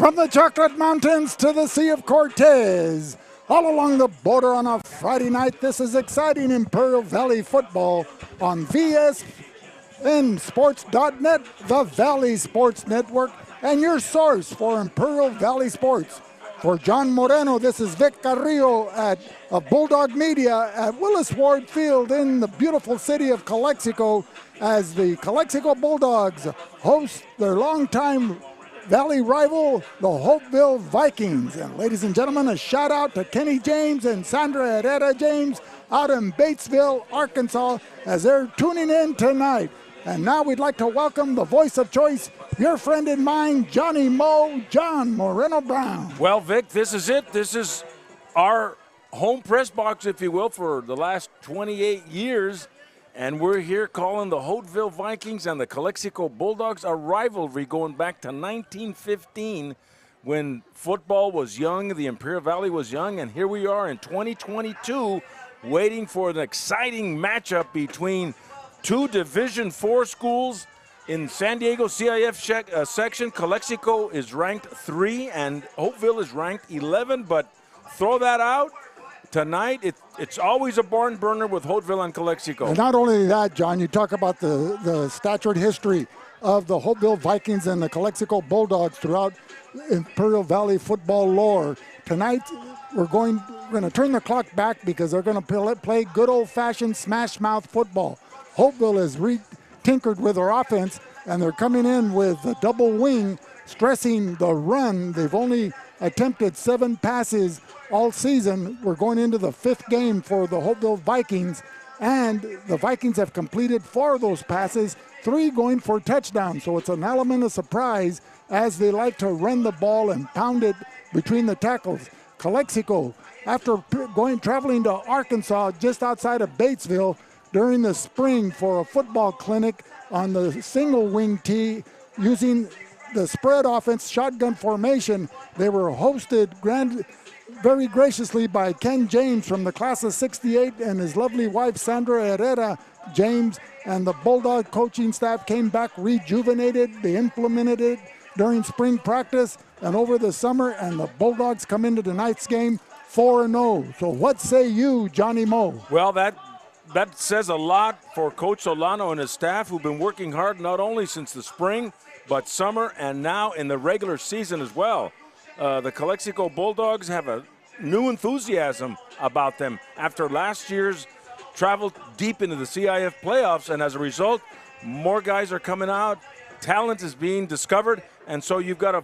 From the Chocolate Mountains to the Sea of Cortez, all along the border on a Friday night, this is exciting Imperial Valley football on VSN Sports.net, the Valley Sports Network, and your source for Imperial Valley sports. For John Moreno, this is Vic Carrillo of Bulldog Media at Willis Ward Field in the beautiful city of Calexico as the Calexico Bulldogs host their longtime Valley rival, the Holtville Vikings. And ladies and gentlemen, a shout out to Kenny James and Sandra Herrera James out in Batesville, Arkansas, as they're tuning in tonight. And now we'd like to welcome the voice of choice, your friend and mine, Johnny Mo, John Moreno Brown. Well, Vic, this is it. This is our home press box, if you will, for the last 28 years. And we're here calling the Holtville Vikings and the Calexico Bulldogs a rivalry going back to 1915 when football was young, the Imperial Valley was young, and here we are in 2022 waiting for an exciting matchup between two Division IV schools in San Diego CIF section. Calexico is ranked 3 and Holtville is ranked 11, but throw that out. Tonight, it's always a barn burner with Holtville and Calexico. And not only that, John, you talk about the statured history of the Holtville Vikings and the Calexico Bulldogs throughout Imperial Valley football lore. Tonight, we're going to turn the clock back because they're going to play good old-fashioned smash-mouth football. Holtville has tinkered with their offense, and they're coming in with a double wing, stressing the run. They've only attempted 7 passes all season. We're going into the 5th game for the Holtville Vikings, and the Vikings have completed 4 of those passes, 3 going for touchdowns. So it's an element of surprise as they like to run the ball and pound it between the tackles. Calexico, after traveling to Arkansas just outside of Batesville during the spring for a football clinic on the single wing tee using the spread offense shotgun formation, they were hosted very graciously by Ken James from the class of 68 and his lovely wife Sandra Herrera James, and the Bulldog coaching staff came back rejuvenated. They implemented it during spring practice and over the summer, and the Bulldogs come into tonight's game 4-0. So what say you, Johnny Mo? Well, that says a lot for Coach Solano and his staff, who've been working hard not only since the spring but summer and now in the regular season as well. The Calexico Bulldogs have a new enthusiasm about them after last year's travel deep into the CIF playoffs, and as a result, more guys are coming out. Talent is being discovered, and so you've got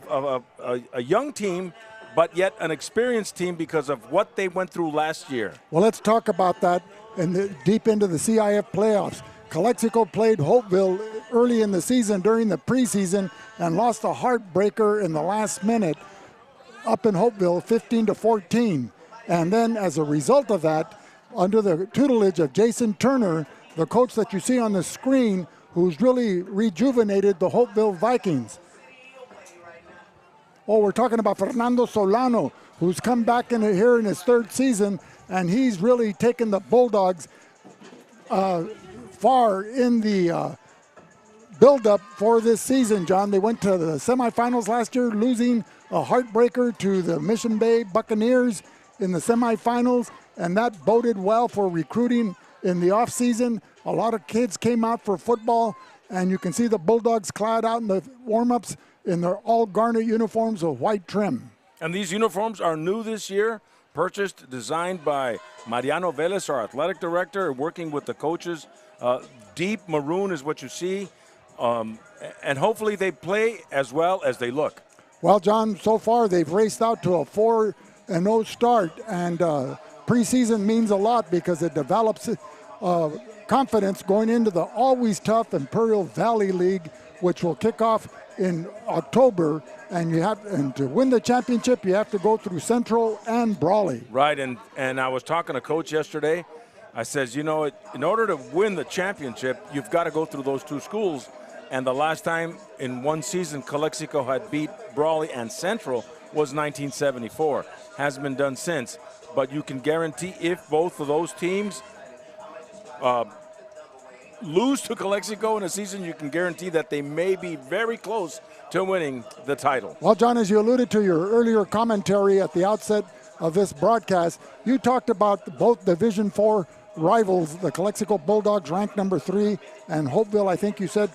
a young team, but yet an experienced team because of what they went through last year. Well, let's talk about that deep into the CIF playoffs. Calexico played Holtville early in the season during the preseason and lost a heartbreaker in the last minute up in Holtville 15-14. And then as a result of that, under the tutelage of Jason Turner, the coach that you see on the screen, who's really rejuvenated the Holtville Vikings. Oh, we're talking about Fernando Solano, who's come back here in his 3rd season, and he's really taken the Bulldogs far in the build-up for this season, John. They went to the semifinals last year, losing a heartbreaker to the Mission Bay Buccaneers in the semifinals, and that boded well for recruiting in the offseason. A lot of kids came out for football, and you can see the Bulldogs clad out in the warm-ups in their all-garnet uniforms with white trim. And these uniforms are new this year, purchased, designed by Mariano Velez, our athletic director, working with the coaches. Deep maroon is what you see, and hopefully they play as well as they look. Well, John, so far they've raced out to a 4-0 start, and preseason means a lot because it develops confidence going into the always tough Imperial Valley League, which will kick off in October, and to win the championship, you have to go through Central and Brawley. Right, and I was talking to Coach yesterday. I says, in order to win the championship, you've got to go through those 2 schools. And the last time in one season Calexico had beat Brawley and Central was 1974. Hasn't been done since. But you can guarantee if both of those teams lose to Calexico in a season, you can guarantee that they may be very close to winning the title. Well, John, as you alluded to your earlier commentary at the outset of this broadcast, you talked about both Division IV rivals, the Calexico Bulldogs ranked number 3, and Holtville, I think you said,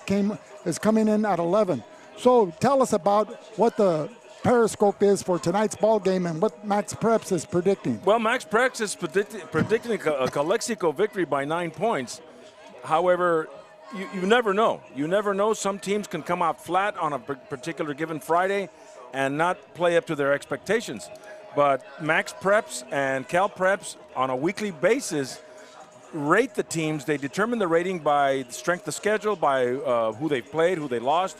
is coming in at 11. So tell us about what the periscope is for tonight's ball game and what Max Preps is predicting. Well, Max Preps is predicting a Calexico victory by 9 points. However, you never know. You never know. Some teams can come out flat on a particular given Friday and not play up to their expectations. But Max Preps and Cal Preps on a weekly basis rate the teams. They determine the rating by strength of schedule, by who they've played, who they lost,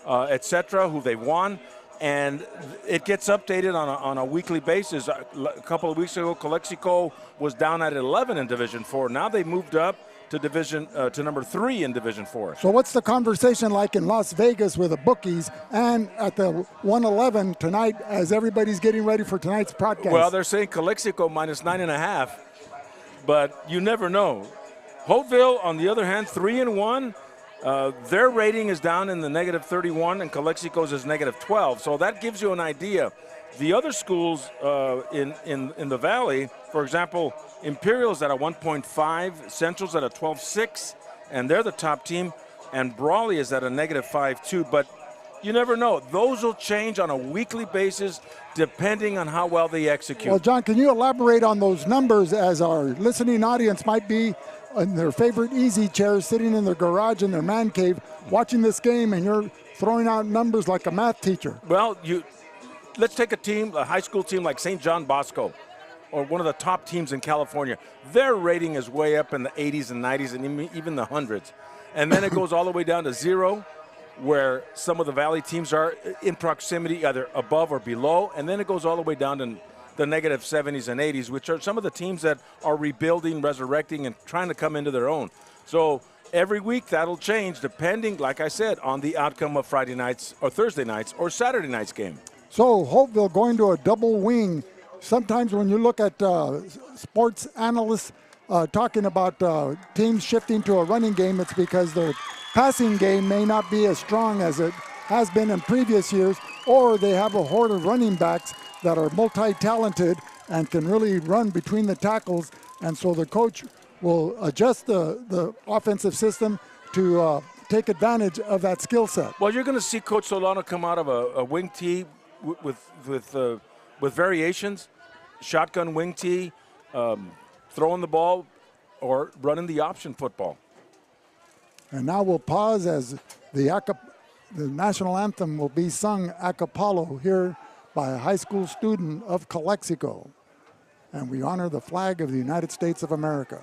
etc., who they won. And it gets updated on a weekly basis. A couple of weeks ago, Calexico was down at 11 in Division 4. Now they moved up to number 3 in Division 4. So what's the conversation like in Las Vegas with the bookies and at the 111 tonight as everybody's getting ready for tonight's broadcast? Well, they're saying Calexico minus 9.5, but you never know. Holtville, on the other hand, 3-1. Their rating is down in the negative 31, and Calexico's is negative 12. So that gives you an idea. The other schools in the Valley, for example, Imperial's at a 1.5, Central's at a 12.6, and they're the top team, and Brawley is at a negative 5.2. But you never know. Those will change on a weekly basis depending on how well they execute. Well, John, can you elaborate on those numbers as our listening audience might be in their favorite easy chairs, sitting in their garage in their man cave, watching this game, and you're throwing out numbers like a math teacher? Well, let's take a high school team like St. John Bosco, or one of the top teams in California. Their rating is way up in the 80s and 90s and even the hundreds. And then it goes all the way down to 0, where some of the Valley teams are in proximity, either above or below. And then it goes all the way down to the negative 70s and 80s, which are some of the teams that are rebuilding, resurrecting, and trying to come into their own. So every week that'll change depending, like I said, on the outcome of Friday nights or Thursday nights or Saturday night's game. So Holtville going to a double wing. Sometimes when you look at sports analysts talking about teams shifting to a running game, it's because their passing game may not be as strong as it has been in previous years, or they have a horde of running backs that are multi-talented and can really run between the tackles. And so the coach will adjust the offensive system to take advantage of that skill set. Well, you're going to see Coach Solano come out of a wing tee with variations, shotgun wing tee, throwing the ball, or running the option football. And now we'll pause as the national anthem will be sung a cappella here by a high school student of Calexico. And we honor the flag of the United States of America.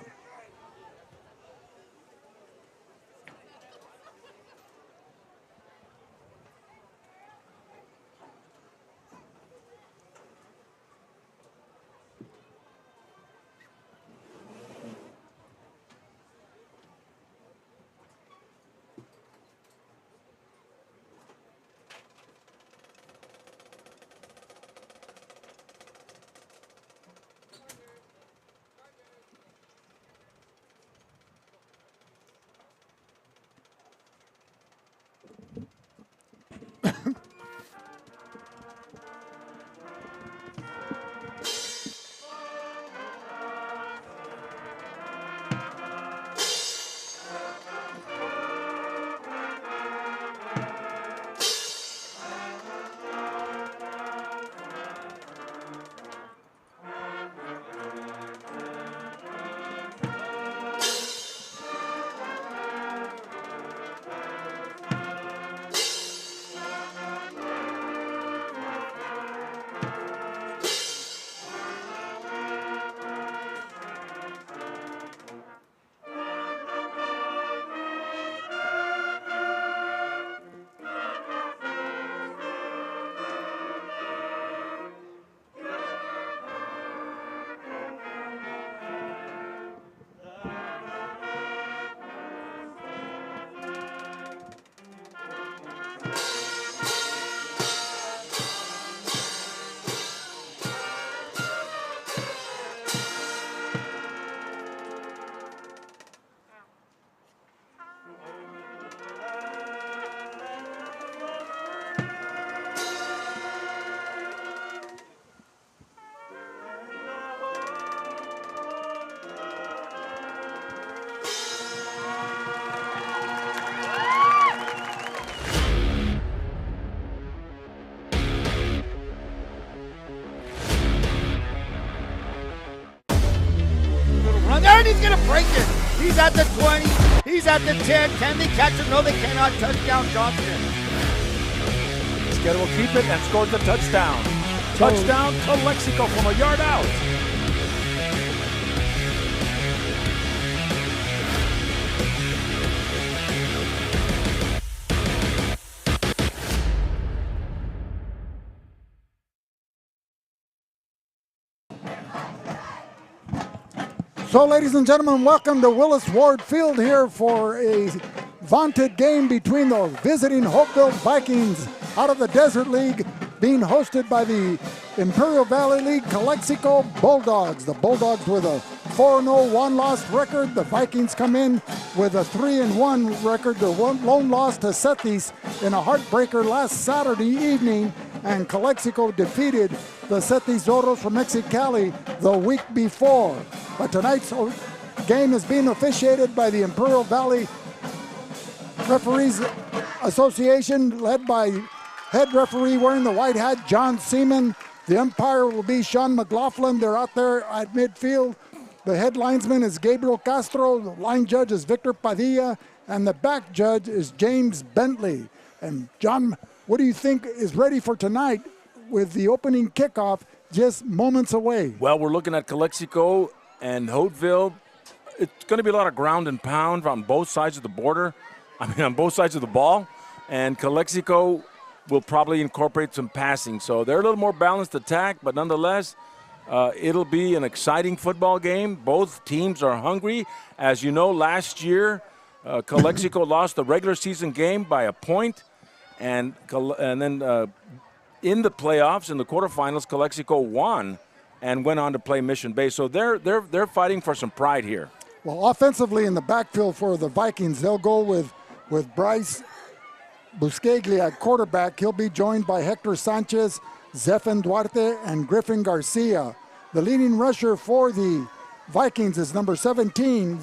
on there, and he's going to break it. He's at the 20. He's at the 10. Can they catch him? No, they cannot. Touchdown, Johnson. Skidder will keep it and scores the touchdown. Touchdown, Calexico from a yard out. So, ladies and gentlemen, welcome to Willis Ward Field here for a vaunted game between the visiting Holtville Vikings out of the Desert League, being hosted by the Imperial Valley League Calexico Bulldogs. The Bulldogs with a 4-0 one-loss record. The Vikings come in with a 3-1 record. The lone loss to Cetis in a heartbreaker last Saturday evening, and Calexico defeated the Cetis Zorros from Mexicali the week before. But tonight's game is being officiated by the Imperial Valley Referees Association, led by head referee wearing the white hat, John Seaman. The umpire will be Sean McLaughlin. They're out there at midfield. The head linesman is Gabriel Castro. The line judge is Victor Padilla. And the back judge is James Bentley. And John, what do you think is ready for tonight with the opening kickoff just moments away? Well, we're looking at Calexico and Holtville. It's going to be a lot of ground and pound on both sides of the border. On both sides of the ball. And Calexico will probably incorporate some passing. So they're a little more balanced attack, but nonetheless, it'll be an exciting football game. Both teams are hungry. As you know, last year, Calexico lost the regular season game by a point. And then in the playoffs, in the quarterfinals, Calexico won and went on to play Mission Bay. So they're fighting for some pride here. Well, offensively in the backfield for the Vikings, they'll go with Bryce Buscaglia at quarterback. He'll be joined by Hector Sanchez, Zephan Duarte, and Griffin Garcia. The leading rusher for the Vikings is number 17,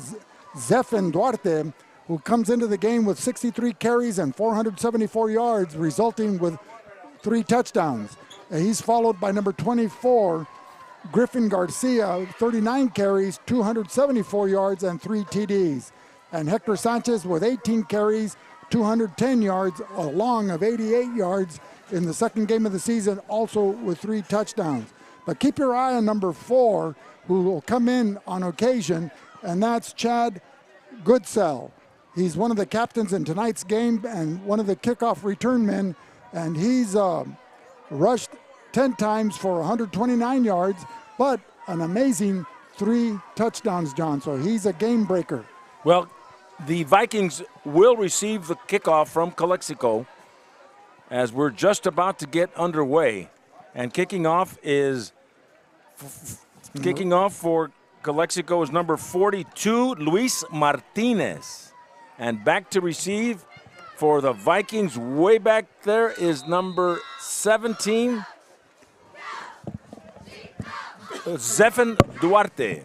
Zephan Duarte, who comes into the game with 63 carries and 474 yards, resulting with 3 touchdowns. He's followed by number 24, Griffin Garcia, 39 carries, 274 yards, and 3 TDs. And Hector Sanchez with 18 carries, 210 yards, a long of 88 yards in the second game of the season, also with 3 touchdowns. But keep your eye on number 4, who will come in on occasion, and that's Chad Goodsell. He's one of the captains in tonight's game and one of the kickoff return men, and he's rushed 10 times for 129 yards, but an amazing 3 touchdowns, John. So he's a game breaker. Well, the Vikings will receive the kickoff from Calexico as we're just about to get underway. And kicking off for Calexico is number 42, Luis Martinez. And back to receive for the Vikings way back there is number 17, Zephan Duarte.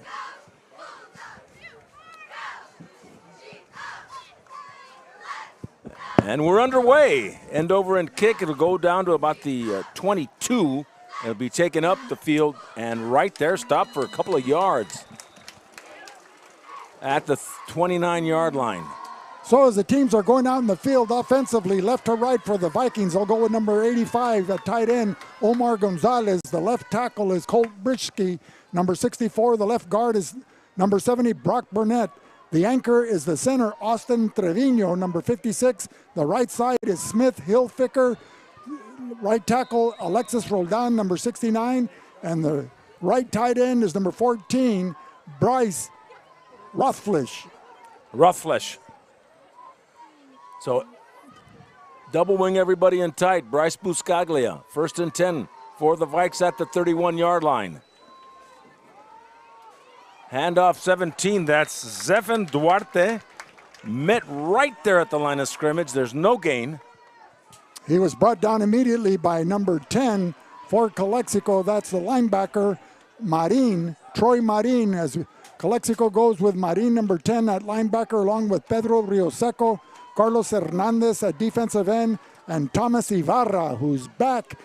And we're underway. End over and kick. It'll go down to about the 22. It'll be taken up the field and right there, stop for a couple of yards at the 29-yard line. So as the teams are going out in the field offensively, left to right for the Vikings, they'll go with number 85, the tight end, Omar Gonzalez. The left tackle is Colt Brischke. Number 64, the left guard is number 70, Brock Burnett. The anchor is the center, Austin Trevino, number 56. The right side is Smith Hilfiger. Right tackle, Alexis Roldan, number 69. And the right tight end is number 14, Bryce Rothfleisch. So double wing everybody in tight. Bryce Buscaglia, 1st and 10 for the Vikes at the 31-yard line. Handoff 17, that's Zephan Duarte. Met right there at the line of scrimmage. There's no gain. He was brought down immediately by number 10 for Calexico. That's the linebacker, Marin, Troy Marin, as Calexico goes with Marin, number 10 at linebacker, along with Pedro Rioseco, Carlos Hernandez at defensive end, and Thomas Ibarra, who's back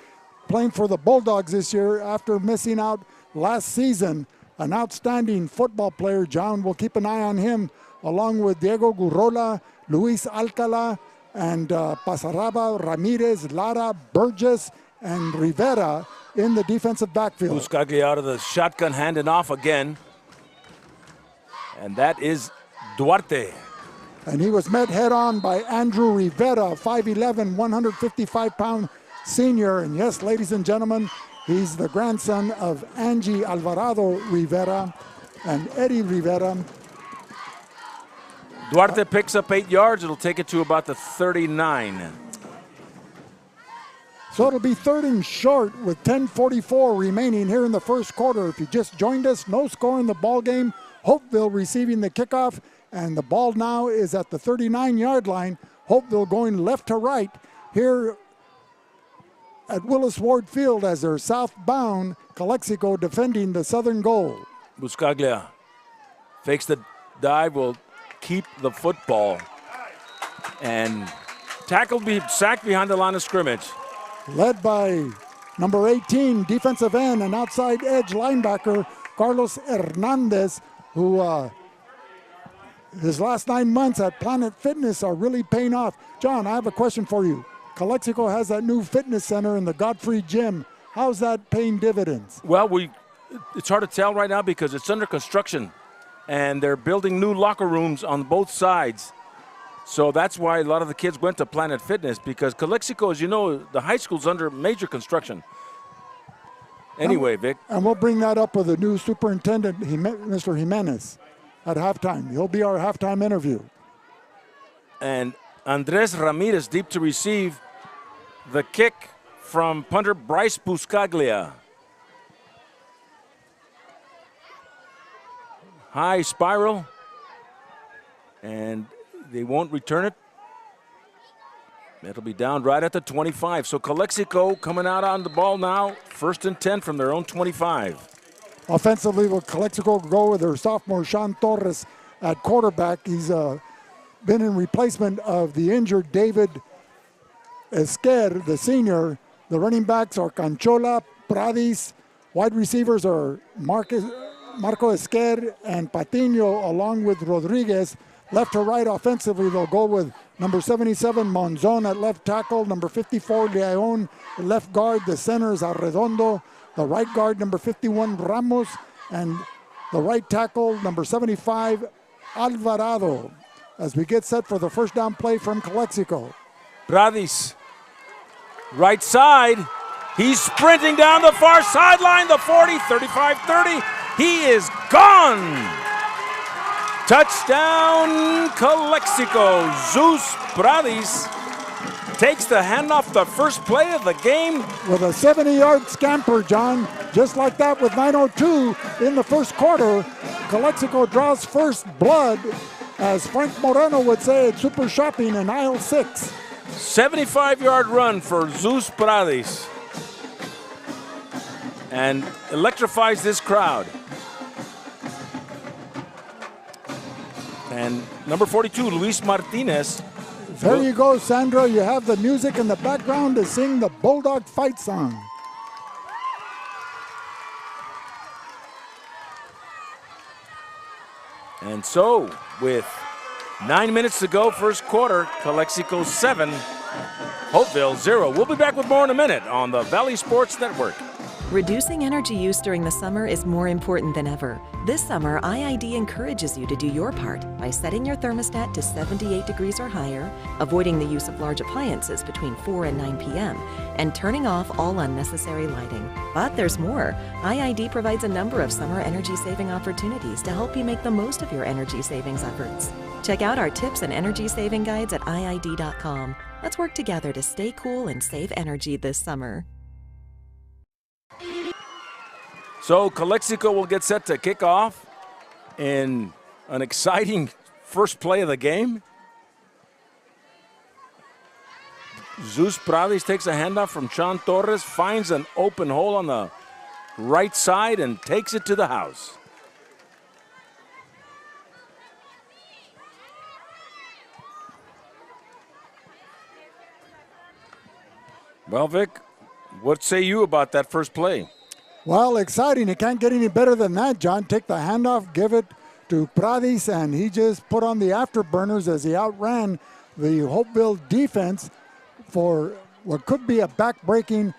playing for the Bulldogs this year after missing out last season an outstanding football player. John will keep an eye on him, along with Diego Gurrola, Luis Alcala, and Pasaraba, Ramirez, Lara, Burgess, and Rivera in the defensive backfield. Buscaglia out of the shotgun, handing off again. And that is Duarte. And he was met head-on by Andrew Rivera, 5'11", 155-pound senior. And yes, ladies and gentlemen, he's the grandson of Angie Alvarado Rivera and Eddie Rivera. Duarte picks up 8 yards. It'll take it to about the 39. So it'll be 3rd and short with 10:44 remaining here in the first quarter. If you just joined us, no score in the ball game. Holtville receiving the kickoff, and the ball now is at the 39-yard line. Holtville going left to right here at Willis Ward Field as they're southbound. Calexico defending the southern goal. Buscaglia fakes the dive, will keep the football, and sacked behind the line of scrimmage. Led by number 18, defensive end and outside edge linebacker, Carlos Hernandez, who his last 9 months at Planet Fitness are really paying off. John, I have a question for you. Calexico has that new fitness center in the Godfrey Gym. How's that paying dividends? Well, it's hard to tell right now because it's under construction, and they're building new locker rooms on both sides. So that's why a lot of the kids went to Planet Fitness, because Calexico, as you know, the high school's under major construction. Anyway, Vic. And we'll bring that up with the new superintendent, Mr. Jimenez, at halftime. He'll be our halftime interview. And Andres Ramirez deep to receive the kick from punter Bryce Buscaglia. High spiral, and they won't return it. It'll be down right at the 25. So Calexico coming out on the ball now, 1st and 10 from their own 25. Offensively, will Calexico go with their sophomore Sean Torres at quarterback. He's been in replacement of the injured David Esquer, the senior. The running backs are Canchola, Pradis. Wide receivers are Marco Esquer and Patiño, along with Rodriguez. Left to right offensively, they'll go with number 77, Monzon at left tackle, number 54, Leon at left guard. The center is Arredondo. The right guard, number 51, Ramos. And the right tackle, number 75, Alvarado. As we get set for the first down play from Calexico. Pradis, right side. He's sprinting down the far sideline, the 40, 35, 30. He is gone. Touchdown, Calexico. Zeus Pradis takes the handoff, the first play of the game. With a 70-yard scamper, John. Just like that with 9:02 in the first quarter. Calexico draws first blood, as Frank Moreno would say at Super Shopping in aisle 6. 75-yard run for Zeus Pradis. And electrifies this crowd. And number 42, Luis Martinez. There you go, Sandra. You have the music in the background to sing the Bulldog fight song. And so, with 9 minutes to go, first quarter, Calexico 7, Holtville 0. We'll be back with more in a minute on the Valley Sports Network. Reducing energy use during the summer is more important than ever. This summer, IID encourages you to do your part by setting your thermostat to 78 degrees or higher, avoiding the use of large appliances between 4 and 9 p.m., and turning off all unnecessary lighting. But there's more. IID provides a number of summer energy-saving opportunities to help you make the most of your energy savings efforts. Check out our tips and energy-saving guides at IID.com. Let's work together to stay cool and save energy this summer. So Calexico will get set to kick off in an exciting first play of the game. Zeus Pradis takes a handoff from Sean Torres, finds an open hole on the right side and takes it to the house. Well, Vic, what say you about that first play? Well, exciting. It can't get any better than that, John. Take the handoff, give it to Pradis, and he just put on the afterburners as he outran the Holtville defense for what could be a back-breaking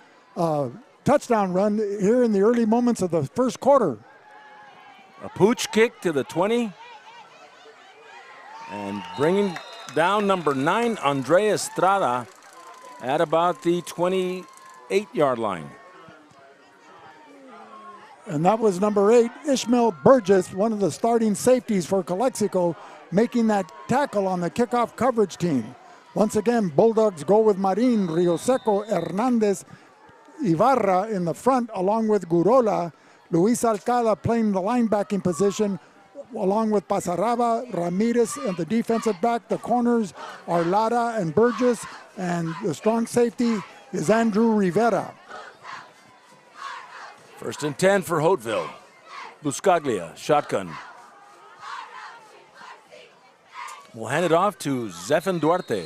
touchdown run here in the early moments of the first quarter. A pooch kick to the 20. And bringing down number 9, Andrea Estrada, at about the 28-yard line. And that was number 8, Ishmael Burgess, one of the starting safeties for Calexico, making that tackle on the kickoff coverage team. Once again, Bulldogs go with Marin, Rio Seco, Hernandez, Ibarra in the front, along with Gurola. Luis Alcala playing the linebacking position, along with Pasaraba, Ramirez, and the defensive back. The corners are Lara and Burgess, and the strong safety is Andrew Rivera. 1st and 10 for Holtville. Buscaglia, shotgun. We'll hand it off to Zephan Duarte.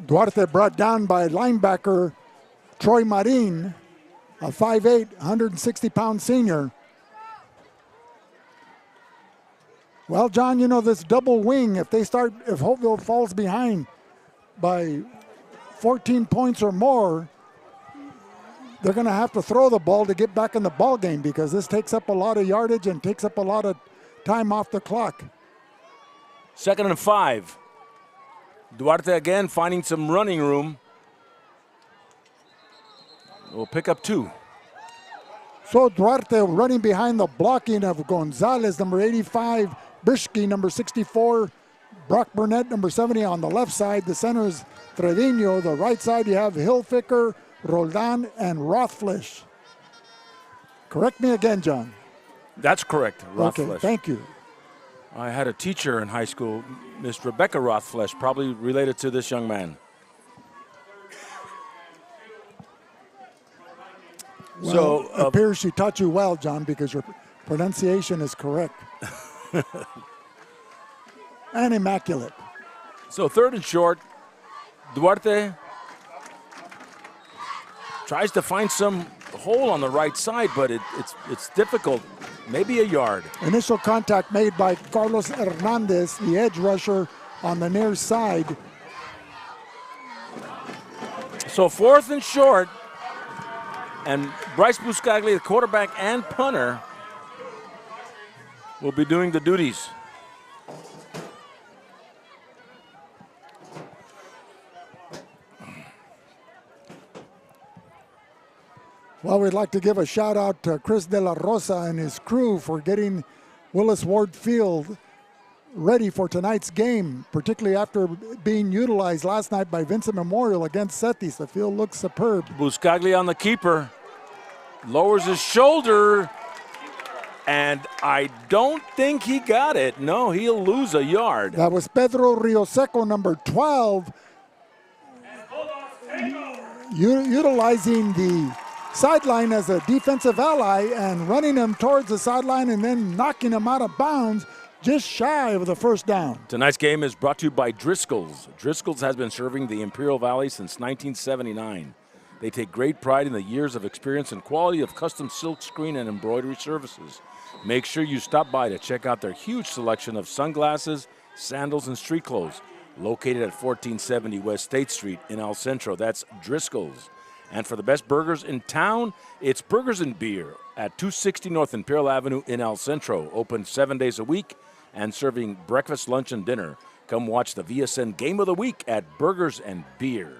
Duarte brought down by linebacker Troy Marin, a 5'8", 160-pound senior. Well, John, you know, this double wing, if Holtville falls behind by 14 points or more, they're going to have to throw the ball to get back in the ball game, because this takes up a lot of yardage and takes up a lot of time off the clock. 2nd and 5. Duarte again finding some running room. We'll pick up 2. So Duarte running behind the blocking of Gonzalez, number 85, Brishke, number 64, Brock Burnett, number 70 on the left side. The center is Trevino. The right side you have Hilfiger, Roldan, and Rothflesh. Correct me again, John. That's correct, Rothflesh. Okay, thank you. I had a teacher in high school, Miss Rebecca Rothflesh, probably related to this young man. Well, So it appears she taught you well, John, because your pronunciation is correct. And immaculate. So 3rd and short, Duarte tries to find some hole on the right side, but it's difficult. Maybe a yard. Initial contact made by Carlos Hernandez, the edge rusher on the near side. So 4th and short, and Bryce Buscaglia, the quarterback and punter, will be doing the duties. Well, we'd like to give a shout out to Chris De La Rosa and his crew for getting Willis Ward Field ready for tonight's game, particularly after being utilized last night by Vincent Memorial against Cetis. The field looks superb. Buscaglia on the keeper, lowers his shoulder, and I don't think he got it. No, he'll lose a yard. That was Pedro Rioseco, number 12, utilizing the sideline as a defensive ally and running him towards the sideline and then knocking him out of bounds just shy of the first down. Tonight's game is brought to you by Driscoll's. Driscoll's has been serving the Imperial Valley since 1979. They take great pride in the years of experience and quality of custom silk screen and embroidery services. Make sure you stop by to check out their huge selection of sunglasses, sandals, and street clothes. Located at 1470 West State Street in El Centro. That's Driscoll's. And for the best burgers in town, it's Burgers and Beer at 260 North Imperial Avenue in El Centro. Open 7 days a week and serving breakfast, lunch, and dinner. Come watch the VSN Game of the Week at Burgers and Beer.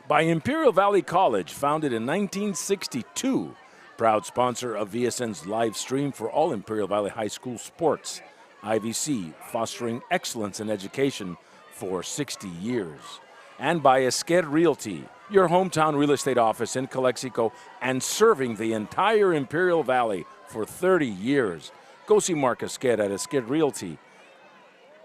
By Imperial Valley College, founded in 1962. Proud sponsor of VSN's live stream for all Imperial Valley High School sports. IVC, fostering excellence in education for 60 years. And by Esquer Realty, your hometown real estate office in Calexico and serving the entire Imperial Valley for 30 years. Go see Mark Esquer at Esquer Realty,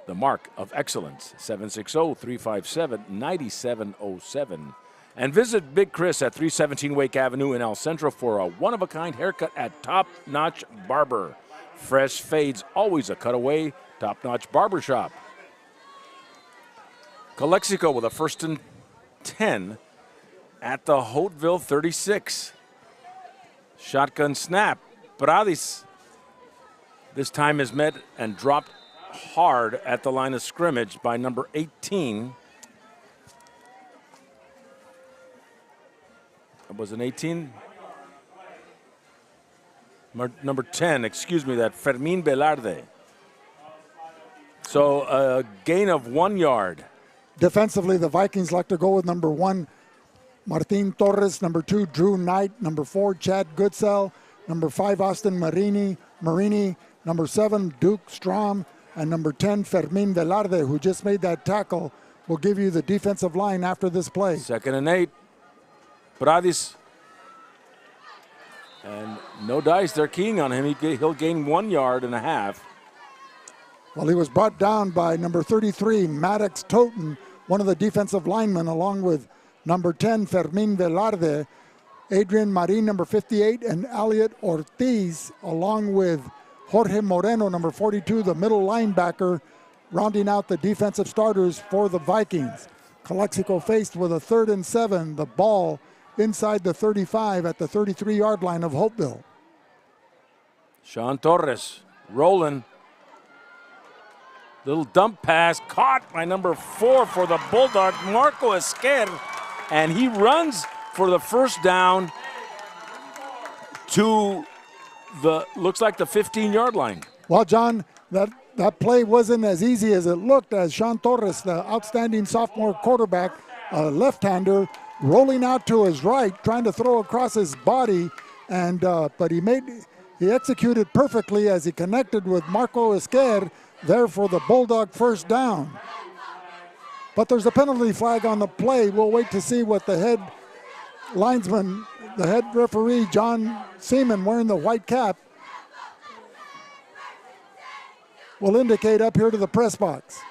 the mark of excellence, 760-357-9707. And visit Big Chris at 317 Wake Avenue in El Centro for a one-of-a-kind haircut at Top Notch Barber. Fresh fades, always a cutaway. Top-notch barbershop. Calexico with a 1st and 10 at the Holtville 36. Shotgun snap. Paradis this time is met and dropped hard at the line of scrimmage by number 18. It was an 18. Number 10, excuse me, that Fermín Velarde. So a gain of 1 yard. Defensively, the Vikings like to go with number 1, Martin Torres, number 2, Drew Knight, number 4, Chad Goodsell, number 5, Austin Marini, number 7, Duke Strom, and number 10, Fermín Velarde, who just made that tackle, will give you the defensive line after this play. 2nd and 8. Paradis. And no dice, they're keying on him. He'll gain 1.5 yards. Well, he was brought down by number 33, Maddox Toten, one of the defensive linemen, along with number 10, Fermín Velarde, Adrian Marin, number 58, and Elliot Ortiz, along with Jorge Moreno, number 42, the middle linebacker, rounding out the defensive starters for the Vikings. Calexico faced with a 3rd and 7, the ball inside the 35 at the 33-yard line of Holtville. Sean Torres rolling. Little dump pass caught by number 4 for the Bulldog, Marco Esquer, and he runs for the 1st down to the, looks like the 15-yard line. Well, John, that play wasn't as easy as it looked, as Sean Torres, the outstanding sophomore quarterback, left-hander, rolling out to his right, trying to throw across his body, and but he executed perfectly as he connected with Marco Esquer there for the Bulldog 1st down. But there's a penalty flag on the play. We'll wait to see what the head linesman, the head referee, John Seaman, wearing the white cap, will indicate up here to the press box.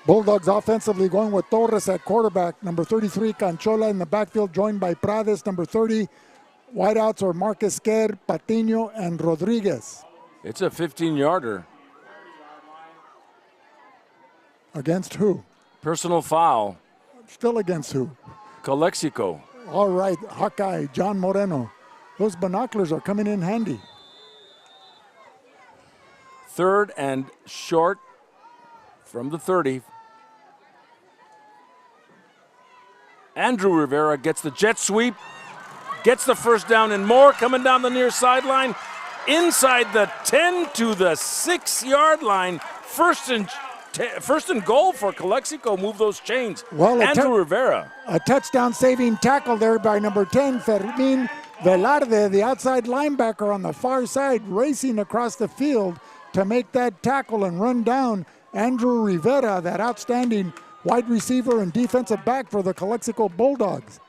Bulldogs offensively going with Torres at quarterback, number 33, Canchola in the backfield, joined by Prades, number 30. Wideouts are Marcus Esquer, Patiño, and Rodriguez. It's a 15-yarder. Against who? Personal foul. Still against who? Calexico. All right, Hawkeye, John Moreno. Those binoculars are coming in handy. 3rd and short from the 30. Andrew Rivera gets the jet sweep, gets the 1st down and more, coming down the near sideline, inside the 10 to the 6-yard line. First and goal for Calexico. Move those chains. Well, Andrew Rivera. A touchdown-saving tackle there by number 10, Fermín Velarde, the outside linebacker on the far side, racing across the field to make that tackle and run down Andrew Rivera, that outstanding wide receiver and defensive back for the Calexico Bulldogs.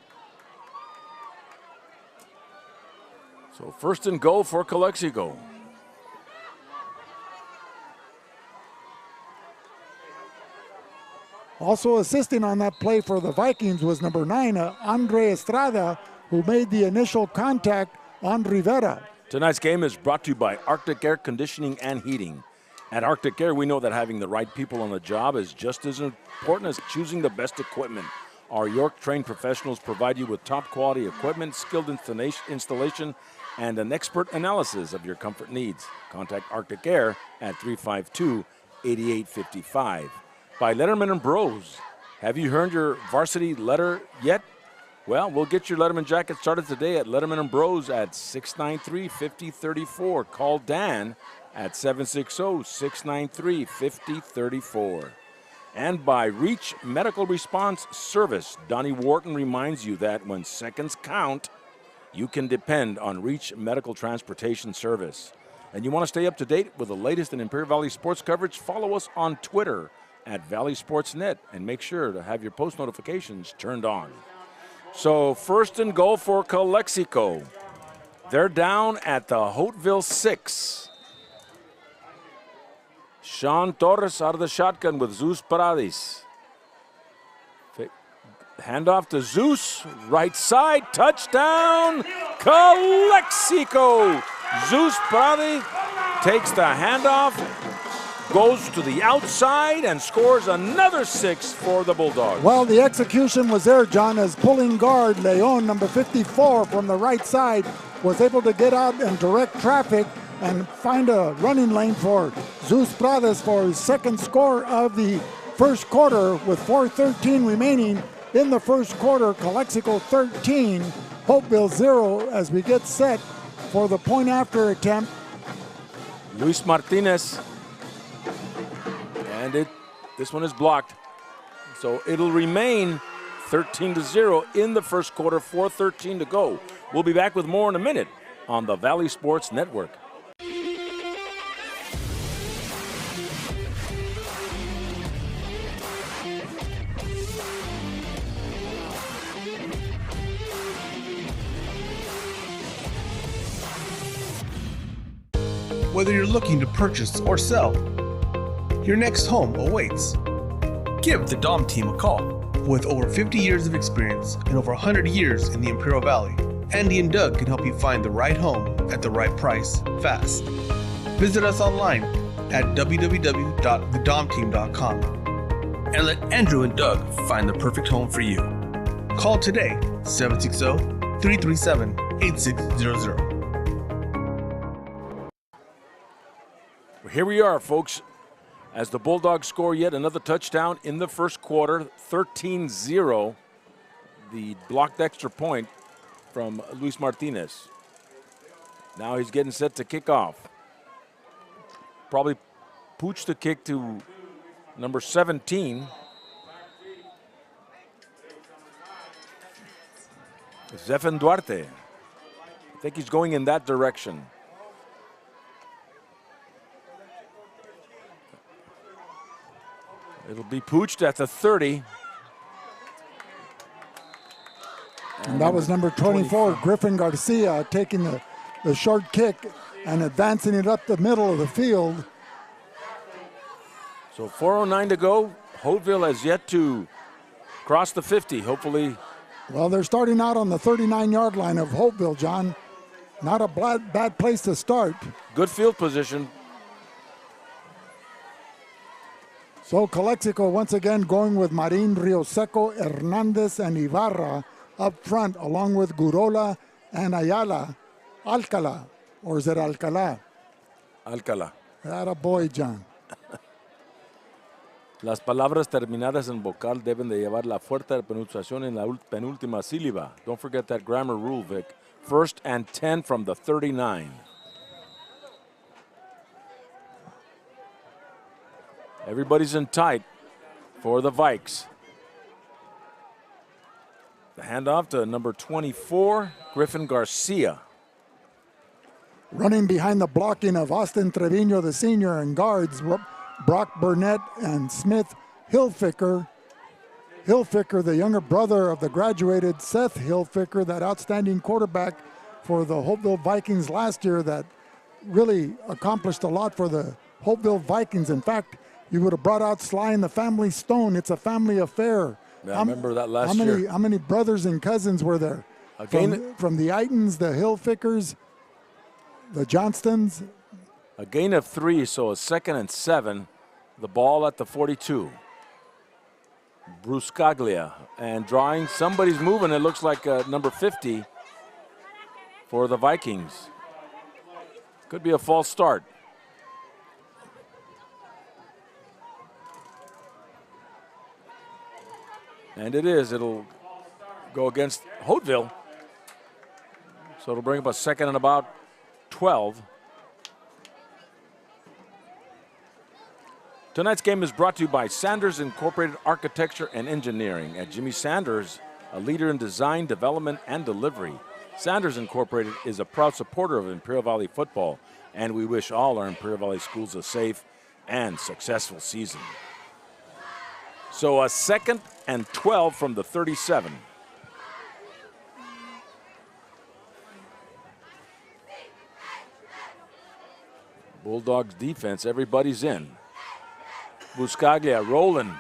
So 1st and goal for Calexico. Also assisting on that play for the Vikings was number 9, Andre Estrada, who made the initial contact on Rivera. Tonight's game is brought to you by Arctic Air Conditioning and Heating. At Arctic Air, we know that having the right people on the job is just as important as choosing the best equipment. Our York-trained professionals provide you with top-quality equipment, skilled installation, and an expert analysis of your comfort needs. Contact Arctic Air at 352-8855. By Letterman and Bros. Have you earned your varsity letter yet? Well, we'll get your Letterman jacket started today at Letterman and Bros at 693-5034. Call Dan at 760-693-5034. And by Reach Medical Response Service. Donnie Wharton reminds you that when seconds count, you can depend on Reach Medical Transportation Service. And you want to stay up to date with the latest in Imperial Valley sports coverage? Follow us on Twitter at Valley Sportsnet and make sure to have your post notifications turned on. So 1st and goal for Calexico. They're down at the Holtville 6. Sean Torres out of the shotgun with Zeus Paradis. Handoff to Zeus, right side, touchdown, Calexico. Zeus Prade takes the handoff, goes to the outside, and scores another 6 for the Bulldogs. Well, the execution was there, John, as pulling guard Leon, number 54, from the right side, was able to get out and direct traffic and find a running lane for Zeus Prades for his second score of the first quarter with 4:13 remaining in the first quarter. Calexico 13, Holtville 0 as we get set for the point after attempt. Luis Martinez, and this one is blocked. So it'll remain 13-0 in the first quarter, 4:13 to go. We'll be back with more in a minute on the Valley Sports Network. Whether you're looking to purchase or sell, your next home awaits. Give the Dom team a call. With over 50 years of experience and over 100 years in the Imperial Valley, Andy and Doug can help you find the right home at the right price fast. Visit us online at www.thedomteam.com and let Andrew and Doug find the perfect home for you. Call today, 760-337-8600. Here we are, folks, as the Bulldogs score yet another touchdown in the first quarter, 13-0. The blocked extra point from Luis Martinez. Now he's getting set to kick off. Probably pooch the kick to number 17. Zephan Duarte. I think he's going in that direction. It'll be pooched at the 30. And that was number 24, Griffin Garcia, taking the short kick and advancing it up the middle of the field. So 4:09 to go. Holtville has yet to cross the 50, hopefully. Well, they're starting out on the 39-yard line of Holtville, John. Not a bad place to start. Good field position. So Calexico once again going with Marin, Rioseco, Hernandez, and Ibarra up front, along with Gurola and Ayala. Alcala, or is it Alcala? Alcala. That a boy, John. Las palabras terminadas en vocal deben de llevar la fuerte pronunciación en la penúltima sílaba. Don't forget that grammar rule, Vic. 1st and 10 from the 39. Everybody's in tight for the Vikes. The handoff to number 24, Griffin Garcia. Running behind the blocking of Austin Trevino, the senior, and guards Brock Burnett and Smith Hilfiker. Hilfiker, the younger brother of the graduated Seth Hilfiker, that outstanding quarterback for the Holtville Vikings last year that really accomplished a lot for the Holtville Vikings. In fact, you would have brought out Sly and the Family Stone. It's a family affair. Yeah, I remember that last year. How many brothers and cousins were there? From the Eitons, the Hilfikers, the Johnstons. A gain of 3, so a 2nd and 7. The ball at the 42. Bruscaglia and drawing. Somebody's moving. It looks like number 50 for the Vikings. Could be a false start. And it is. It'll go against Holtville. So it'll bring up a 2nd and about 12. Tonight's game is brought to you by Sanders Incorporated Architecture and Engineering. At Jimmy Sanders, a leader in design, development, and delivery. Sanders Incorporated is a proud supporter of Imperial Valley football, and we wish all our Imperial Valley schools a safe and successful season. So a 2nd and 12 from the 37. Bulldogs defense, everybody's in. Buscaglia rolling.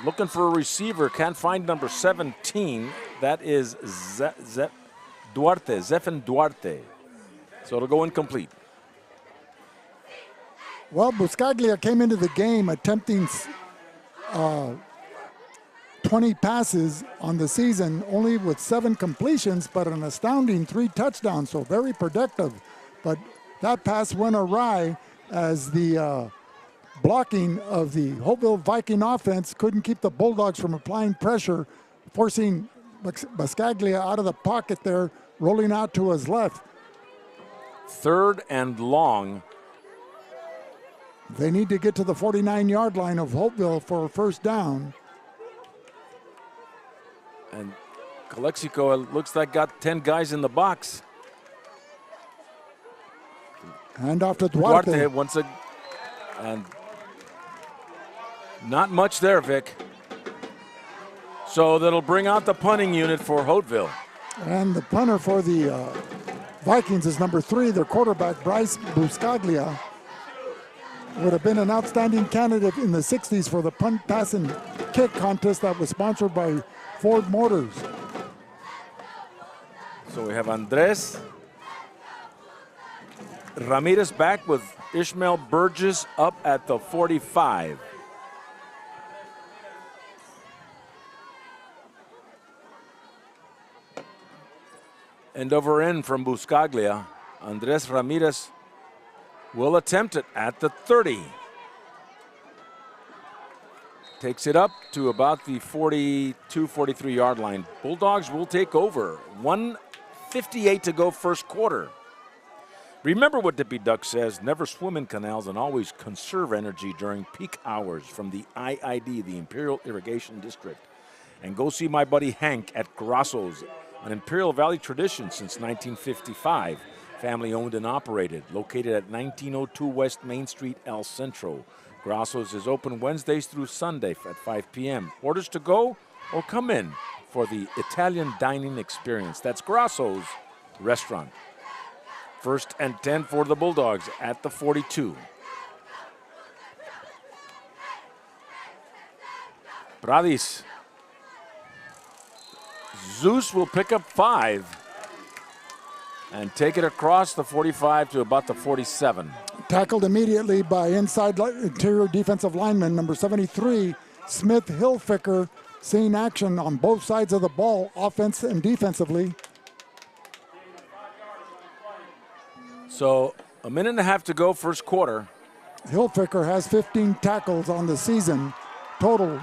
Looking for a receiver, can't find number 17. That is Duarte, Zephan Duarte. So it'll go incomplete. Well, Buscaglia came into the game attempting 20 passes on the season, only with 7 completions, but an astounding 3 touchdowns, so very productive. But that pass went awry as the blocking of the Holtville Viking offense couldn't keep the Bulldogs from applying pressure, forcing Buscaglia out of the pocket there, rolling out to his left. 3rd and long. They need to get to the 49-yard line of Holtville for a first down. And Calexico, it looks like, got 10 guys in the box. Hand off to Duarte. And not much there, Vic. So that'll bring out the punting unit for Holtville. And the punter for the Vikings is number 3, their quarterback, Bryce Buscaglia. Would have been an outstanding candidate in the 60s for the punt, pass, and kick contest that was sponsored by Ford Motors. So we have Andres Ramirez back with Ishmael Burgess up at the 45. End over end from Buscaglia. Andres Ramirez will attempt it at the 30. Takes it up to about the 42, 43-yard line. Bulldogs will take over. 1:58 to go first quarter. Remember what Dippy Duck says, never swim in canals and always conserve energy during peak hours from the IID, the Imperial Irrigation District. And go see my buddy Hank at Grasso's, an Imperial Valley tradition since 1955. Family owned and operated, located at 1902 West Main Street, El Centro. Grasso's is open Wednesdays through Sunday at 5 p.m. Orders to go or come in for the Italian dining experience. That's Grasso's Restaurant. 1st and 10 for the Bulldogs at the 42. Pradis. Zeus will pick up 5 and take it across the 45 to about the 47. Tackled immediately by inside interior defensive lineman, number 73, Smith Hilfiger, seeing action on both sides of the ball, offense and defensively. So a minute and a half to go first quarter. Hilfiger has 15 tackles on the season total.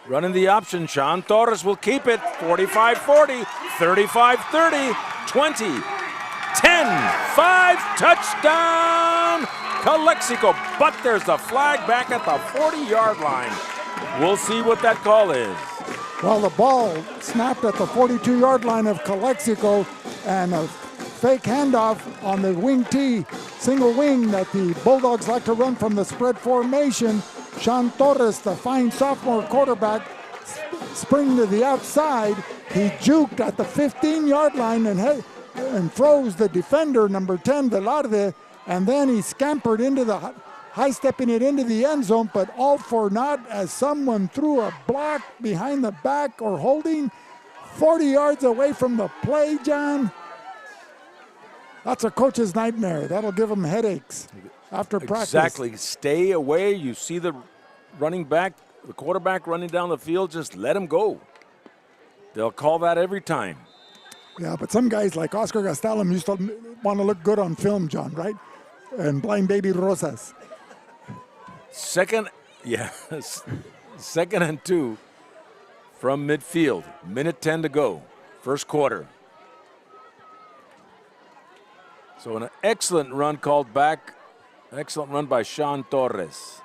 Running the option, Sean Torres will keep it. 45-40, 35-30, 20, 10, 5, touchdown, Calexico. But there's the flag back at the 40-yard line. We'll see what that call is. Well, the ball snapped at the 42-yard line of Calexico, and a fake handoff on the wing T, single wing that the Bulldogs like to run from the spread formation. Sean Torres, the fine sophomore quarterback, spring to the outside. He juked at the 15-yard line and froze the defender, number 10, Velarde, and then he scampered into the high-stepping it into the end zone, but all for naught as someone threw a block behind the back or holding 40 yards away from the play, John. That's a coach's nightmare. That'll give him headaches after practice. Exactly. Stay away. You see the running back, the quarterback running down the field, just let him go. They'll call that every time. Yeah, but some guys like Oscar Gastelum used to want to look good on film, John, right? And Blind Baby Rosas. Second and 2 from midfield. Minute 10 to go. First quarter. So an excellent run called back. Excellent run by Sean Torres.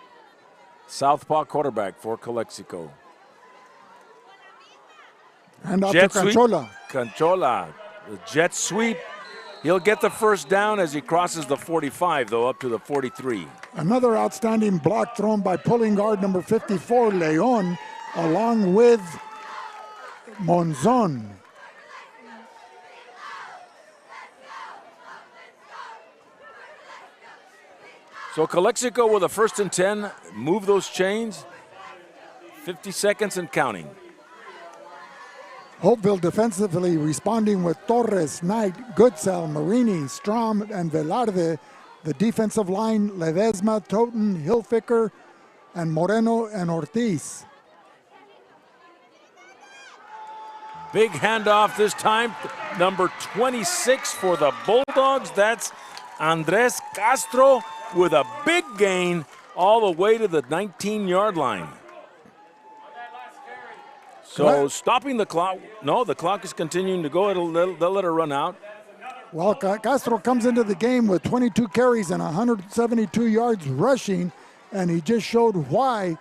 Southpaw quarterback for Calexico. And out to Canchola. Canchola, the jet sweep. He'll get the first down as he crosses the 45, though, up to the 43. Another outstanding block thrown by pulling guard number 54, Leon, along with Monzon. So Calexico with a 1st and 10, move those chains. 50 seconds and counting. Holtville defensively responding with Torres, Knight, Goodsell, Marini, Strom, and Velarde. The defensive line, Ledesma, Toten, Hilfiger, and Moreno and Ortiz. Big handoff this time. Number 26 for the Bulldogs. That's Andres Castro with a big gain all the way to the 19-yard line. So stopping the clock. No, the clock is continuing to go. They'll let her run out. Well, Castro comes into the game with 22 carries and 172 yards rushing, and he just showed why,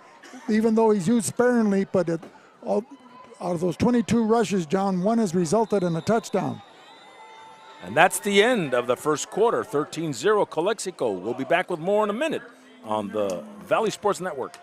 even though he's used sparingly, but out of those 22 rushes, John, one has resulted in a touchdown. And that's the end of the first quarter, 13-0 Calexico. We'll be back with more in a minute on the Valley Sports Network.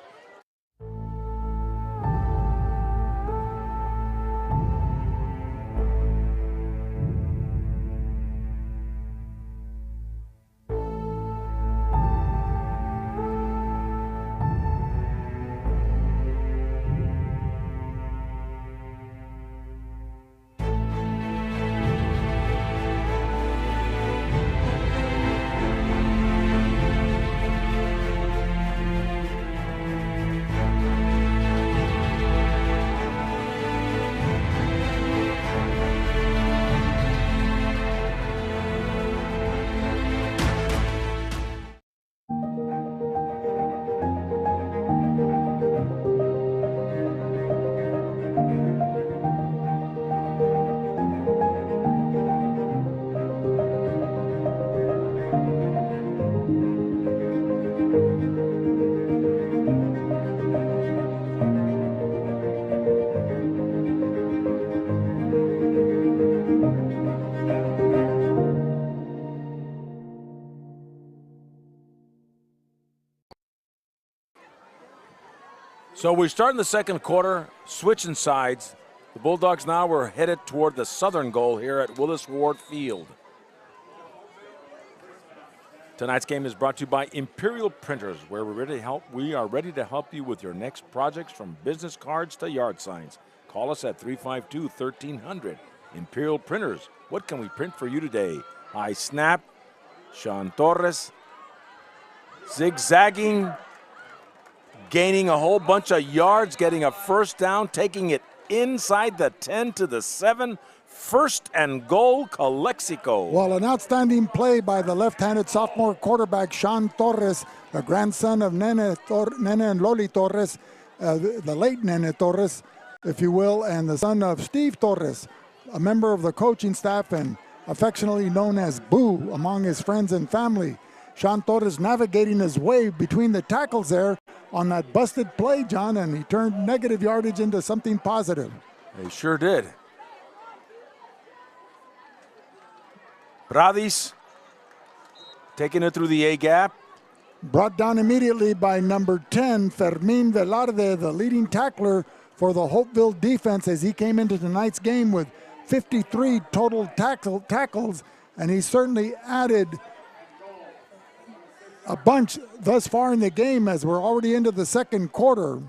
So we start in the second quarter, switching sides. The Bulldogs now are headed toward the southern goal here at Willis Ward Field. Tonight's game is brought to you by Imperial Printers, where we are ready to help you with your next projects, from business cards to yard signs. Call us at 352-1300. Imperial Printers, what can we print for you today? High snap, Sean Torres, zigzagging, gaining a whole bunch of yards, getting a first down, taking it inside the 10 to the 7. 1st and goal, Calexico. Well, an outstanding play by the left-handed sophomore quarterback, Sean Torres, the grandson of Nene and Loli Torres, the late Nene Torres, if you will, and the son of Steve Torres, a member of the coaching staff and affectionately known as Boo among his friends and family. Sean Torres navigating his way between the tackles there on that busted play, John, and he turned negative yardage into something positive. He sure did. Bradis taking it through the A-gap. Brought down immediately by number 10, Fermin Velarde, the leading tackler for the Holtville defense, as he came into tonight's game with 53 total tackles, and he certainly added a bunch thus far in the game as we're already into the second quarter.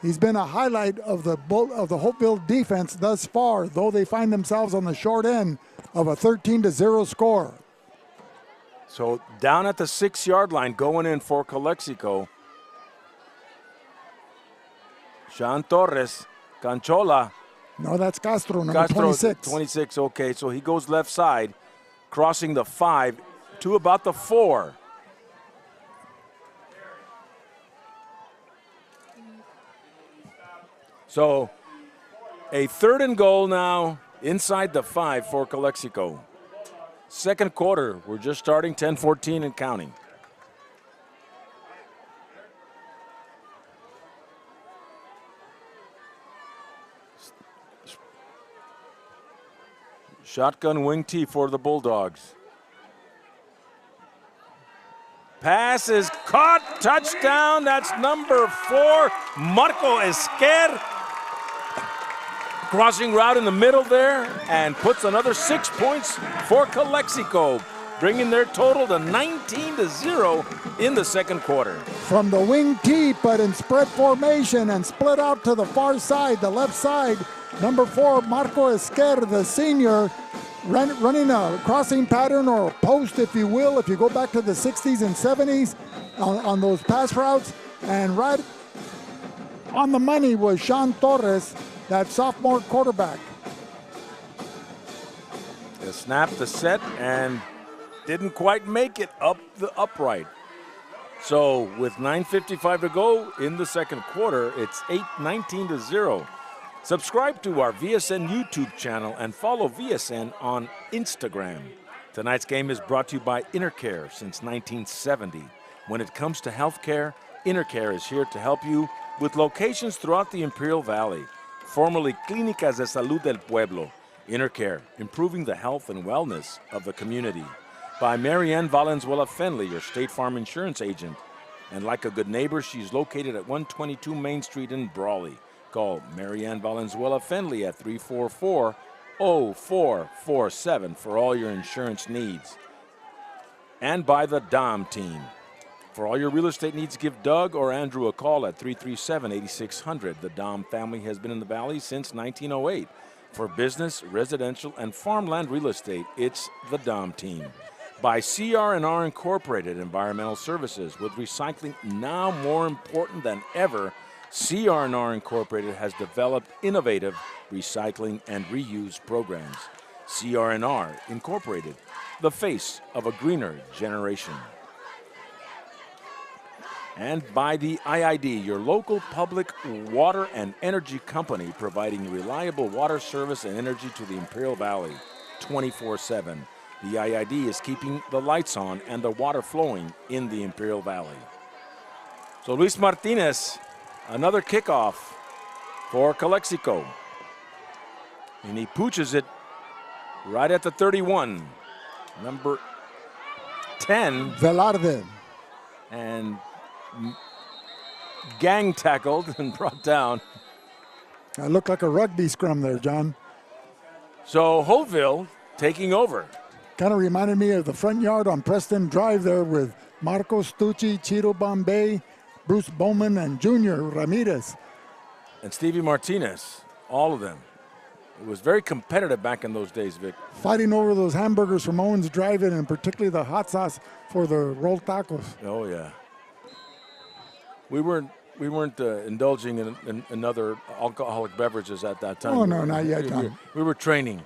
He's been a highlight of the Holtville defense thus far, though they find themselves on the short end of a 13-0 score. So down at the 6-yard line, going in for Calexico. Sean Torres, Canchola. No, that's Castro, number 26. 26, okay, so he goes left side, crossing the 5 to about the 4. So a 3rd and goal now inside the 5 for Calexico. Second quarter, we're just starting, 10-14 and counting. Shotgun wing T for the Bulldogs. Pass is caught, touchdown, that's number 4, Marco Esquer. Crossing route in the middle there and puts another 6 points for Calexico. bringing their total to 19-0 in the second quarter. From the wing tee, but in spread formation and split out to the far side, the left side, number 4, Marco Esquer, the senior, running a crossing pattern or a post, if you will, if you go back to the 60s and 70s on those pass routes. And right on the money was Sean Torres, that sophomore quarterback. They snapped the set and didn't quite make it up the upright. So with 9:55 to go in the second quarter, it's 19-0. Subscribe to our VSN YouTube channel and follow VSN on Instagram. Tonight's game is brought to you by Intercare since 1970. When it comes to healthcare, Intercare is here to help you with locations throughout the Imperial Valley. Formerly Clínicas de Salud del Pueblo, Intercare, improving the health and wellness of the community. By Marianne Valenzuela Fenley, your State Farm insurance agent. And like a good neighbor, she's located at 122 Main Street in Brawley. Call Marianne Valenzuela Fenley at 344-0447 for all your insurance needs. And by the Dom team. For all your real estate needs, give Doug or Andrew a call at 337-8600. The Dom family has been in the Valley since 1908. For business, residential, and farmland real estate, it's the Dom team. By CR&R Incorporated Environmental Services. With recycling now more important than ever, CR&R Incorporated has developed innovative recycling and reuse programs. CR&R Incorporated, the face of a greener generation. And by the IID, your local public water and energy company, providing reliable water service and energy to the Imperial Valley 24/7. The IID is keeping the lights on and the water flowing in the Imperial Valley. So Luis Martinez, another kickoff for Calexico. And he pooches it right at the 31. Number 10. Velarde. And gang tackled and brought down. That looked like a rugby scrum there, John. So Holtville taking over. Kind of reminded me of the front yard on Preston Drive there with Marcos Tucci, Chiro Bombay, Bruce Bowman, and Junior Ramirez. And Stevie Martinez, all of them. It was very competitive back in those days, Vic. Fighting over those hamburgers from Owens Drive-In, and particularly the hot sauce for the rolled tacos. Oh, yeah. We weren't indulging in other alcoholic beverages at that time. Oh, no, not yet, John. We were training.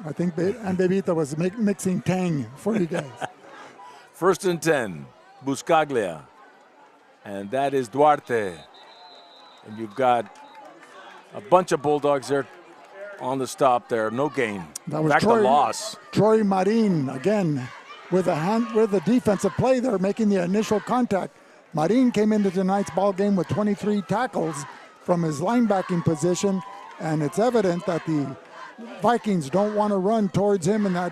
I think Aunt Bebita was mixing Tang for you guys. 1st and 10, Buscaglia. And that is Duarte. And you've got a bunch of Bulldogs there on the stop there. No gain. That was back to loss. Troy Marin, again, with a defensive play there, making the initial contact. Marin came into tonight's ball game with 23 tackles from his linebacking position, and it's evident that the Vikings don't want to run towards him and that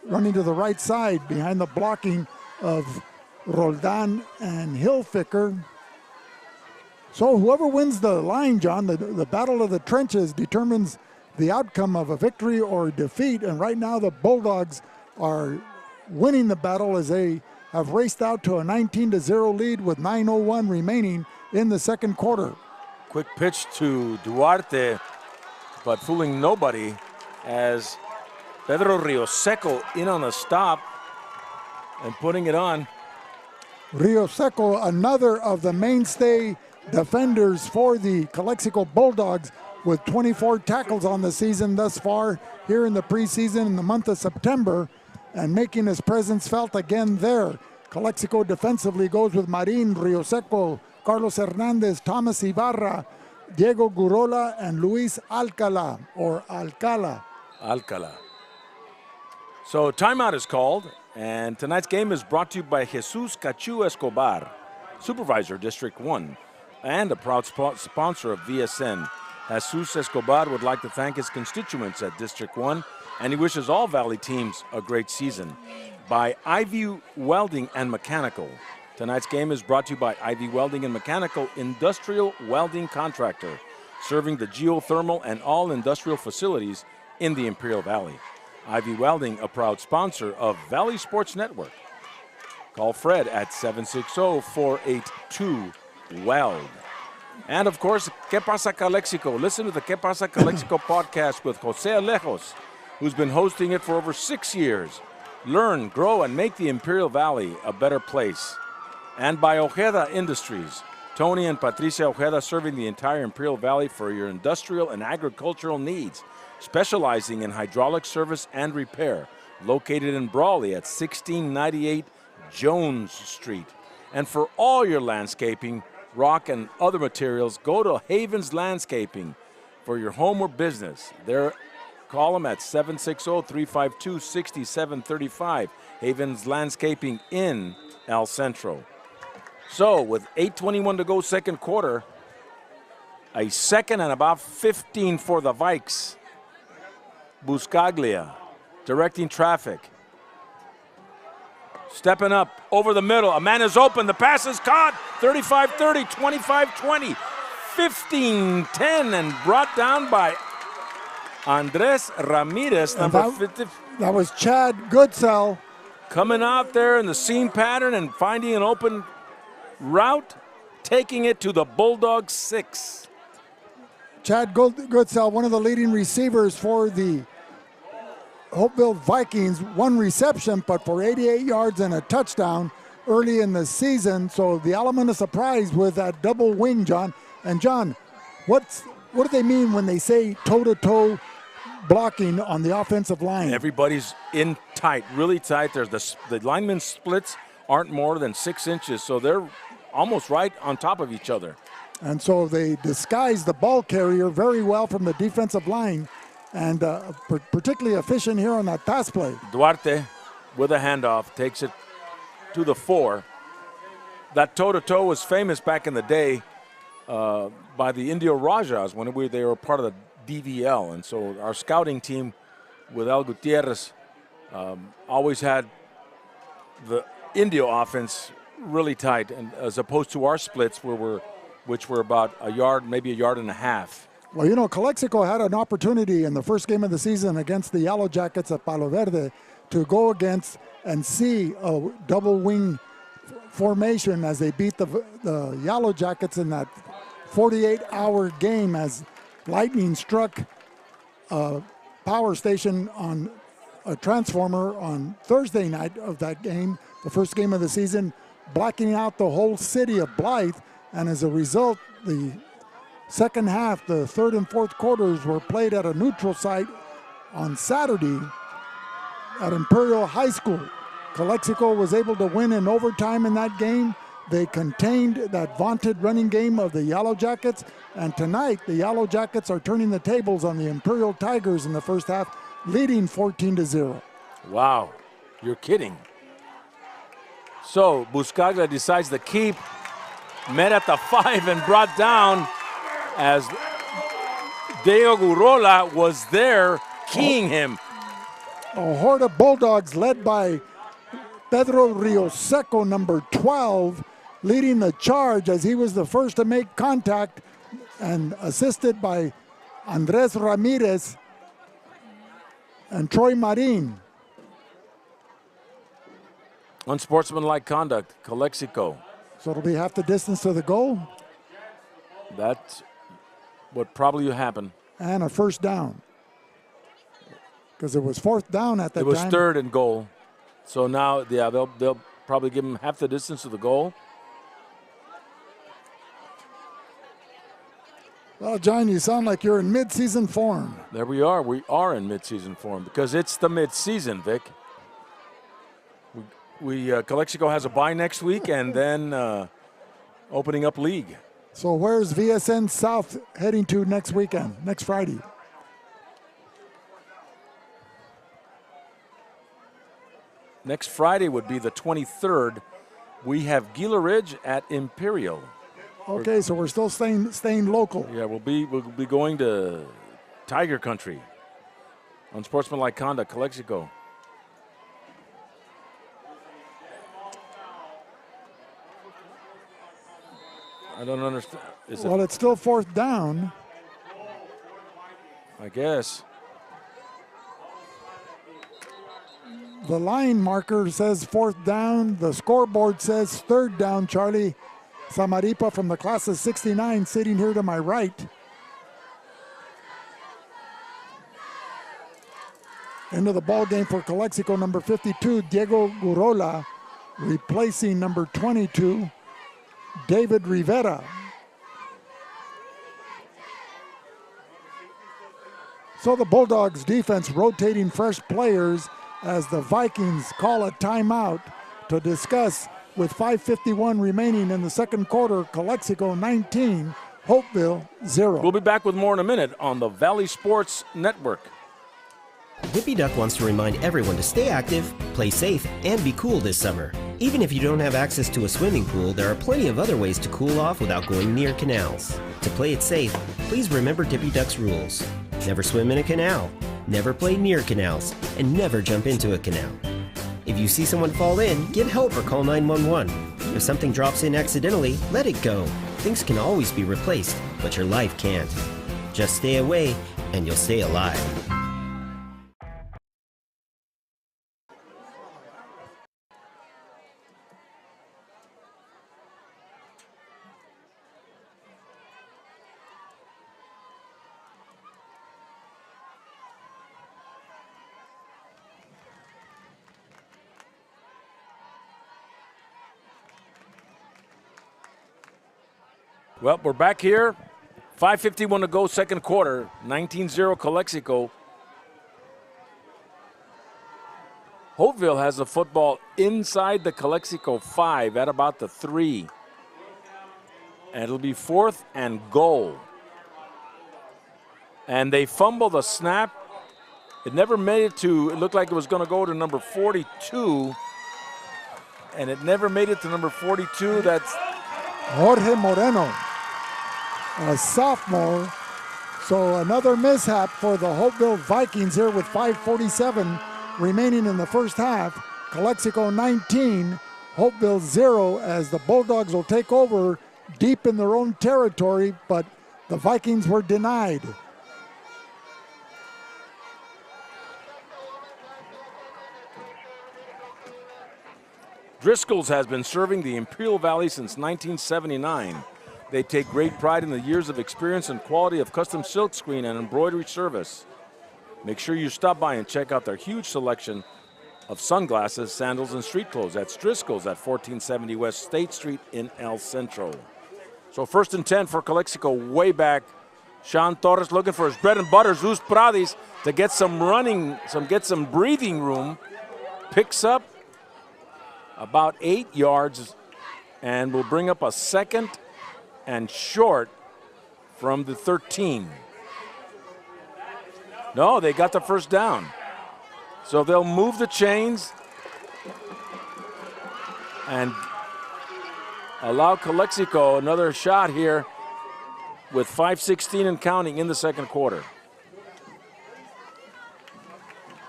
running to the right side behind the blocking of Roldan and Hilfiger. So whoever wins the line, John, the battle of the trenches determines the outcome of a victory or defeat. And right now the Bulldogs are winning the battle as they have raced out to a 19-0 lead with 9:01 remaining in the second quarter. Quick pitch to Duarte, but fooling nobody as Pedro Rioseco in on a stop and putting it on. Rioseco, another of the mainstay defenders for the Calexico Bulldogs, with 24 tackles on the season thus far here in the preseason in the month of September, and making his presence felt again there. Calexico defensively goes with Marin, Rioseco, Carlos Hernandez, Thomas Ibarra, Diego Gurola, and Luis Alcala, or Alcala. So timeout is called, and tonight's game is brought to you by Jesus Cachu Escobar, Supervisor, District 1, and a proud sponsor of VSN. Jesus Escobar would like to thank his constituents at District 1, and he wishes all Valley teams a great season. By Ivy Welding and Mechanical. Tonight's game is brought to you by Ivy Welding and Mechanical, industrial welding contractor, serving the geothermal and all industrial facilities in the Imperial Valley. Ivy Welding, a proud sponsor of Valley Sports Network. Call Fred at 760-482-WELD. And, of course, ¿Qué pasa Calexico? Listen to the ¿Qué pasa Calexico podcast with Jose Alejos, who's been hosting it for over 6 years. Learn, grow, and make the Imperial Valley a better place. And by Ojeda Industries. Tony and Patricia Ojeda serving the entire Imperial Valley for your industrial and agricultural needs, specializing in hydraulic service and repair. Located in Brawley at 1698 Jones Street. And for all your landscaping, rock, and other materials, go to Havens Landscaping for your home or business. Call them at 760-352-6735. Havens Landscaping in El Centro. So with 8:21 to go second quarter, a second and about 15 for the Vikes. Buscaglia directing traffic. Stepping up over the middle. A man is open. The pass is caught. 35-30, 25-20, 15-10, and brought down by Andres Ramirez, number 50. That was Chad Goodsell. Coming out there in the seam pattern and finding an open route, taking it to the Bulldogs 6. Chad Goodsell, one of the leading receivers for the Holtville Vikings, one reception, but for 88 yards and a touchdown early in the season. So the element of surprise with that double wing, John. And John, what do they mean when they say toe-to-toe blocking on the offensive line? Everybody's in tight, really tight. There's the linemen splits aren't more than 6 inches, so they're almost right on top of each other. And so they disguise the ball carrier very well from the defensive line, and particularly efficient here on that pass play. Duarte with a handoff takes it to the 4. That toe-to-toe was famous back in the day by the Indio Rajas when they were part of the DVL. And so our scouting team with Al Gutierrez always had the Indio offense really tight, and as opposed to our splits which were about a yard, maybe a yard and a half. Well, you know, Calexico had an opportunity in the first game of the season against the Yellow Jackets at Palo Verde to go against and see a double wing formation as they beat the Yellow Jackets in that 48-hour game as lightning struck a power station on a transformer on Thursday night of that game, the first game of the season, blacking out the whole city of Blythe. And as a result, the second half, the third and fourth quarters were played at a neutral site on Saturday at Imperial High School. Calexico was able to win in overtime in that game. They contained that vaunted running game of the Yellow Jackets. And tonight, the Yellow Jackets are turning the tables on the Imperial Tigers in the first half, leading 14-0. Wow, you're kidding. So Buscaglia decides to keep, met at the 5 and brought down as Deo Gurola was there keying him. A horde of Bulldogs led by Pedro Rioseco, number 12, leading the charge as he was the first to make contact, and assisted by Andres Ramirez and Troy Marin. Unsportsmanlike conduct, Calexico. So it'll be half the distance to the goal. That's what probably will happen. And a first down. Because it was fourth down at that time. It was third and goal. So now, yeah, they'll probably give him half the distance to the goal. Well, John, you sound like you're in mid-season form. There we are. We are in mid-season form because it's the mid-season, Vic. Calexico has a bye next week and then opening up league. So where's VSN South heading to next weekend, next Friday? Next Friday would be the 23rd. We have Gila Ridge at Imperial. Okay, so we're still staying local. Yeah, we'll be going to Tiger Country. Unsportsmanlike conduct, Calexico. I don't understand. Well, it's still fourth down. I guess. The line marker says 4th down. The scoreboard says 3rd down, Charlie. Samaripa from the class of 69 sitting here to my right. Into the ball game for Calexico, number 52, Diego Gurola, replacing number 22, David Rivera. So the Bulldogs defense rotating fresh players as the Vikings call a timeout to discuss with 5:51 remaining in the second quarter. Calexico 19, Holtville 0. We'll be back with more in a minute on the Valley Sports Network. Hippie Duck wants to remind everyone to stay active, play safe, and be cool this summer. Even if you don't have access to a swimming pool, there are plenty of other ways to cool off without going near canals. To play it safe, please remember Hippie Duck's rules. Never swim in a canal, never play near canals, and never jump into a canal. If you see someone fall in, get help or call 911. If something drops in accidentally, let it go. Things can always be replaced, but your life can't. Just stay away, and you'll stay alive. Well, we're back here. 5:51 to go, second quarter. 19-0 Calexico. Holtville has the football inside the Calexico 5 at about the 3. And it'll be 4th and goal. And they fumble the snap. It never made it to, it looked like it was going to go to number 42. And it never made it to number 42. That's Jorge Moreno, a sophomore. So another mishap for the Holtville Vikings here with 5:47 remaining in the first half. Calexico 19, Holtville 0, as the Bulldogs will take over deep in their own territory, but the Vikings were denied. Driscoll's has been serving the Imperial Valley since 1979. They take great pride in the years of experience and quality of custom silkscreen and embroidery service. Make sure you stop by and check out their huge selection of sunglasses, sandals, and street clothes. That's Driscoll's at 1470 West State Street in El Centro. So 1st and 10 for Calexico way back. Sean Torres looking for his bread and butter, Zeus Pradis, to get some running, get some breathing room. Picks up about 8 yards and will bring up a 2nd and short from the 13. No, they got the first down. So they'll move the chains and allow Calexico another shot here with 5:16 and counting in the second quarter.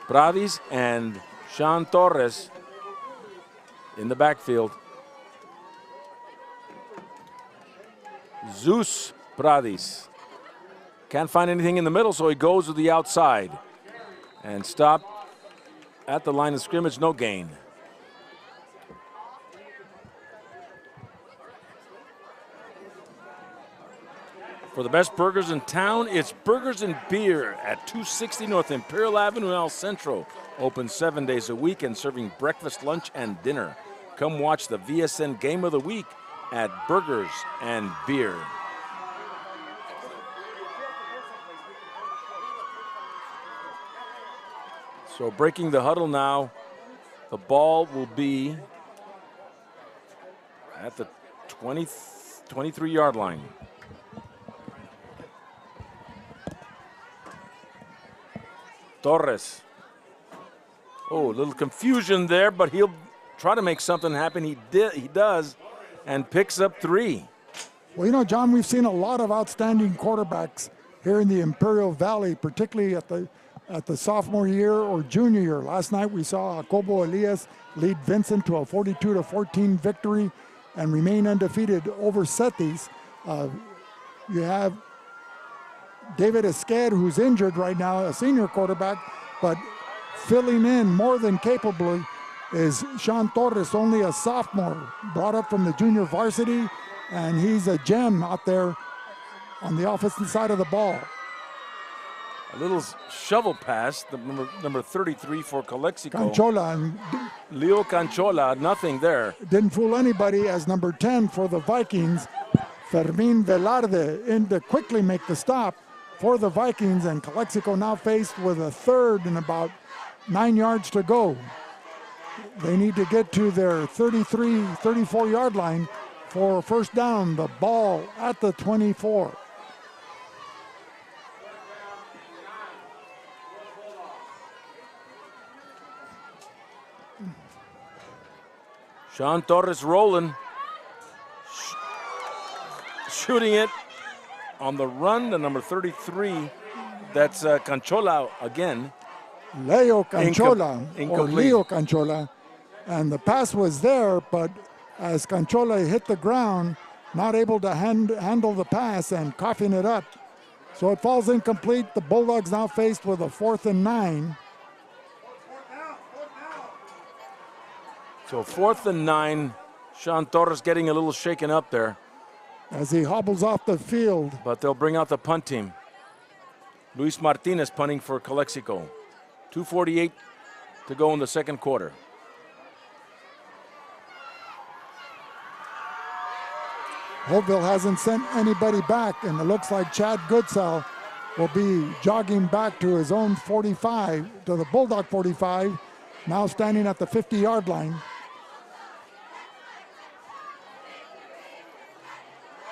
Pradis and Sean Torres in the backfield. Zeus Pradis can't find anything in the middle, so he goes to the outside and stopped at the line of scrimmage, no gain. For the best burgers in town, it's Burgers and Beer at 260 North Imperial Avenue in El Centro. Open 7 days a week and serving breakfast, lunch, and dinner. Come watch the VSN Game of the Week at Burgers and Beer. So breaking the huddle now, the ball will be at the 23-yard line. Torres. Oh, a little confusion there, but he'll try to make something happen. He does, and picks up 3. Well, you know, John, we've seen a lot of outstanding quarterbacks here in the Imperial Valley, particularly at the sophomore year or junior year. Last night we saw Jacobo Elias lead Vincent to a 42-14 victory and remain undefeated over Cetis. You have David Esquer, who's injured right now, a senior quarterback, but filling in more than capably is Sean Torres, only a sophomore, brought up from the junior varsity, and he's a gem out there on the offensive side of the ball. A little shovel pass, the number 33 for Calexico. Canchola, and Leo Canchola, nothing there. didn't fool anybody as number 10 for the Vikings, Fermin Velarde, in to quickly make the stop for the Vikings, and Calexico now faced with a third and about 9 yards to go. They need to get to their 33, 34-yard line for a first down, the ball at the 24. Sean Torres rolling. Shooting it on the run, the number 33. That's Canchola again. Leo Canchola, or Incomplete. Leo Canchola. And the pass was there, but as Canchola hit the ground, not able to handle the pass and coughing it up. So it falls incomplete. The Bulldogs now faced with a 4th and 9. So 4th and 9. Sean Torres getting a little shaken up there. As he hobbles off the field. But they'll bring out the punt team. Luis Martinez punting for Calexico. 2:48 to go in the second quarter. Holtville hasn't sent anybody back, and it looks like Chad Goodsell will be jogging back to his own 45, to the Bulldog 45, now standing at the 50-yard line.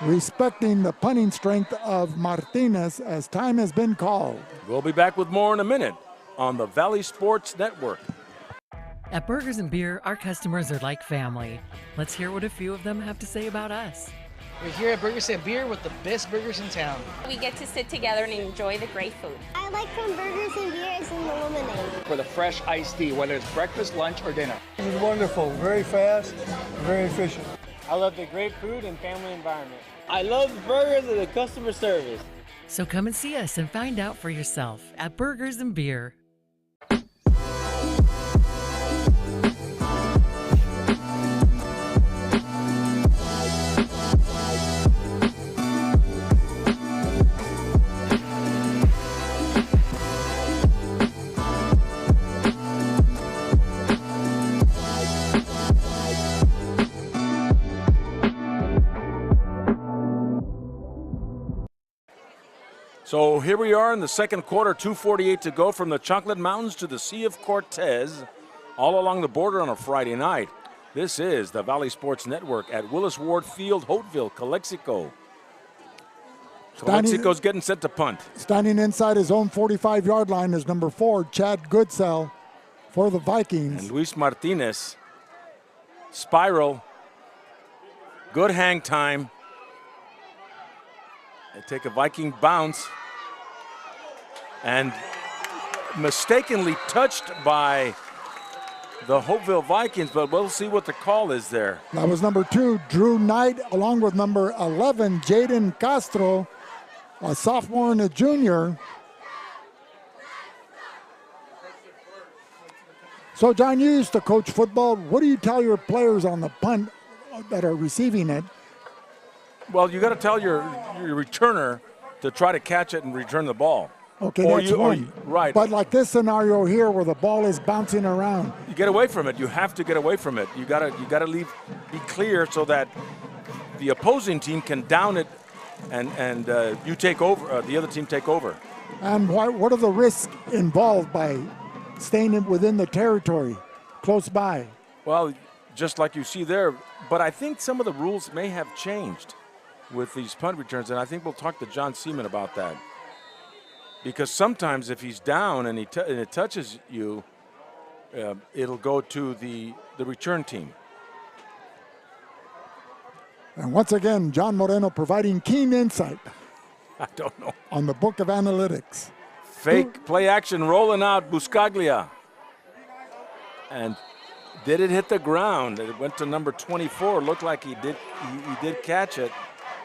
Respecting the punting strength of Martinez as time has been called. We'll be back with more in a minute on the Valley Sports Network. At Burgers and Beer, our customers are like family. Let's hear what a few of them have to say about us. We're here at Burgers and Beer with the best burgers in town. We get to sit together and enjoy the great food. I like from Burgers and Beer is in the lemonade. For the fresh iced tea, whether it's breakfast, lunch, or dinner. It was wonderful, very fast, very efficient. I love the great food and family environment. I love the burgers and the customer service. So come and see us and find out for yourself at Burgers and Beer. So here we are in the second quarter, 2:48 to go from the Chocolate Mountains to the Sea of Cortez, all along the border on a Friday night. This is the Valley Sports Network at Willis Ward Field, Holtville, Calexico. Calexico's getting set to punt. Standing inside his own 45-yard line is number 4, Chad Goodsell for the Vikings. And Luis Martinez, spiral, good hang time. They take a Viking bounce and mistakenly touched by the Holtville Vikings, but we'll see what the call is there. That was number 2, Drew Knight, along with number 11, Jaden Castro, a sophomore and a junior. So, John, you used to coach football. What do you tell your players on the punt that are receiving it? Well, you got to tell your returner to try to catch it and return the ball. Okay, that's one. Right. But like this scenario here where the ball is bouncing around. You get away from it. You have to get away from it. You gotta be clear so that the opposing team can down it and you take over, the other team take over. And what are the risks involved by staying within the territory, close by? Well, just like you see there, but I think some of the rules may have changed with these punt returns, and I think we'll talk to John Seaman about that. Because sometimes if he's down and it touches you, it'll go to the return team. And once again, John Moreno providing keen insight. I don't know. On the book of analytics. Fake play action rolling out Buscaglia. And did it hit the ground? It went to number 24. Looked like he did catch it.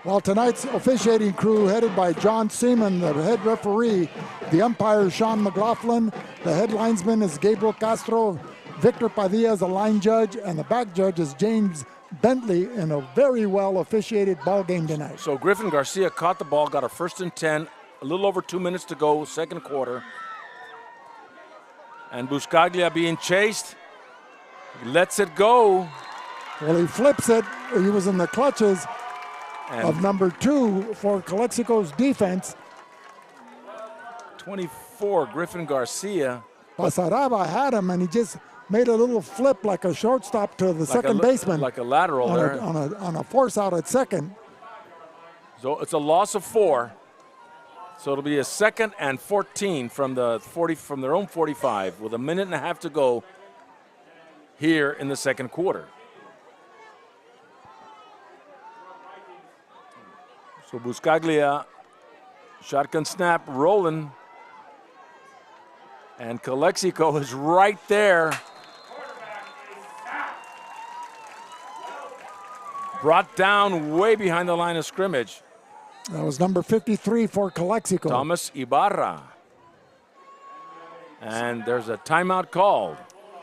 Well, tonight's officiating crew, headed by John Seaman, the head referee, the umpire is Sean McLaughlin, the head linesman is Gabriel Castro, Victor Padilla is the line judge, and the back judge is James Bentley in a very well officiated ball game tonight. So Griffin Garcia caught the ball, got a 1st and 10, a little over 2 minutes to go, second quarter. And Buscaglia being chased, he lets it go. Well, he flips it. He was in the clutches of number 2 for Calexico's defense. 24, Griffin Garcia. Pasaraba had him, and he just made a little flip like a shortstop to the second baseman. Like a lateral there. On a force out at second. So it's a loss of 4. So it'll be a 2nd and 14 from their own 45 with a minute and a half to go here in the second quarter. So Buscaglia, shotgun snap rolling. And Calexico is right there. Brought down way behind the line of scrimmage. That was number 53 for Calexico. Thomas Ibarra. And there's a timeout called.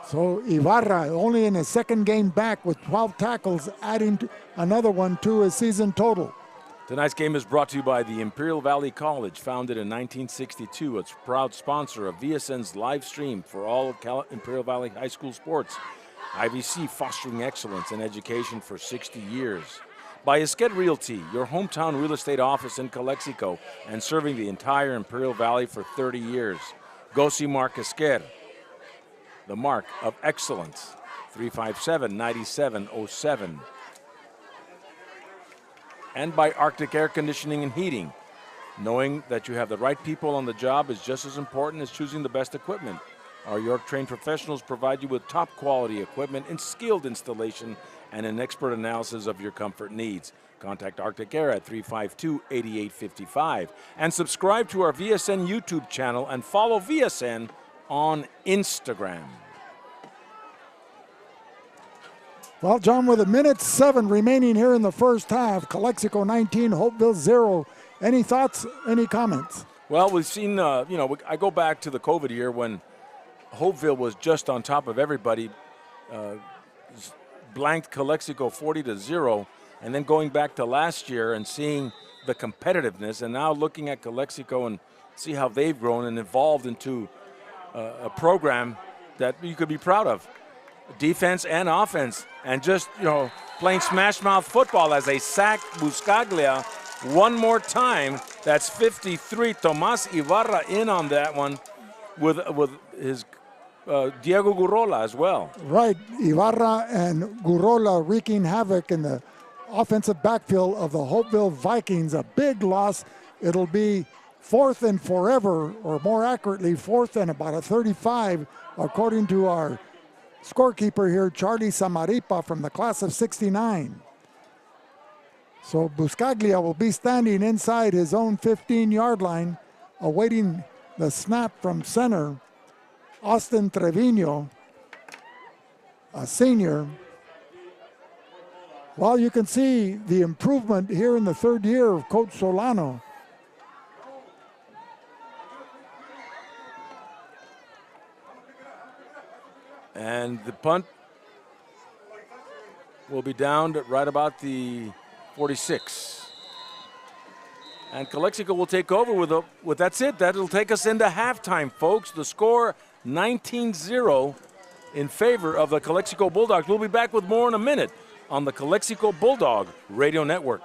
So Ibarra, only in his second game back with 12 tackles, adding another one to his season total. Tonight's game is brought to you by the Imperial Valley College, founded in 1962. It's a proud sponsor of VSN's live stream for all Imperial Valley High School sports. IVC fostering excellence in education for 60 years. By Esqued Realty, your hometown real estate office in Calexico and serving the entire Imperial Valley for 30 years. Go see Mark Esqued, the mark of excellence, 357-9707. And by Arctic Air Conditioning and Heating. Knowing that you have the right people on the job is just as important as choosing the best equipment. Our York-trained professionals provide you with top quality equipment and skilled installation and an expert analysis of your comfort needs. Contact Arctic Air at 352-8855 and subscribe to our VSN YouTube channel and follow VSN on Instagram. Well, John, with 1:07 remaining here in the first half, Calexico 19, Holtville 0. Any thoughts, any comments? Well, we've seen, I go back to the COVID year when Holtville was just on top of everybody, blanked Calexico 40-0, and then going back to last year and seeing the competitiveness, and now looking at Calexico and see how they've grown and evolved into a program that you could be proud of. Defense and offense, and just, playing smash mouth football as they sack Buscaglia one more time. That's 53. Tomas Ibarra in on that one with his Diego Gurrola as well. Right, Ibarra and Gurrola wreaking havoc in the offensive backfield of the Holtville Vikings. A big loss. It'll be 4th and forever, or more accurately, 4th and about a 35, according to our scorekeeper here, Charlie Samaripa from the class of 69. So Buscaglia will be standing inside his own 15-yard line, awaiting the snap from center. Austin Trevino, a senior. Well, you can see the improvement here in the third year of Coach Solano. And the punt will be down at right about the 46. And Calexico will take over with that's it. That'll take us into halftime, folks. The score 19-0 in favor of the Calexico Bulldogs. We'll be back with more in a minute on the Calexico Bulldog Radio Network.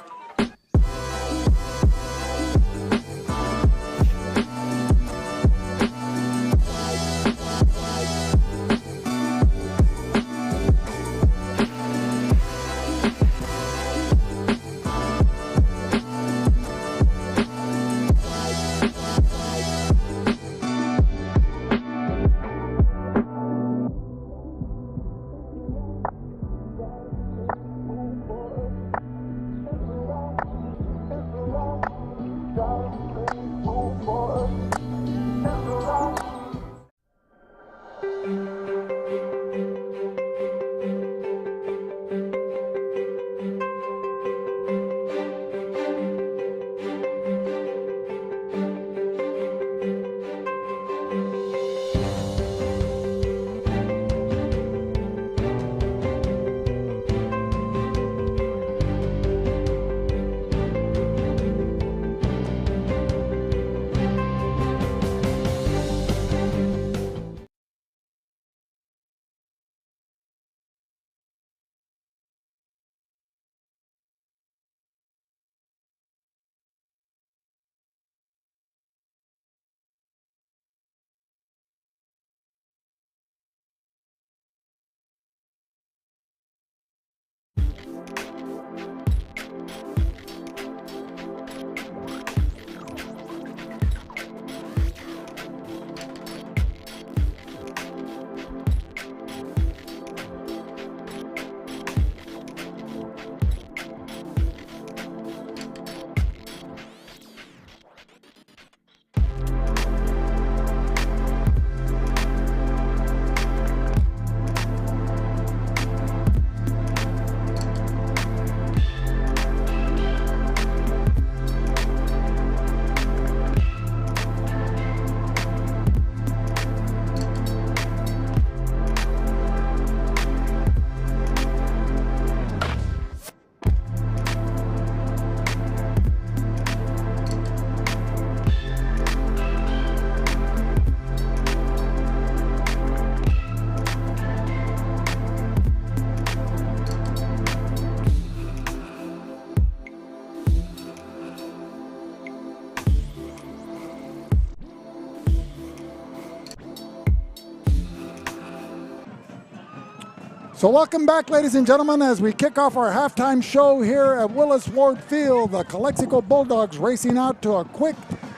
So welcome back, ladies and gentlemen, as we kick off our halftime show here at Willis Ward Field. The Calexico Bulldogs racing out to a quick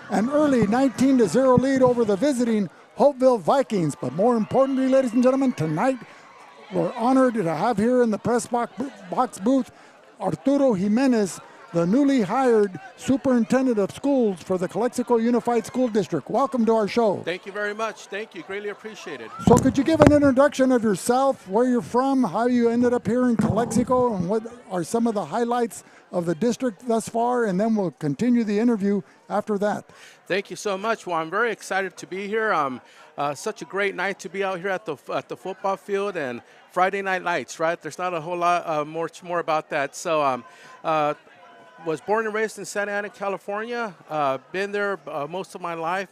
and early 19-0 lead over the visiting Holtville Vikings. But more importantly, ladies and gentlemen, tonight we're honored to have here in the press box booth Arturo Jimenez, the newly hired superintendent of schools for the Calexico Unified School District. Welcome to our show. Thank you very much. Thank you. Greatly appreciated. So could you give an introduction of yourself, where you're from, how you ended up here in Calexico, and what are some of the highlights of the district thus far, and then we'll continue the interview after that. Thank you so much. Well, I'm very excited to be here. Such a great night to be out here at the football field and Friday Night Lights, right? There's not a whole lot much more about that. So was born and raised in Santa Ana, California. Been there most of my life.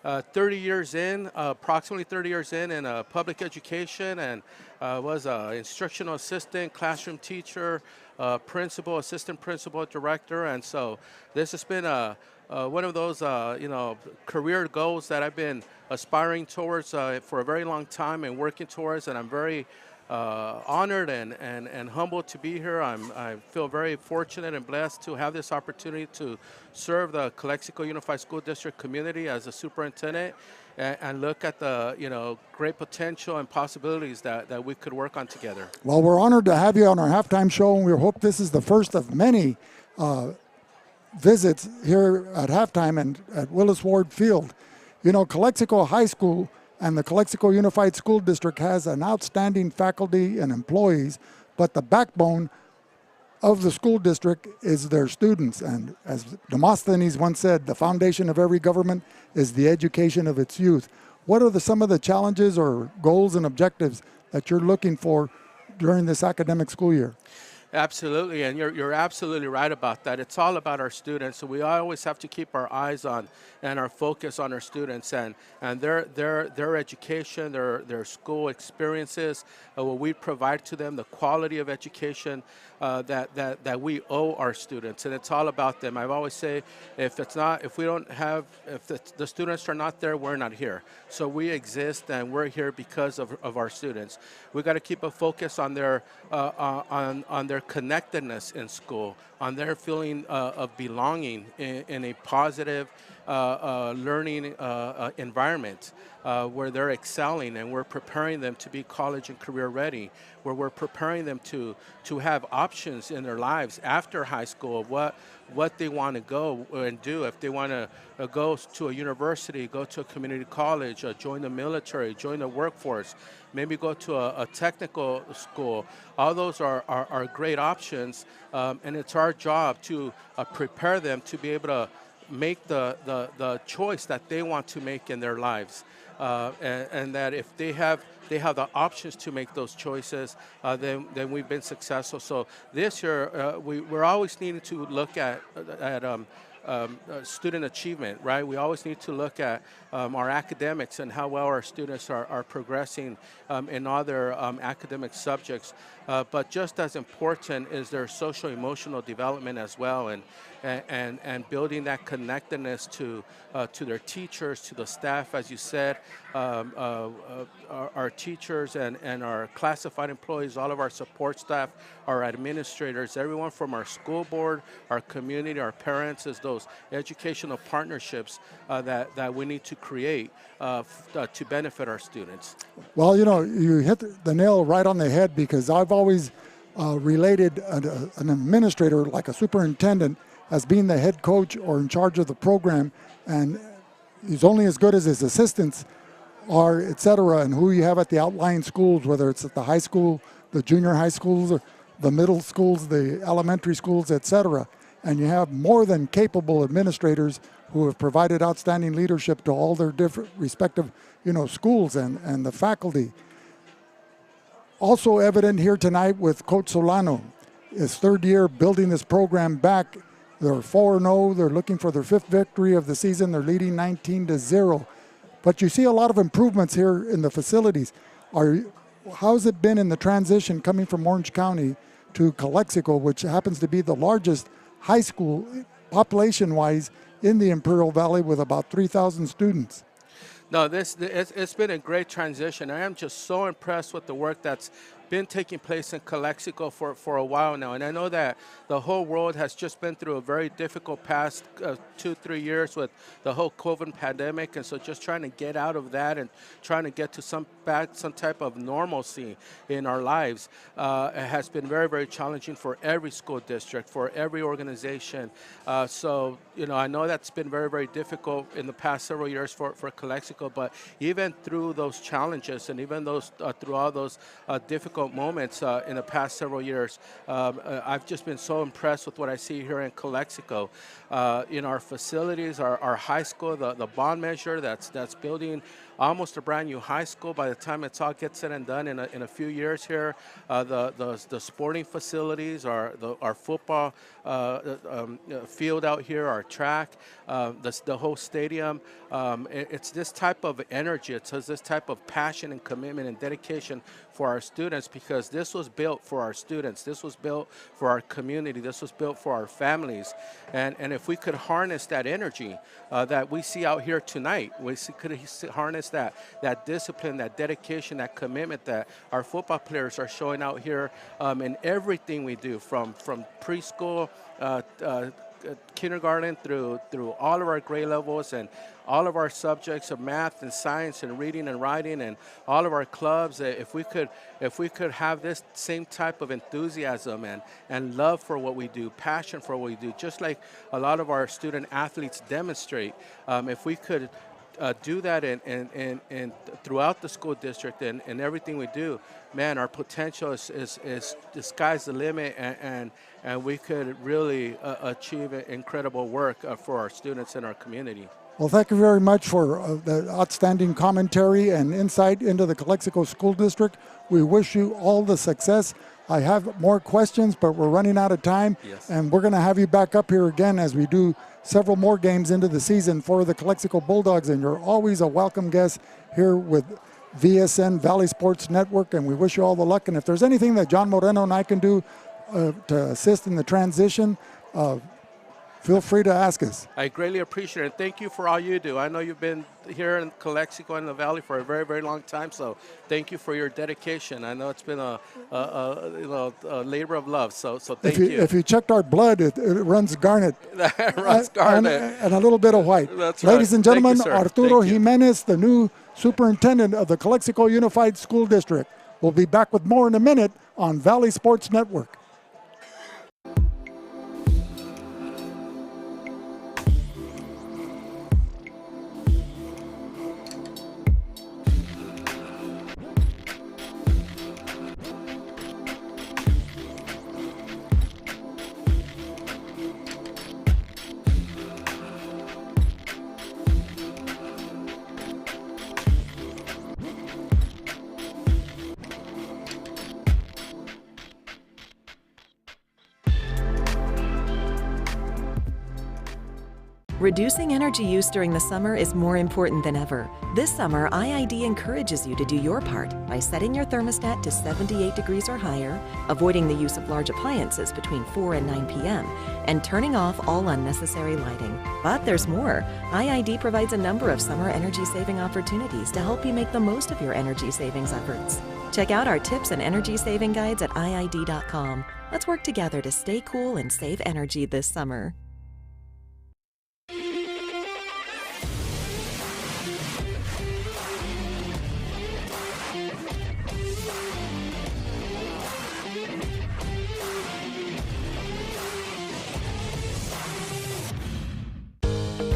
30 years in, approximately 30 years in public education, and was an instructional assistant, classroom teacher, principal, assistant principal, director, and so this has been one of those career goals that I've been aspiring towards for a very long time and working towards, and I'm very honored and humbled to be here. I feel very fortunate and blessed to have this opportunity to serve the Calexico Unified School District community as a superintendent and look at the great potential and possibilities that we could work on together. Well, we're honored to have you on our halftime show, and we hope this is the first of many visits here at halftime and at Willis Ward Field. You know, Calexico High School and the Calexico Unified School District has an outstanding faculty and employees, but the backbone of the school district is their students. And as Demosthenes once said, the foundation of every government is the education of its youth. What are some of the challenges or goals and objectives that you're looking for during this academic school year? Absolutely, and you're absolutely right about that. It's all about our students, so we always have to keep our eyes on and our focus on our students and their education, their school experiences, what we provide to them, the quality of education that we owe our students, and it's all about them. I've always say, if the students are not there, we're not here. So we exist and we're here because of our students. We got to keep a focus on their connectedness in school, on their feeling of belonging in a positive learning environment where they're excelling, and we're preparing them to be college and career ready, where we're preparing them to have options in their lives after high school, what they want to go and do. If they want to go to a university, go to a community college, join the military, join the workforce, maybe go to a technical school. All those are great options, and it's our job to prepare them to be able to make the choice that they want to make in their lives, and that if they have the options to make those choices, then we've been successful. So this year we're always needing to look at student achievement, right? We always need to look at our academics and how well our students are progressing in other academic subjects. But just as important is their social emotional development as well, and building that connectedness to their teachers, to the staff, as you said, our teachers and our classified employees, all of our support staff, our administrators, everyone from our school board, our community, our parents, is those educational partnerships that we need to create to benefit our students. Well, you hit the nail right on the head, because I've always related an administrator, like a superintendent, as being the head coach or in charge of the program, and he's only as good as his assistants are, et cetera, and who you have at the outlying schools, whether it's at the high school, the junior high schools, or the middle schools, the elementary schools, et cetera. And you have more than capable administrators who have provided outstanding leadership to all their different respective, schools and the faculty. Also evident here tonight with Coach Solano, his third year building this program back. They're 4-0. They're looking for their fifth victory of the season. They're leading 19-0. But you see a lot of improvements here in the facilities. How's it been in the transition coming from Orange County to Calexico, which happens to be the largest high school population-wise in the Imperial Valley with about 3,000 students? No, it's been a great transition. I am just so impressed with the work that's been taking place in Calexico for a while now. And I know that the whole world has just been through a very difficult past 2-3 years with the whole COVID pandemic. And so just trying to get out of that and trying to get to some type of normalcy in our lives has been very, very challenging for every school district, for every organization. So, I know that's been very, very difficult in the past several years for Calexico, but even through those challenges and even through all those difficult moments in the past several years, I've just been so impressed with what I see here in Calexico. In our facilities, our high school, the bond measure that's building almost a brand new high school by the time it's all gets said and done in a few years here. The sporting facilities, our football field out here, our track, the whole stadium. It's this type of energy, it's this type of passion and commitment and dedication for our students, because this was built for our students. This was built for our community. This was built for our families. And if we could harness that energy that we see out here tonight, could harness that discipline, that dedication, that commitment that our football players are showing out here in everything we do, from preschool, kindergarten through all of our grade levels and all of our subjects of math and science and reading and writing and all of our clubs. If we could have this same type of enthusiasm and love for what we do, passion for what we do, just like a lot of our student athletes demonstrate, if we could do that and throughout the school district and everything we do, man, our potential is the sky's the limit, and we could really achieve incredible work for our students and our community. Well, thank you very much for the outstanding commentary and insight into the Calexico School District. We wish you all the success. I have more questions, but we're running out of time. Yes. And we're going to have you back up here again as we do several more games into the season for the Calexico Bulldogs. And you're always a welcome guest here with VSN, Valley Sports Network, and we wish you all the luck. And if there's anything that John Moreno and I can do to assist in the transition, feel free to ask us. I greatly appreciate it. Thank you for all you do. I know you've been here in Calexico in the Valley for a very, very long time, so thank you for your dedication. I know it's been a labor of love, so thank you. If you checked our blood, it runs garnet. It runs garnet. And a little bit of white. That's right. Ladies and gentlemen, Thank you, Arturo Jimenez, the new superintendent of the Calexico Unified School District. We'll be back with more in a minute on Valley Sports Network. Reducing energy use during the summer is more important than ever. This summer, IID encourages you to do your part by setting your thermostat to 78 degrees or higher, avoiding the use of large appliances between 4 and 9 p.m., and turning off all unnecessary lighting. But there's more. IID provides a number of summer energy-saving opportunities to help you make the most of your energy savings efforts. Check out our tips and energy-saving guides at IID.com. Let's work together to stay cool and save energy this summer.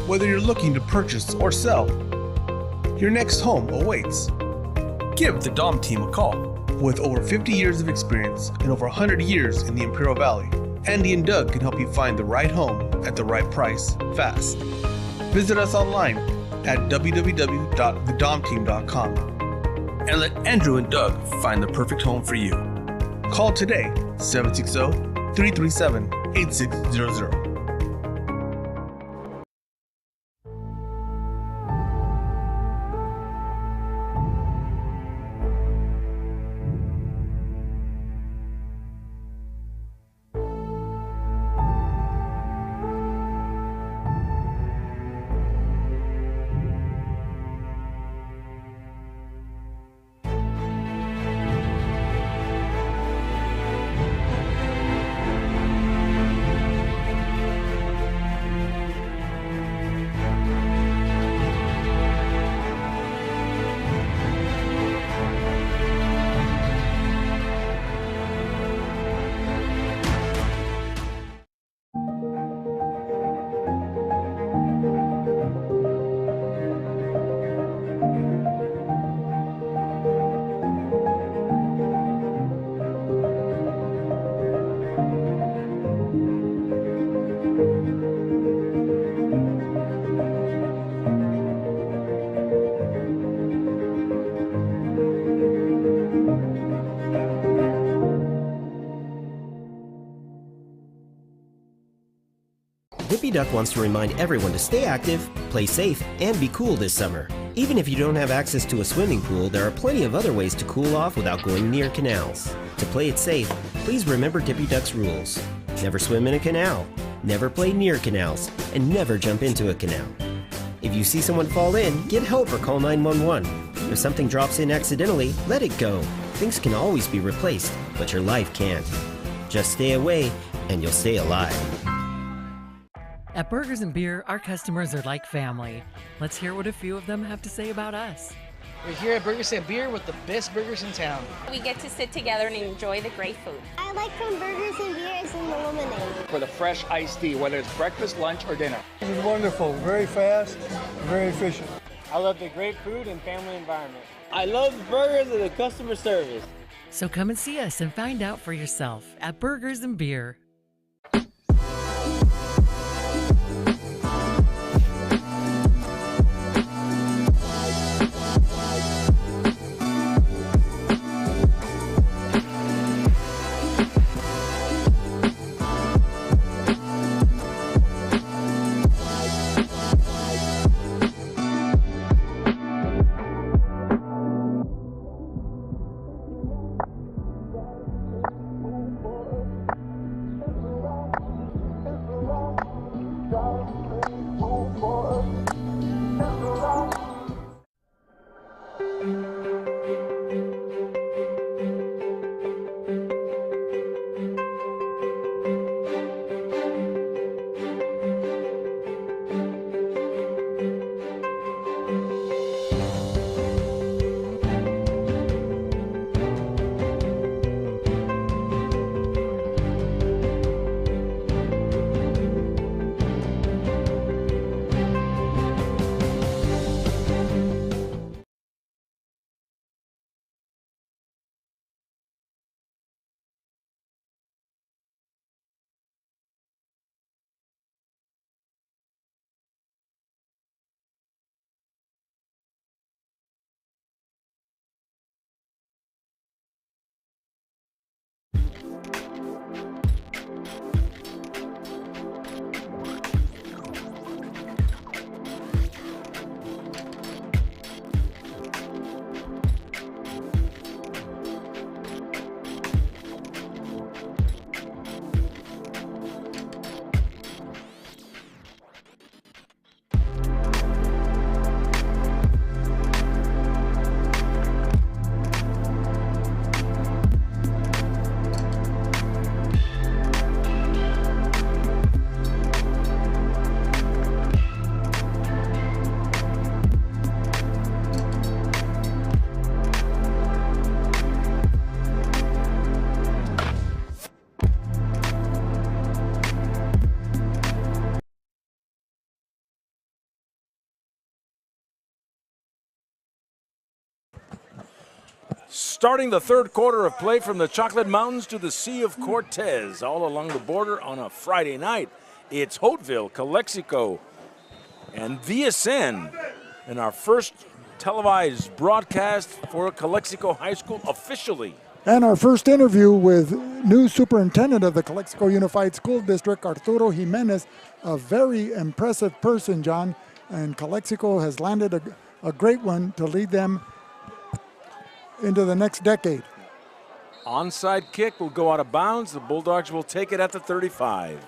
Whether you're looking to purchase or sell, your next home awaits. Give the Dom team a call. With over 50 years of experience and over 100 years in the Imperial Valley, Andy and Doug can help you find the right home at the right price fast. Visit us online at www.thedomteam.com and let Andrew and Doug find the perfect home for you. Call today, 760-337-8600. Dippy Duck wants to remind everyone to stay active, play safe, and be cool this summer. Even if you don't have access to a swimming pool, there are plenty of other ways to cool off without going near canals. To play it safe, please remember Dippy Duck's rules. Never swim in a canal, never play near canals, and never jump into a canal. If you see someone fall in, get help or call 911. If something drops in accidentally, let it go. Things can always be replaced, but your life can't. Just stay away, and you'll stay alive. At Burgers and Beer, our customers are like family. Let's hear what a few of them have to say about us. We're here at Burgers and Beer with the best burgers in town. We get to sit together and enjoy the great food. I like from Burgers and Beers and the lemonade. For the fresh iced tea, whether it's breakfast, lunch, or dinner. This is wonderful, very fast, very efficient. I love the great food and family environment. I love the burgers and the customer service. So come and see us and find out for yourself at Burgers and Beer. Starting the third quarter of play from the Chocolate Mountains to the Sea of Cortez, all along the border on a Friday night. It's Holtville, Calexico, and VSN in our first televised broadcast for Calexico High School officially. And our first interview with new superintendent of the Calexico Unified School District, Arturo Jimenez, a very impressive person, John, and Calexico has landed a great one to lead them into the next decade. Onside kick will go out of bounds. The Bulldogs will take it at the 35.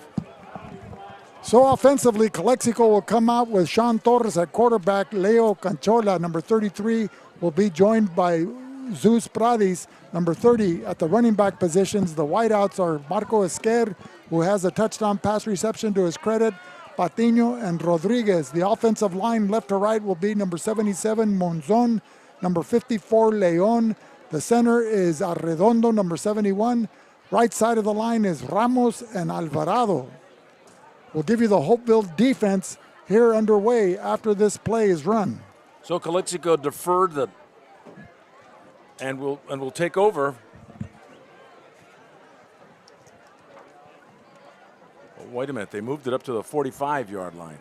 So offensively, Calexico will come out with Sean Torres at quarterback. Leo Canchola, number 33, will be joined by Zeus Pradis, number 30, at the running back positions. The wideouts are Marco Esquer, who has a touchdown pass reception to his credit, Patiño and Rodriguez. The offensive line left to right will be number 77, Monzon, number 54, Leon. The center is Arredondo, number 71. Right side of the line is Ramos and Alvarado. We'll give you the Holtville defense here underway after this play is run. So Calexico deferred and will take over. Oh, wait a minute, they moved it up to the 45-yard line.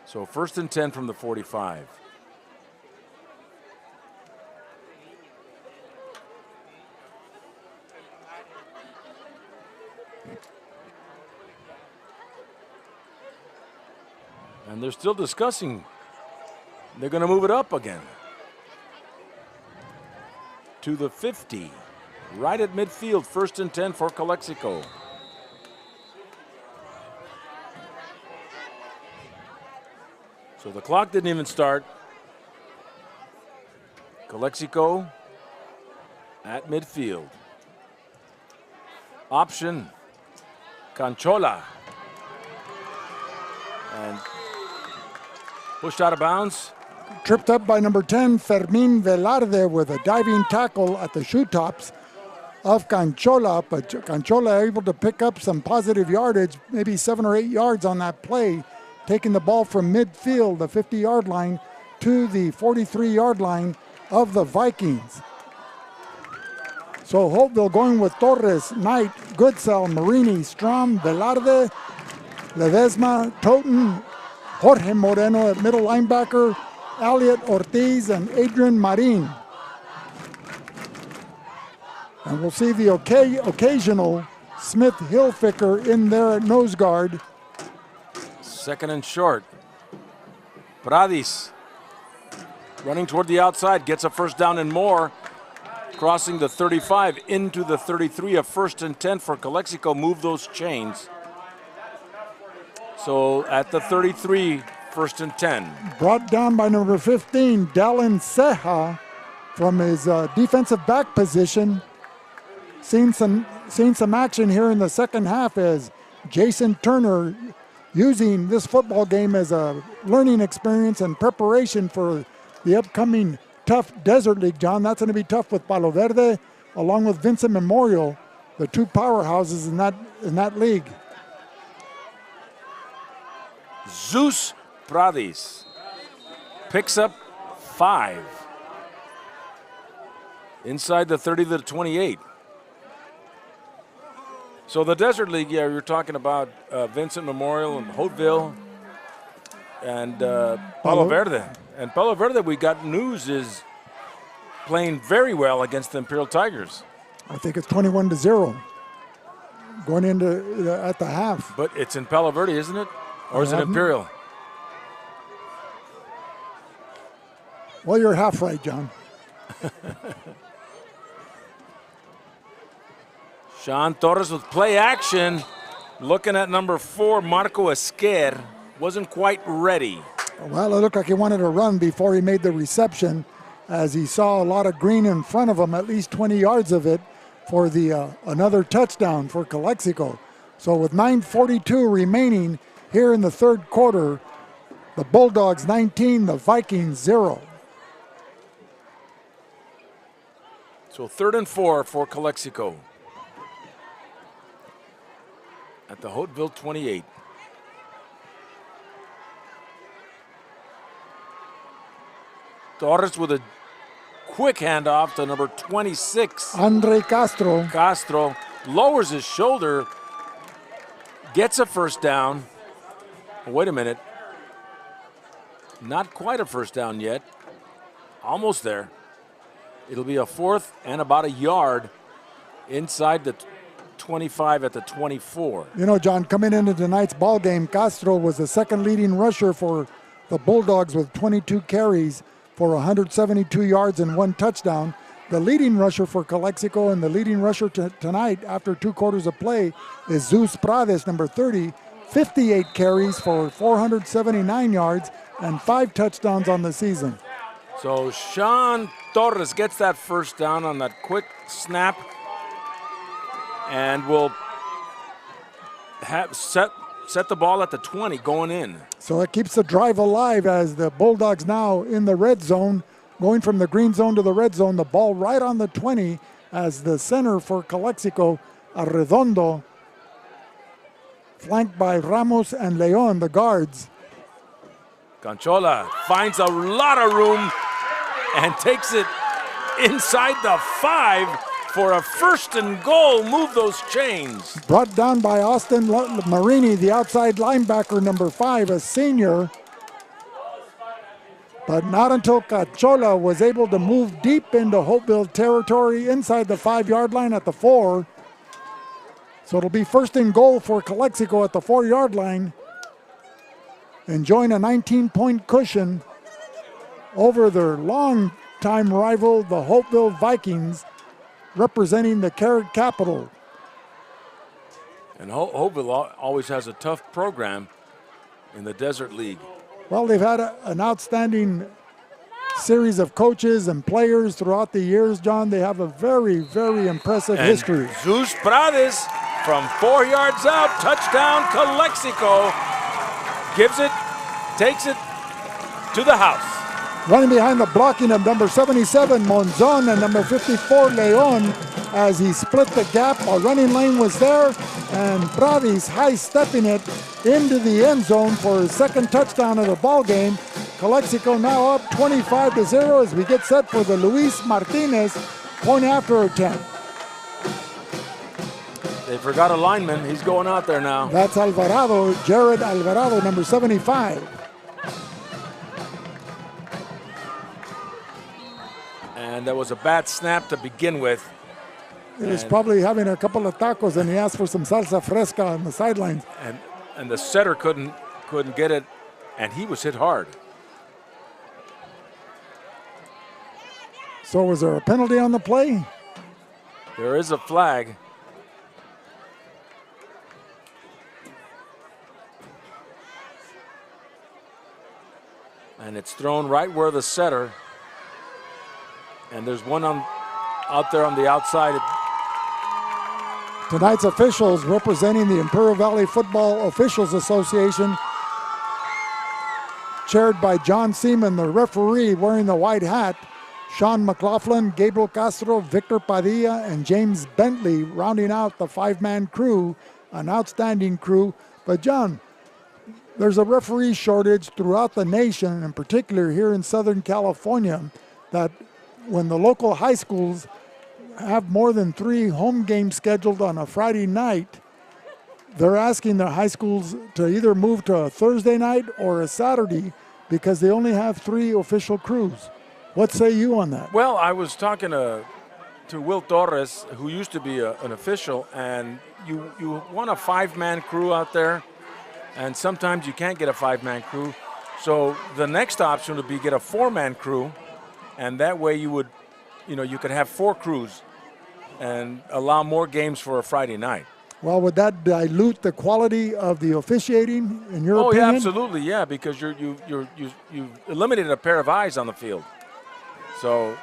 So 1st and 10 from the 45. And they're still discussing. They're going to move it up again. To the 50. Right at midfield, 1st and 10 for Calexico. So the clock didn't even start. Calexico at midfield. Option, Canchola. And pushed out of bounds. Tripped up by number 10, Fermin Velarde, with a diving tackle at the shoe tops of Canchola, but Canchola able to pick up some positive yardage, maybe 7 or 8 yards on that play, taking the ball from midfield, the 50-yard line, to the 43-yard line of the Vikings. So Holtville going with Torres, Knight, Goodsell, Marini, Strom, Velarde, Ledesma, Toten, Jorge Moreno at middle linebacker, Elliot Ortiz, and Adrian Marin. And we'll see the occasional Smith Hilfiger in there at nose guard. 2nd and short. Pradis running toward the outside, gets a 1st down and more. Crossing the 35 into the 33, a 1st and 10 for Calexico. Move those chains. So at the 33, 1st and 10. Brought down by number 15, Dallin Ceja, from his defensive back position. Seen some action here in the second half as Jason Turner using this football game as a learning experience and preparation for the upcoming tough Desert League, John. That's going to be tough with Palo Verde along with Vincent Memorial, the two powerhouses in that league. Zeus Pradis picks up 5. Inside the 30 to the 28. So the Desert League, yeah, you're talking about Vincent Memorial and Holtville and Palo Verde. And Palo Verde, we got news, is playing very well against the Imperial Tigers. I think it's 21-0 going into at the half. But it's in Palo Verde, isn't it? Or is it Imperial? Well, you're half right, John. Sean Torres with play action. Looking at number 4, Marco Esquer. Wasn't quite ready. Well, it looked like he wanted to run before he made the reception, as he saw a lot of green in front of him, at least 20 yards of it, for the another touchdown for Calexico. So with 9:42 remaining here in the third quarter, the Bulldogs 19, the Vikings 0. So 3rd and 4 for Calexico. At the Holtville 28. Torres with a quick handoff to number 26. Andre Castro. Castro lowers his shoulder, gets a 1st down. Wait a minute. Not quite a 1st down yet. Almost there. It'll be a 4th and about a yard inside the 25 at the 24. You know, John, coming into tonight's ball game, Castro was the second leading rusher for the Bulldogs with 22 carries for 172 yards and 1 touchdown. The leading rusher for Calexico and the leading rusher tonight after 2 quarters of play is Zeus Prades, number 30, 58 carries for 479 yards and 5 touchdowns on the season. So Sean Torres gets that 1st down on that quick snap and will have set the ball at the 20 going in. So it keeps the drive alive as the Bulldogs now in the red zone, going from the green zone to the red zone, the ball right on the 20 as the center for Calexico, Arredondo, flanked by Ramos and Leon, the guards. Canchola finds a lot of room and takes it inside the 5 for a 1st and goal. Move those chains. Brought down by Austin Marini, the outside linebacker, number 5, a senior. But not until Canchola was able to move deep into Holtville territory inside the 5-yard line at the 4. So it'll be 1st and goal for Calexico at the 4-yard line. enjoying a 19-point cushion over their long-time rival, the Holtville Vikings, representing the Carrot Capital. And Holtville always has a tough program in the Desert League. Well, they've had an outstanding series of coaches and players throughout the years, John. They have a very, very impressive history. Zeus Prades from 4 yards out, touchdown Calexico. Takes it to the house. Running behind the blocking of number 77, Monzon, and number 54, Leon, as he split the gap. A running lane was there, and Prades high-stepping it into the end zone for his second touchdown of the ball game. Calexico now up 25-0 as we get set for the Luis Martinez point after attempt. They forgot a lineman. He's going out there now. That's Alvarado, Jared Alvarado, number 75. And that was a bad snap to begin with. He was probably having a couple of tacos, and he asked for some salsa fresca on the sidelines. And the setter couldn't get it, and he was hit hard. So was there a penalty on the play? There is a flag. And it's thrown right where the setter. And there's one out there on the outside. Tonight's officials representing the Imperial Valley Football Officials Association, chaired by John Seaman, the referee wearing the white hat, Sean McLaughlin, Gabriel Castro, Victor Padilla, and James Bentley rounding out the five-man crew, an outstanding crew. But John, there's a referee shortage throughout the nation, in particular here in Southern California, that when the local high schools have more than 3 home games scheduled on a Friday night, they're asking their high schools to either move to a Thursday night or a Saturday because they only have 3 official crews. What say you on that? Well, I was talking to Will Torres, who used to be an official, and you want a 5-man crew out there, and sometimes you can't get a 5-man crew. So the next option would be get a 4-man crew, and that way you could have 4 crews and allow more games for a Friday night. Well, would that dilute the quality of the officiating, in your opinion? Oh, yeah, absolutely, yeah, because you've eliminated a pair of eyes on the field. So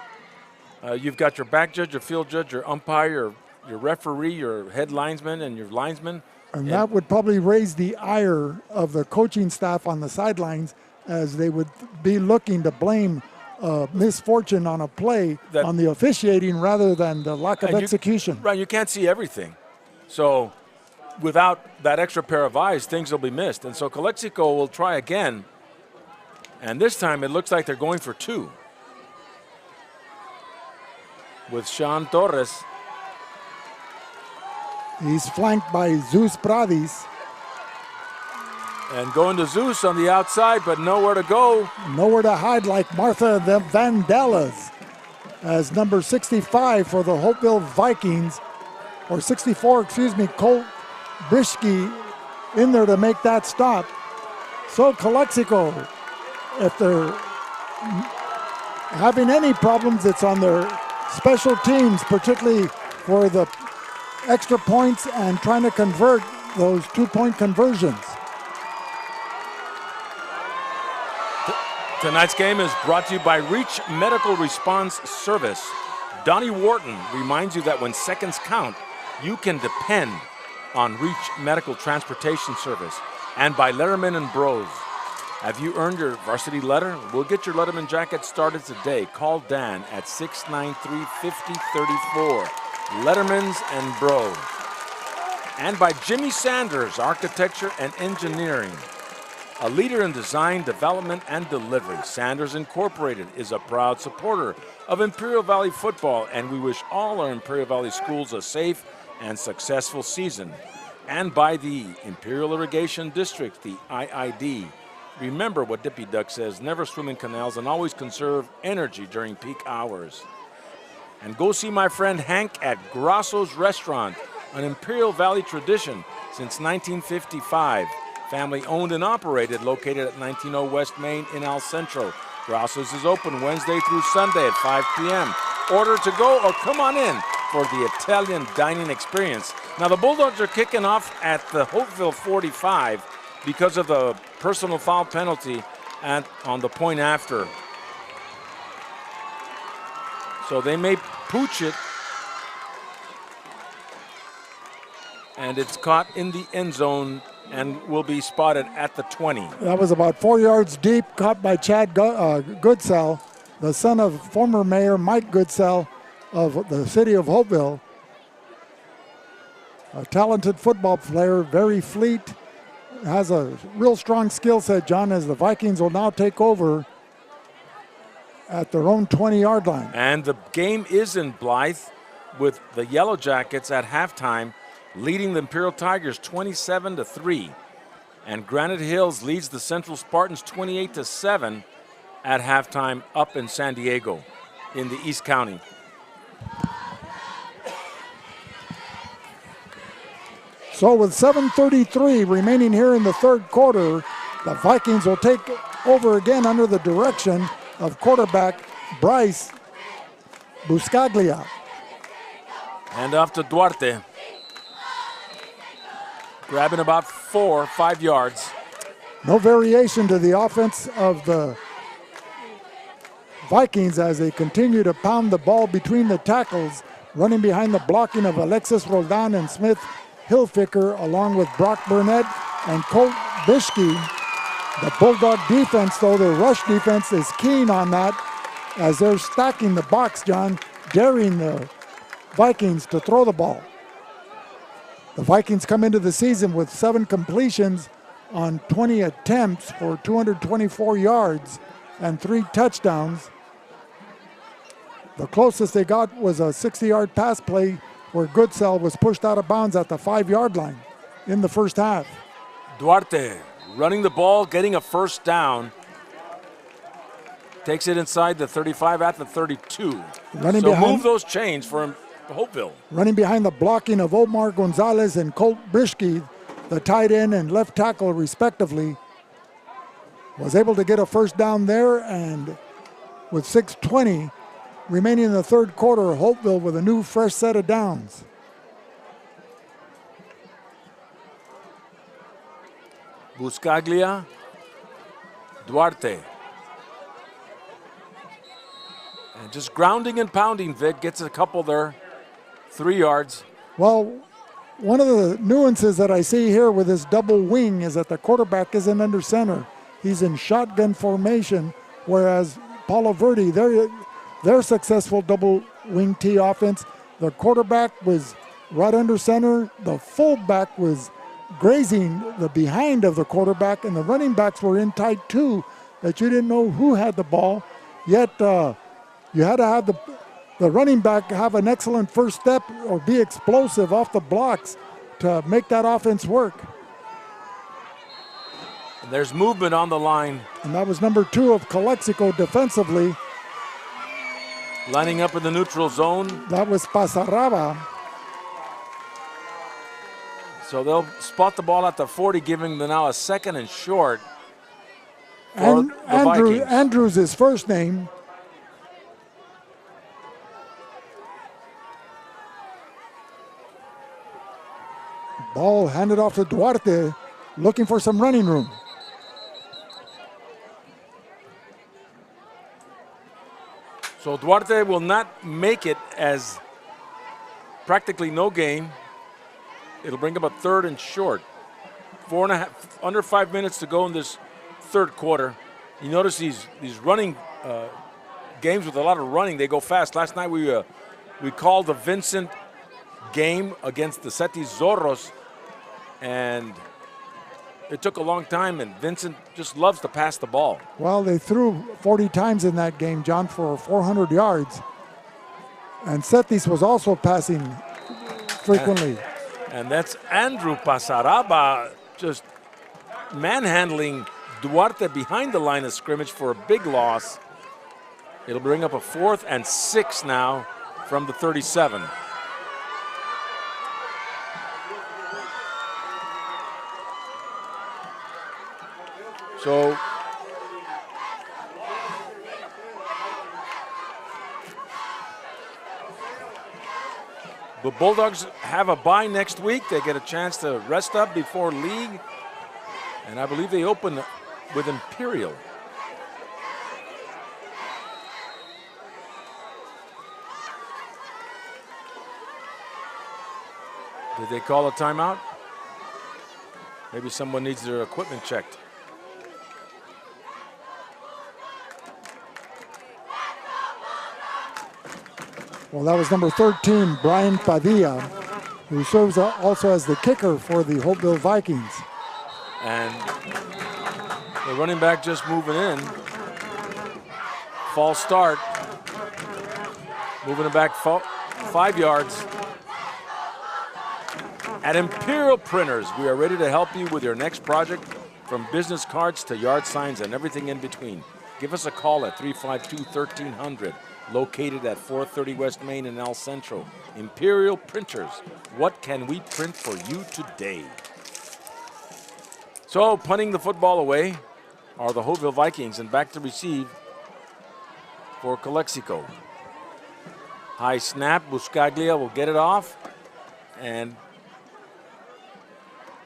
you've got your back judge, your field judge, your umpire, your referee, your head linesman, and your linesman. And that would probably raise the ire of the coaching staff on the sidelines, as they would be looking to blame misfortune on a play on the officiating rather than the lack of execution. Right, you can't see everything. So without that extra pair of eyes, things will be missed. And so Calexico will try again. And this time it looks like they're going for 2. With Sean Torres. He's flanked by Zeus Prades. And going to Zeus on the outside, but nowhere to go. Nowhere to hide like Martha the Vandellas, as number 65 for the Holtville Vikings, or 64, excuse me, Colt Brischke in there to make that stop. So Calexico, if they're having any problems, it's on their special teams, particularly for the extra points and trying to convert those 2-point conversions. Tonight's game is brought to you by Reach Medical Response Service. Donnie Wharton reminds you that when seconds count, you can depend on Reach Medical Transportation Service. And by Letterman and Bros. Have you earned your varsity letter? We'll get your Letterman jacket started today. Call Dan at 693-5034. Letterman's and Bros. And by Jimmy Sanders, Architecture and Engineering. A leader in design, development, and delivery, Sanders Incorporated is a proud supporter of Imperial Valley football, and we wish all our Imperial Valley schools a safe and successful season. And by the Imperial Irrigation District, the IID. Remember what Dippy Duck says, never swim in canals and always conserve energy during peak hours. And go see my friend Hank at Grasso's Restaurant, an Imperial Valley tradition since 1955. family owned and operated, located at 1900 West Main in El Centro. Grasso's is open Wednesday through Sunday at 5 p.m. Order to go or come on in for the Italian dining experience. Now the Bulldogs are kicking off at the Holtville 45 because of the personal foul penalty on the point after. So they may pooch it. And it's caught in the end zone and will be spotted at the 20. That was about 4 yards deep, caught by Chad Goodsell, the son of former Mayor Mike Goodsell of the city of Holtville. A talented football player, very fleet, has a real strong skill set, John, as the Vikings will now take over at their own 20-yard line. And the game is in Blythe with the Yellow Jackets at halftime leading the Imperial Tigers 27-3. And Granite Hills leads the Central Spartans 28-7 at halftime up in San Diego in the East County. So with 7:33 remaining here in the third quarter, the Vikings will take over again under the direction of quarterback Bryce Buscaglia. And off to Duarte. Grabbing about 4 or 5 yards. No variation to the offense of the Vikings as they continue to pound the ball between the tackles, running behind the blocking of Alexis Roldan and Smith Hilfiger, along with Brock Burnett and Colt Bishke. The Bulldog defense, though, their rush defense is keen on that as they're stacking the box, John, daring the Vikings to throw the ball. The Vikings come into the season with 7 completions on 20 attempts for 224 yards and 3 touchdowns. The closest they got was a 60-yard pass play where Goodsell was pushed out of bounds at the 5-yard line in the first half. Duarte running the ball, getting a first down. Takes it inside the 35 at the 32. Move those chains for Holtville. Running behind the blocking of Omar Gonzalez and Colt Bishke, the tight end and left tackle respectively, was able to get a first down there, and with 6:20 remaining in the third quarter, Holtville with a new fresh set of downs. Buscaglia, Duarte. And just grounding and pounding, Vic gets a couple there, 3 yards. Well, one of the nuances that I see here with this double wing is that the quarterback isn't under center. He's in shotgun formation, whereas Palo Verde, their successful double wing T offense, the quarterback was right under center, the fullback was grazing the behind of the quarterback, and the running backs were in tight too, that you didn't know who had the ball. Yet you had to have the running back have an excellent first step or be explosive off the blocks to make that offense work. And there's movement on the line. And that was number 2 of Calexico defensively. Lining up in the neutral zone. That was Pasaraba. So they'll spot the ball at the 40, giving them now a second and short for the Vikings. Andrews is first name. Ball handed off to Duarte, looking for some running room. So Duarte will not make it as practically no gain. It'll bring up a third and short. 4.5, under 5 minutes to go in this third quarter. You notice these running games with a lot of running, they go fast. Last night we called the Vincent game against the Seti Zorros, and it took a long time, and Vincent just loves to pass the ball. Well, they threw 40 times in that game, John, for 400 yards. And Setis was also passing frequently. And that's Andrew Pasaraba just manhandling Duarte behind the line of scrimmage for a big loss. It'll bring up a 4th and 6 now from the 37. So the Bulldogs have a bye next week. They get a chance to rest up before league. And I believe they open with Imperial. Did they call a timeout? Maybe someone needs their equipment checked. Well, that was number 13, Brian Padilla, who serves also as the kicker for the Holtville Vikings. And the running back just moving in. False start. Moving it back 5 yards. At Imperial Printers, we are ready to help you with your next project, from business cards to yard signs and everything in between. Give us a call at 352-1300, located at 430 West Main in El Centro. Imperial Printers, what can we print for you today? So, punting the football away are the Holtville Vikings, and back to receive for Calexico. High snap, Buscaglia will get it off, and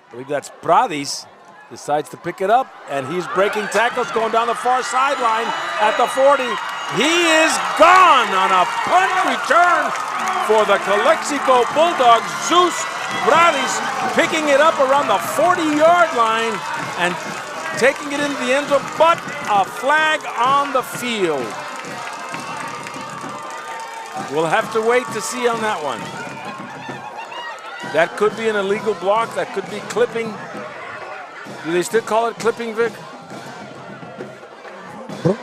I believe that's Pradis, decides to pick it up, and he's breaking tackles, going down the far sideline at the 40. He is gone on a punt return for the Calexico Bulldogs. Zeus Pradis picking it up around the 40-yard line and taking it into the end zone, but a flag on the field. We'll have to wait to see on that one. That could be an illegal block. That could be clipping. Do they still call it clipping, Vic?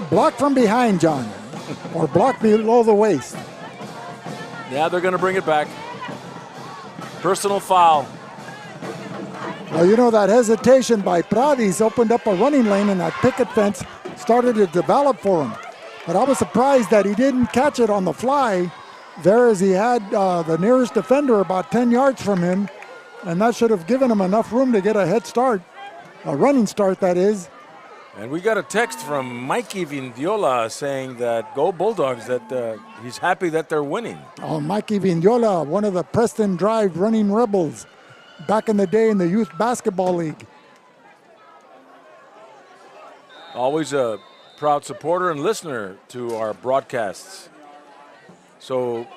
Block from behind, John, or block below the waist. Yeah, they're going to bring it back. Personal foul. Well, you know, that hesitation by Pradis opened up a running lane, and that picket fence started to develop for him. But I was surprised that he didn't catch it on the fly there, as he had the nearest defender about 10 yards from him, and that should have given him enough room to get a head start, a running start, that is. And we got a text from Mikey Vindiola saying that go Bulldogs, that he's happy that they're winning. Oh, Mikey Vindiola, one of the Preston Drive running rebels back in the day in the Youth Basketball League. Always a proud supporter and listener to our broadcasts. So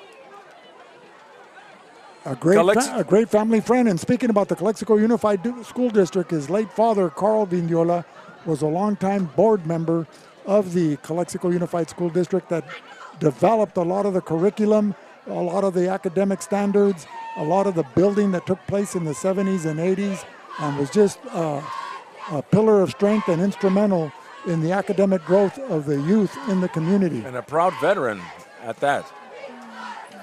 a great family friend. And speaking about the Calexico Unified School District, his late father, Carl Vindiola, was a longtime board member of the Calexico Unified School District that developed a lot of the curriculum, a lot of the academic standards, a lot of the building that took place in the 70s and 80s, and was just a pillar of strength and instrumental in the academic growth of the youth in the community. And a proud veteran at that.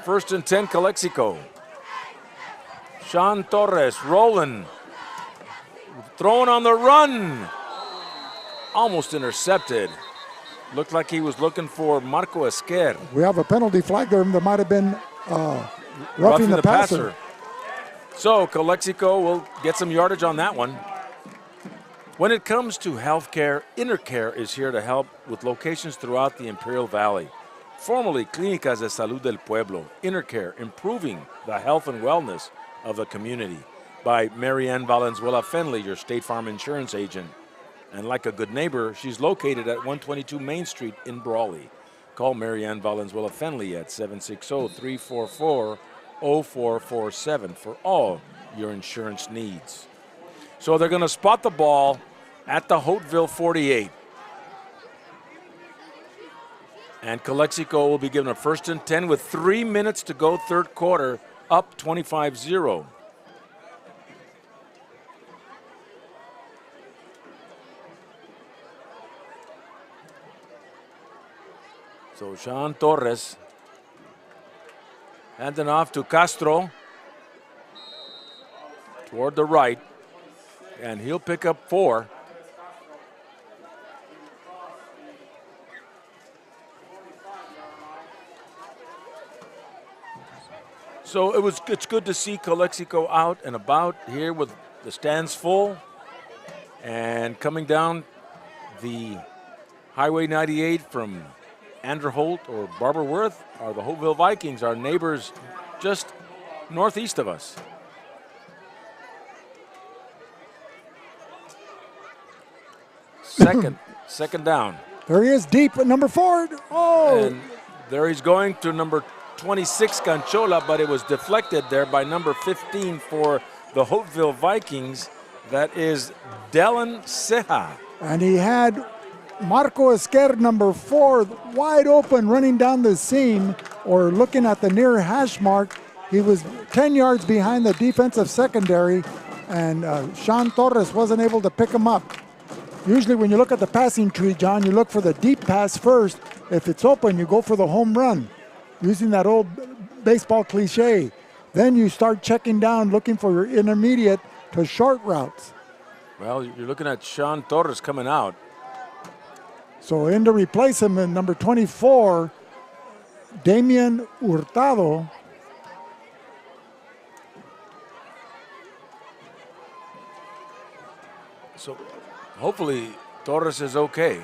1st and 10, Calexico. Sean Torres rolling. Throwing on the run. Almost intercepted. Looked like he was looking for Marco Esquer. We have a penalty flag there that might have been roughing the passer. So Calexico will get some yardage on that one. When it comes to healthcare, Intercare is here to help with locations throughout the Imperial Valley. Formerly Clínicas de Salud del Pueblo, Intercare, improving the health and wellness of the community. By Marianne Valenzuela Fenley, your State Farm insurance agent. And like a good neighbor, she's located at 122 Main Street in Brawley. Call Marianne Valenzuela Fenley at 760-344-0447 for all your insurance needs. So they're going to spot the ball at the Holtville 48. And Calexico will be given a 1st and 10 with 3 minutes to go, third quarter, up 25-0. So Sean Torres handing off to Castro toward the right, and he'll pick up 4. So it's good to see Calexico out and about here with the stands full, and coming down the Highway 98 from Anderholt or Barber Worth are the Holtville Vikings, our neighbors just northeast of us. Second down. There he is, deep at number 4. Oh! And there he's going to number 26, Canchola, but it was deflected there by number 15 for the Holtville Vikings. That is Dylan Ceja. And he had Marco Esquer, number 4, wide open, running down the seam or looking at the near hash mark. He was 10 yards behind the defensive secondary, and Sean Torres wasn't able to pick him up. Usually when you look at the passing tree, John, you look for the deep pass first. If it's open, you go for the home run, using that old baseball cliche. Then you start checking down, looking for your intermediate to short routes. Well, you're looking at Sean Torres coming out. So in to replace him in number 24, Damian Hurtado. So hopefully Torres is okay.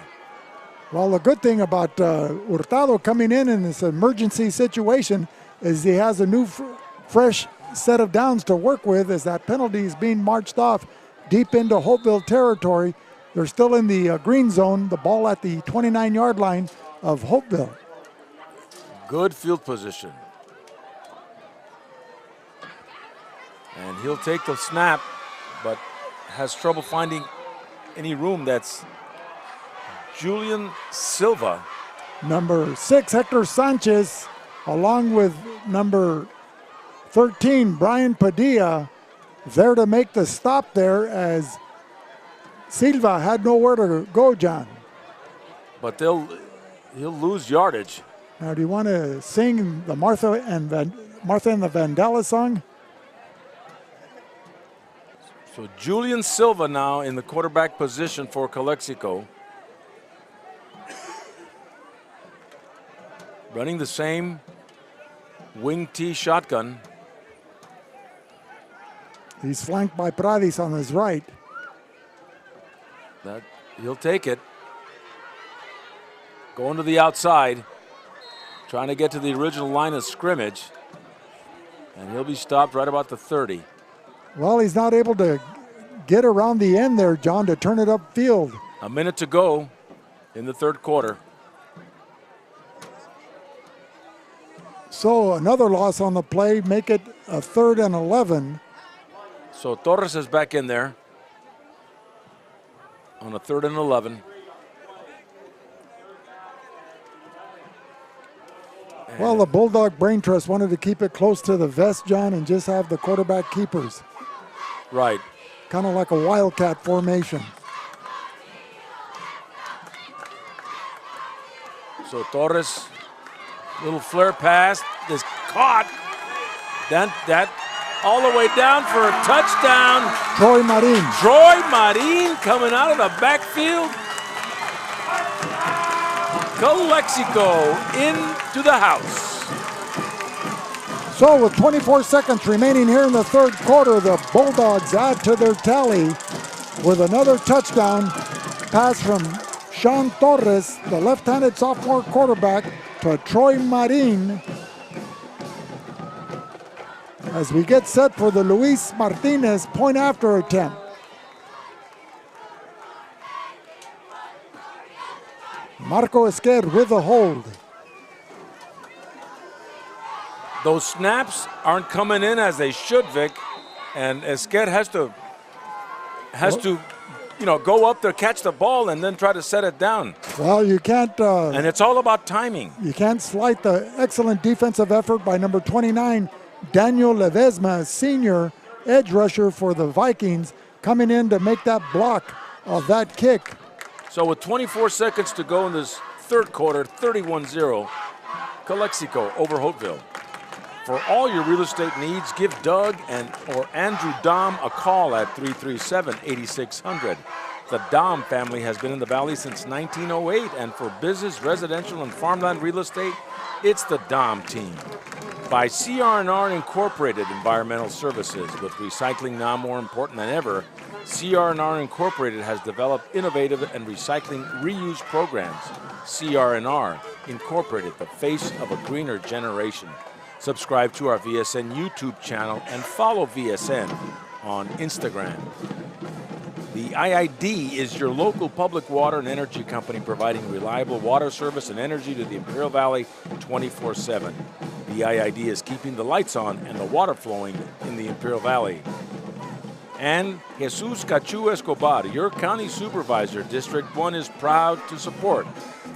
Well, the good thing about Hurtado coming in this emergency situation is he has a new fresh set of downs to work with, as that penalty is being marched off deep into Holtville territory. They're still in the green zone, the ball at the 29-yard line of Holtville. Good field position. And he'll take the snap, but has trouble finding any room. That's Julian Silva. Number 6, Hector Sanchez, along with number 13, Brian Padilla, there to make the stop there, as Silva had nowhere to go, John. But he'll lose yardage. Now, do you want to sing the Martha and the Vandala song? So Julian Silva now in the quarterback position for Calexico. Running the same wing T shotgun. He's flanked by Pradis on his right. That he'll take it. Going to the outside, trying to get to the original line of scrimmage, and he'll be stopped right about the 30. Well, he's not able to get around the end there, John, to turn it upfield. A minute to go in the third quarter. So another loss on the play, make it a 3rd and 11. So Torres is back in there on a 3rd and 11. Well, the Bulldog Brain Trust wanted to keep it close to the vest, John, and just have the quarterback keepers. Right. Kind of like a wildcat formation. So Torres, little flare pass is caught. That all the way down for a touchdown. Troy Marin. Troy Marin coming out of the backfield. Calexico into the house. So with 24 seconds remaining here in the third quarter, the Bulldogs add to their tally with another touchdown pass from Sean Torres, the left-handed sophomore quarterback, to Troy Marin. As we get set for the Luis Martinez point after attempt. Marco Esquer with the hold. Those snaps aren't coming in as they should, Vic, and Esquer has to go up there, catch the ball, and then try to set it down. Well, you can't. And it's all about timing. You can't slight the excellent defensive effort by number 29, Daniel Ledesma, senior edge rusher for the Vikings, coming in to make that block of that kick. So with 24 seconds to go in this third quarter, 31-0, Calexico over Holtville. For all your real estate needs, give Doug or Andrew Dom a call at 337-8600. The Dom family has been in the Valley since 1908, and for business, residential, and farmland real estate, it's the Dom team. By CR&R Incorporated Environmental Services, with recycling now more important than ever, CR&R Incorporated has developed innovative and recycling reuse programs. CR&R Incorporated, the face of a greener generation. Subscribe to our VSN YouTube channel and follow VSN on Instagram. The IID is your local public water and energy company providing reliable water service and energy to the Imperial Valley 24/7. The IID is keeping the lights on and the water flowing in the Imperial Valley. And Jesus Cachu Escobar, your county supervisor, District 1, is proud to support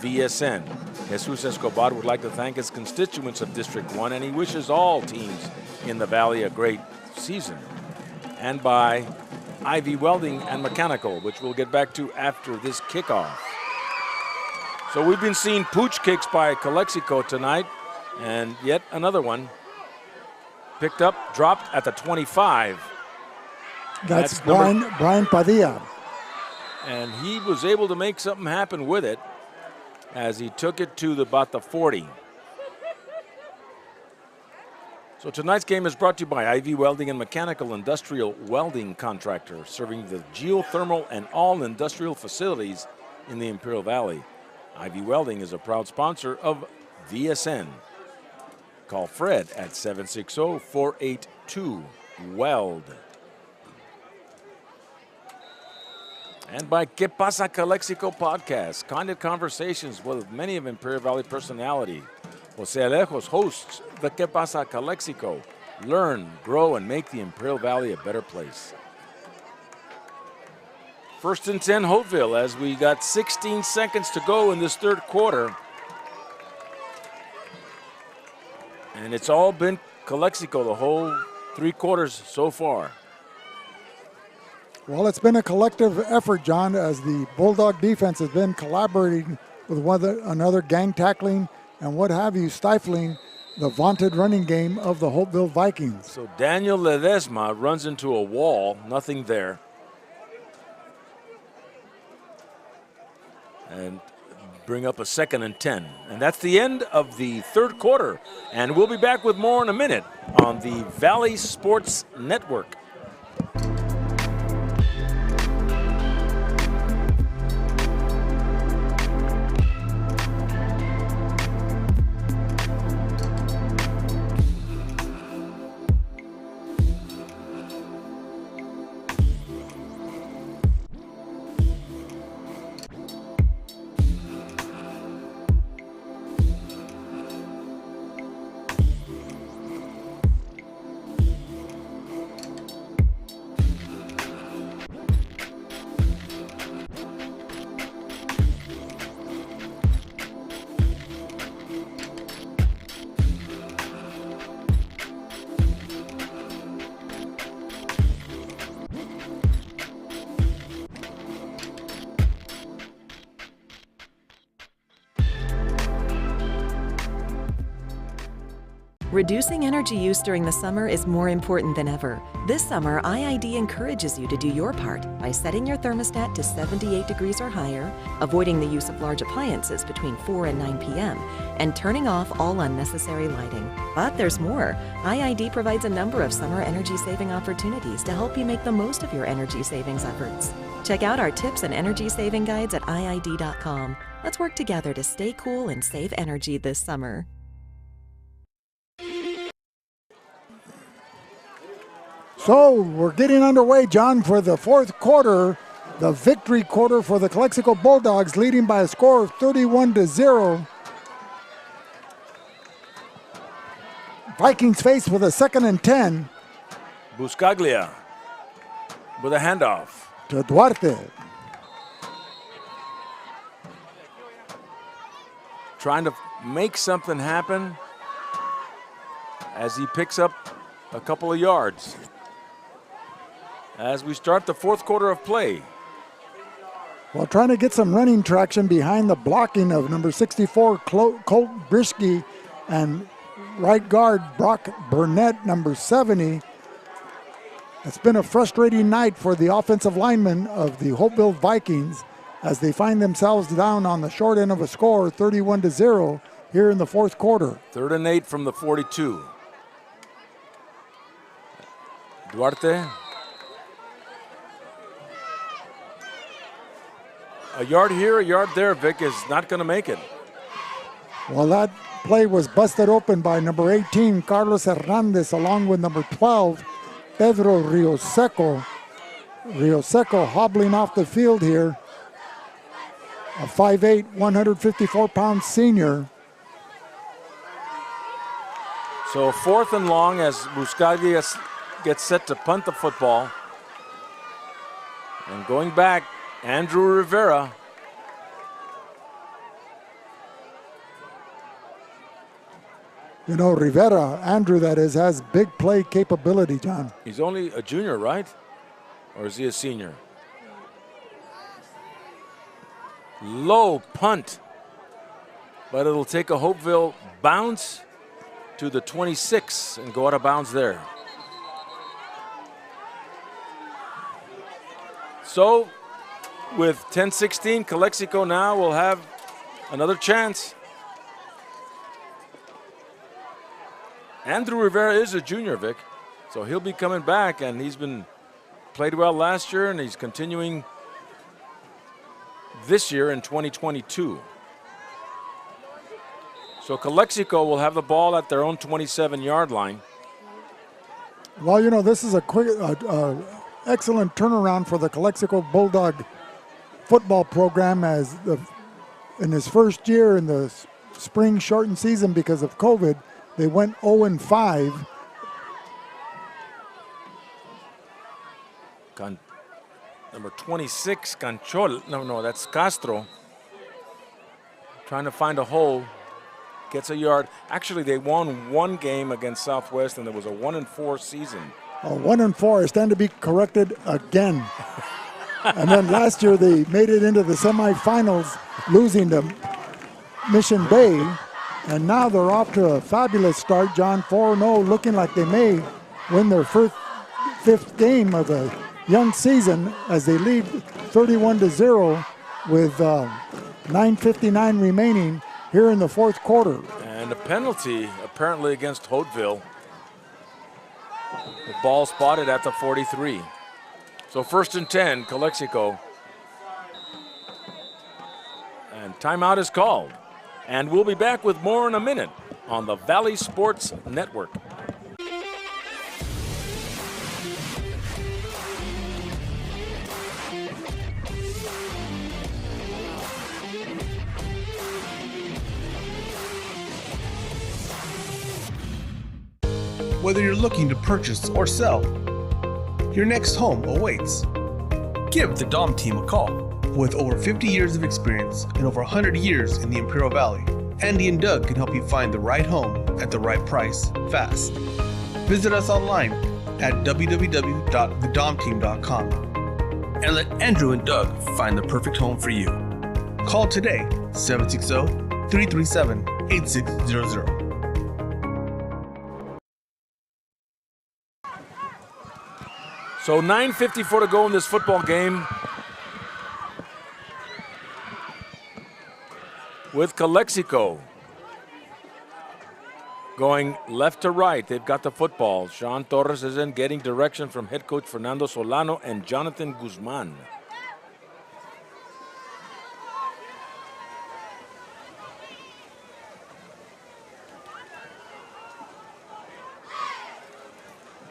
VSN. Jesus Escobar would like to thank his constituents of District 1, and he wishes all teams in the Valley a great season. And by Ivy Welding and Mechanical, which we'll get back to after this kickoff. So we've been seeing pooch kicks by Calexico tonight, and yet another one picked up, dropped at the 25. That's Brian Padilla. And he was able to make something happen with it as he took it to about the 40. So tonight's game is brought to you by Ivy Welding and Mechanical, industrial welding contractor serving the geothermal and all industrial facilities in the Imperial Valley. Ivy Welding is a proud sponsor of VSN. Call Fred at 760-482-WELD. And by Que Pasa Calexico podcast, candid conversations with many of Imperial Valley personality. Jose Alejos hosts the Que Pasa Calexico. Learn, grow, and make the Imperial Valley a better place. First and 10 Holtville as we got 16 seconds to go in this third quarter. And it's all been Calexico the whole 3 quarters so far. Well, it's been a collective effort, John, as the Bulldog defense has been collaborating with one another, gang tackling and what have you, stifling the vaunted running game of the Holtville Vikings. So Daniel Ledesma runs into a wall, nothing there. And bring up a 2nd and 10. And that's the end of the third quarter. And we'll be back with more in a minute on the Valley Sports Network. Reducing energy use during the summer is more important than ever. This summer, IID encourages you to do your part by setting your thermostat to 78 degrees or higher, avoiding the use of large appliances between 4 and 9 p.m., and turning off all unnecessary lighting. But there's more. IID provides a number of summer energy-saving opportunities to help you make the most of your energy savings efforts. Check out our tips and energy-saving guides at IID.com. Let's work together to stay cool and save energy this summer. So we're getting underway, John, for the fourth quarter, the victory quarter for the Calexico Bulldogs, leading by a score of 31-0. Vikings faced with a 2nd and 10. Buscaglia with a handoff to Duarte. Trying to make something happen as he picks up a couple of yards. As we start the fourth quarter of play. Well, trying to get some running traction behind the blocking of number 64, Colt Brisky, and right guard Brock Burnett, number 70. It's been a frustrating night for the offensive linemen of the Holtville Vikings as they find themselves down on the short end of a score, 31-0, here in the fourth quarter. 3rd and 8 from the 42. Duarte a yard here, a yard there, Vic, is not going to make it. Well, that play was busted open by number 18, Carlos Hernandez, along with number 12, Pedro Rioseco. Rioseco hobbling off the field here. A 5'8", 154-pound senior. So 4th and long as Buscaglia gets set to punt the football. And going back, Andrew Rivera. You know, Rivera, Andrew that is, has big play capability, John. He's only a junior, right? Or is he a senior? Low punt. But it'll take a Holtville bounce to the 26 and go out of bounds there. So with 10-16, Calexico now will have another chance. Andrew Rivera is a junior, Vic, so he'll be coming back, and he's been played well last year, and he's continuing this year in 2022. So Calexico will have the ball at their own 27-yard line. Well, you know, this is a quick, excellent turnaround for the Calexico Bulldog football program, as in his first year in the spring shortened season because of COVID, they went 0-5. Number 26, Canchol. No, that's Castro. Trying to find a hole. Gets a yard. Actually, they won one game against Southwest, and there was a 1-4 season. 1-4 is stand to be corrected again. And then last year they made it into the semifinals, losing to Mission Bay. And now they're off to a fabulous start, John, 4-0, looking like they may win their fifth game of the young season as they lead 31-0 with 9:59 remaining here in the fourth quarter. And a penalty apparently against Holtville. The ball spotted at the 43. So 1st and 10, Calexico. And timeout is called. And we'll be back with more in a minute on the Valley Sports Network. Whether you're looking to purchase or sell, your next home awaits. Give the Dom team a call. With over 50 years of experience and over 100 years in the Imperial Valley, Andy and Doug can help you find the right home at the right price fast. Visit us online at www.thedomteam.com and let Andrew and Doug find the perfect home for you. Call today, 760-337-8600. So 9:54 to go in this football game. With Calexico going left to right. They've got the football. Sean Torres is in, getting direction from head coach Fernando Solano and Jonathan Guzman.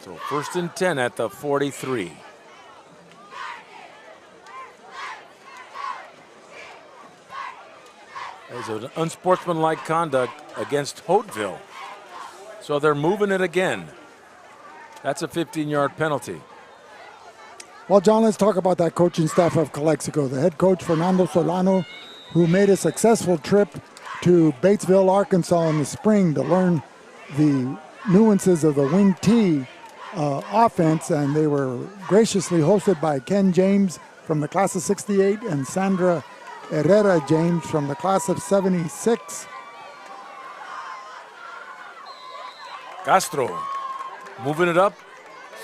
So 1st and 10 at the 43. There's an unsportsmanlike conduct against Holtville. So they're moving it again. That's a 15-yard penalty. Well, John, let's talk about that coaching staff of Calexico. The head coach, Fernando Solano, who made a successful trip to Batesville, Arkansas in the spring to learn the nuances of the wing T offense, and they were graciously hosted by Ken James from the class of 68 and Sandra Herrera James from the class of 76. Castro moving it up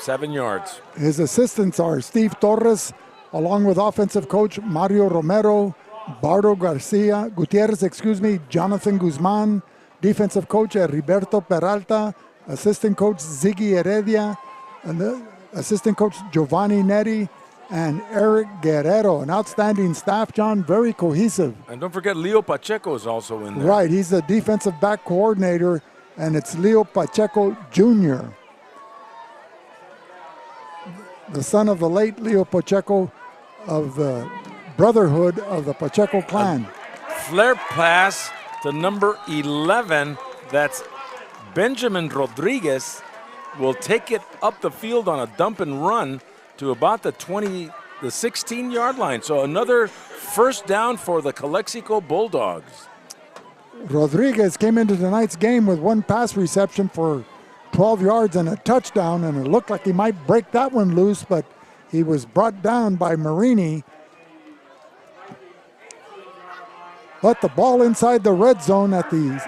7 yards. His assistants are Steve Torres, along with offensive coach Mario Romero, Bardo Gutierrez, Jonathan Guzman, defensive coach Heriberto Peralta, assistant coach Ziggy Heredia, and the assistant coach Giovanni Neri, and Eric Guerrero. An outstanding staff, John, very cohesive. And don't forget Leo Pacheco is also in there. Right, he's the defensive back coordinator, and it's Leo Pacheco Jr., the son of the late Leo Pacheco of the Brotherhood of the Pacheco clan. Flare pass to number 11. That's Benjamin Rodriguez. Will take it up the field on a dump and run to about the 16-yard line. So another first down for the Calexico Bulldogs. Rodriguez came into tonight's game with one pass reception for 12 yards and a touchdown, and it looked like he might break that one loose, but he was brought down by Marini. But the ball inside the red zone at the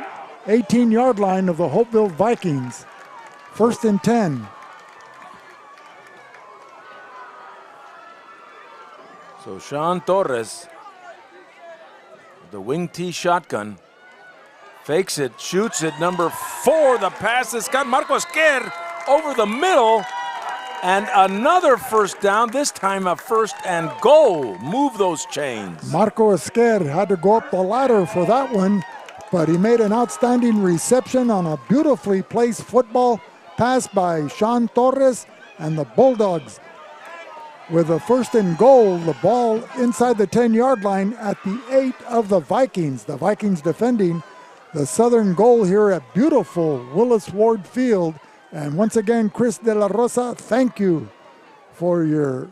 18-yard line of the Holtville Vikings. 1st and 10. So Sean Torres, the wing T shotgun, fakes it, shoots it, number 4. The pass has got Marcos Kerr over the middle. And another first down, this time a 1st and goal. Move those chains. Marco Esquer had to go up the ladder for that one, but he made an outstanding reception on a beautifully placed football pass by Sean Torres, and the Bulldogs with a 1st and goal, the ball inside the 10-yard line at the 8 of the Vikings. The Vikings defending the southern goal here at beautiful Willis Ward Field. And once again, Chris De La Rosa, thank you for your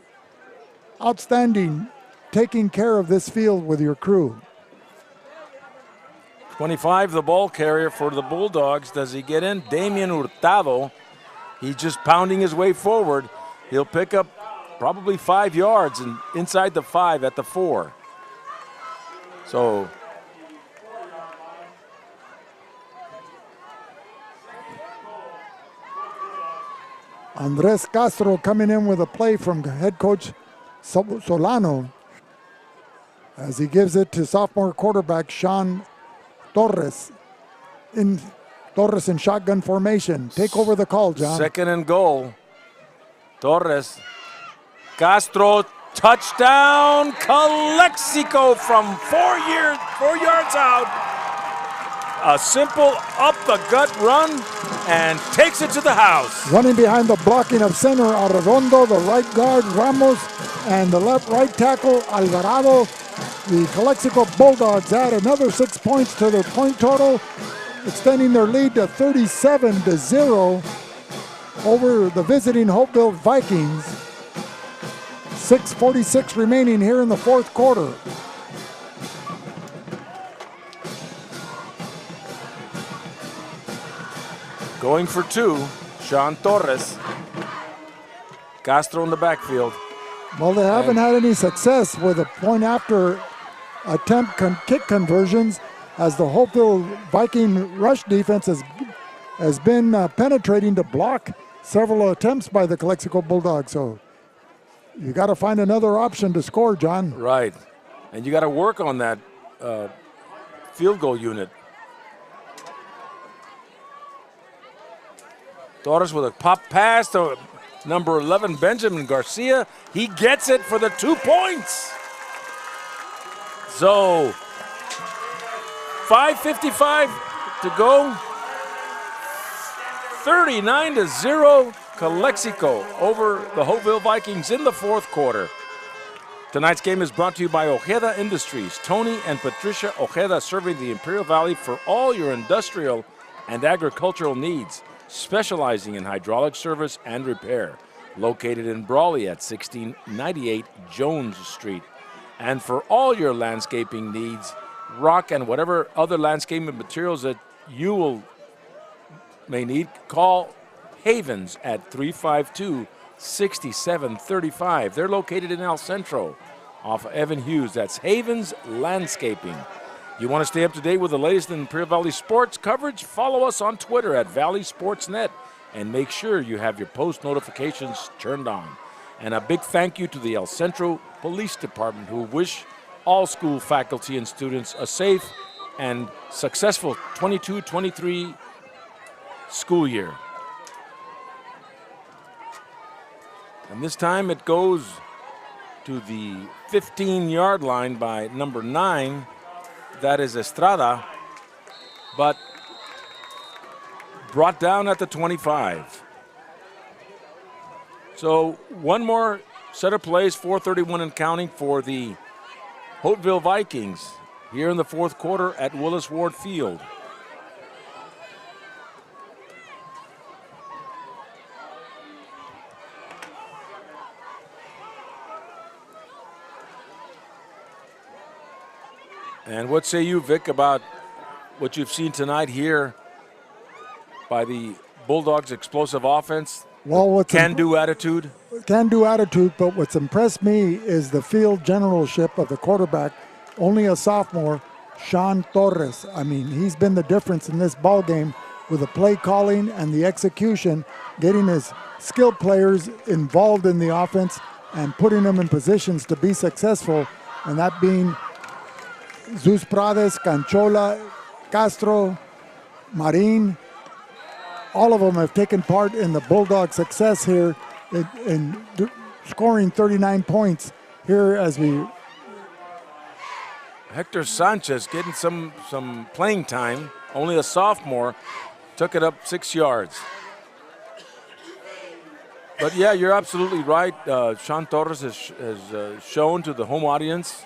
outstanding taking care of this field with your crew. 25, the ball carrier for the Bulldogs. Does he get in? Damian Hurtado. He's just pounding his way forward. He'll pick up probably 5 yards and inside the 5 at the 4. So Andres Castro coming in with a play from head coach Solano as he gives it to sophomore quarterback Sean Torres. Torres in shotgun formation. Take over the call, John. 2nd and goal. Torres. Castro, touchdown, Calexico from 4 yards out. A simple up-the-gut run and takes it to the house. Running behind the blocking of center Arredondo, the right guard Ramos, and the right tackle Alvarado. The Calexico Bulldogs add another 6 points to their point total, extending their lead to 37-0 over the visiting Holtville Vikings. 6:46 remaining here in the 4th quarter. Going for 2, Sean Torres. Castro in the backfield. Well, they haven't had any success with a point after attempt kick conversions, as the Holtville Viking rush defense has been penetrating to block several attempts by the Calexico Bulldogs. So you got to find another option to score, John. Right. And you got to work on that field goal unit. Torres with a pop pass to number 11, Benjamin Garcia. He gets it for the 2 points. So 5:55 to go. 39-0, Calexico over the Holtville Vikings in the 4th quarter. Tonight's game is brought to you by Ojeda Industries. Tony and Patricia Ojeda, serving the Imperial Valley for all your industrial and agricultural needs, specializing in hydraulic service and repair. Located in Brawley at 1698 Jones Street. And for all your landscaping needs, rock and whatever other landscaping materials that you may need, call Havens at 352-6735. They're located in El Centro off of Evan Hughes. That's Havens Landscaping. You want to stay up to date with the latest in Imperial Valley sports coverage? Follow us on Twitter at Valley Sportsnet and make sure you have your post notifications turned on. And a big thank you to the El Centro Police Department, who wish all school faculty and students a safe and successful 22-23 school year. And this time it goes to the 15-yard line by number 9. That is Estrada, but brought down at the 25. So one more set of plays, 4:31 and counting for the Holtville Vikings here in the fourth quarter at Willis Ward Field. And what say you, Vic, about what you've seen tonight here by the Bulldogs' explosive offense? Well, can-do attitude? Can-do attitude, but what's impressed me is the field generalship of the quarterback, only a sophomore, Sean Torres. I mean, he's been the difference in this ball game with the play calling and the execution, getting his skilled players involved in the offense and putting them in positions to be successful, and that being Zeus Prades, Canchola, Castro, Marin. All of them have taken part in the Bulldog success here in scoring 39 points here as we... Hector Sanchez getting some playing time, only a sophomore, took it up 6 yards. But yeah, you're absolutely right. Sean Torres has shown to the home audience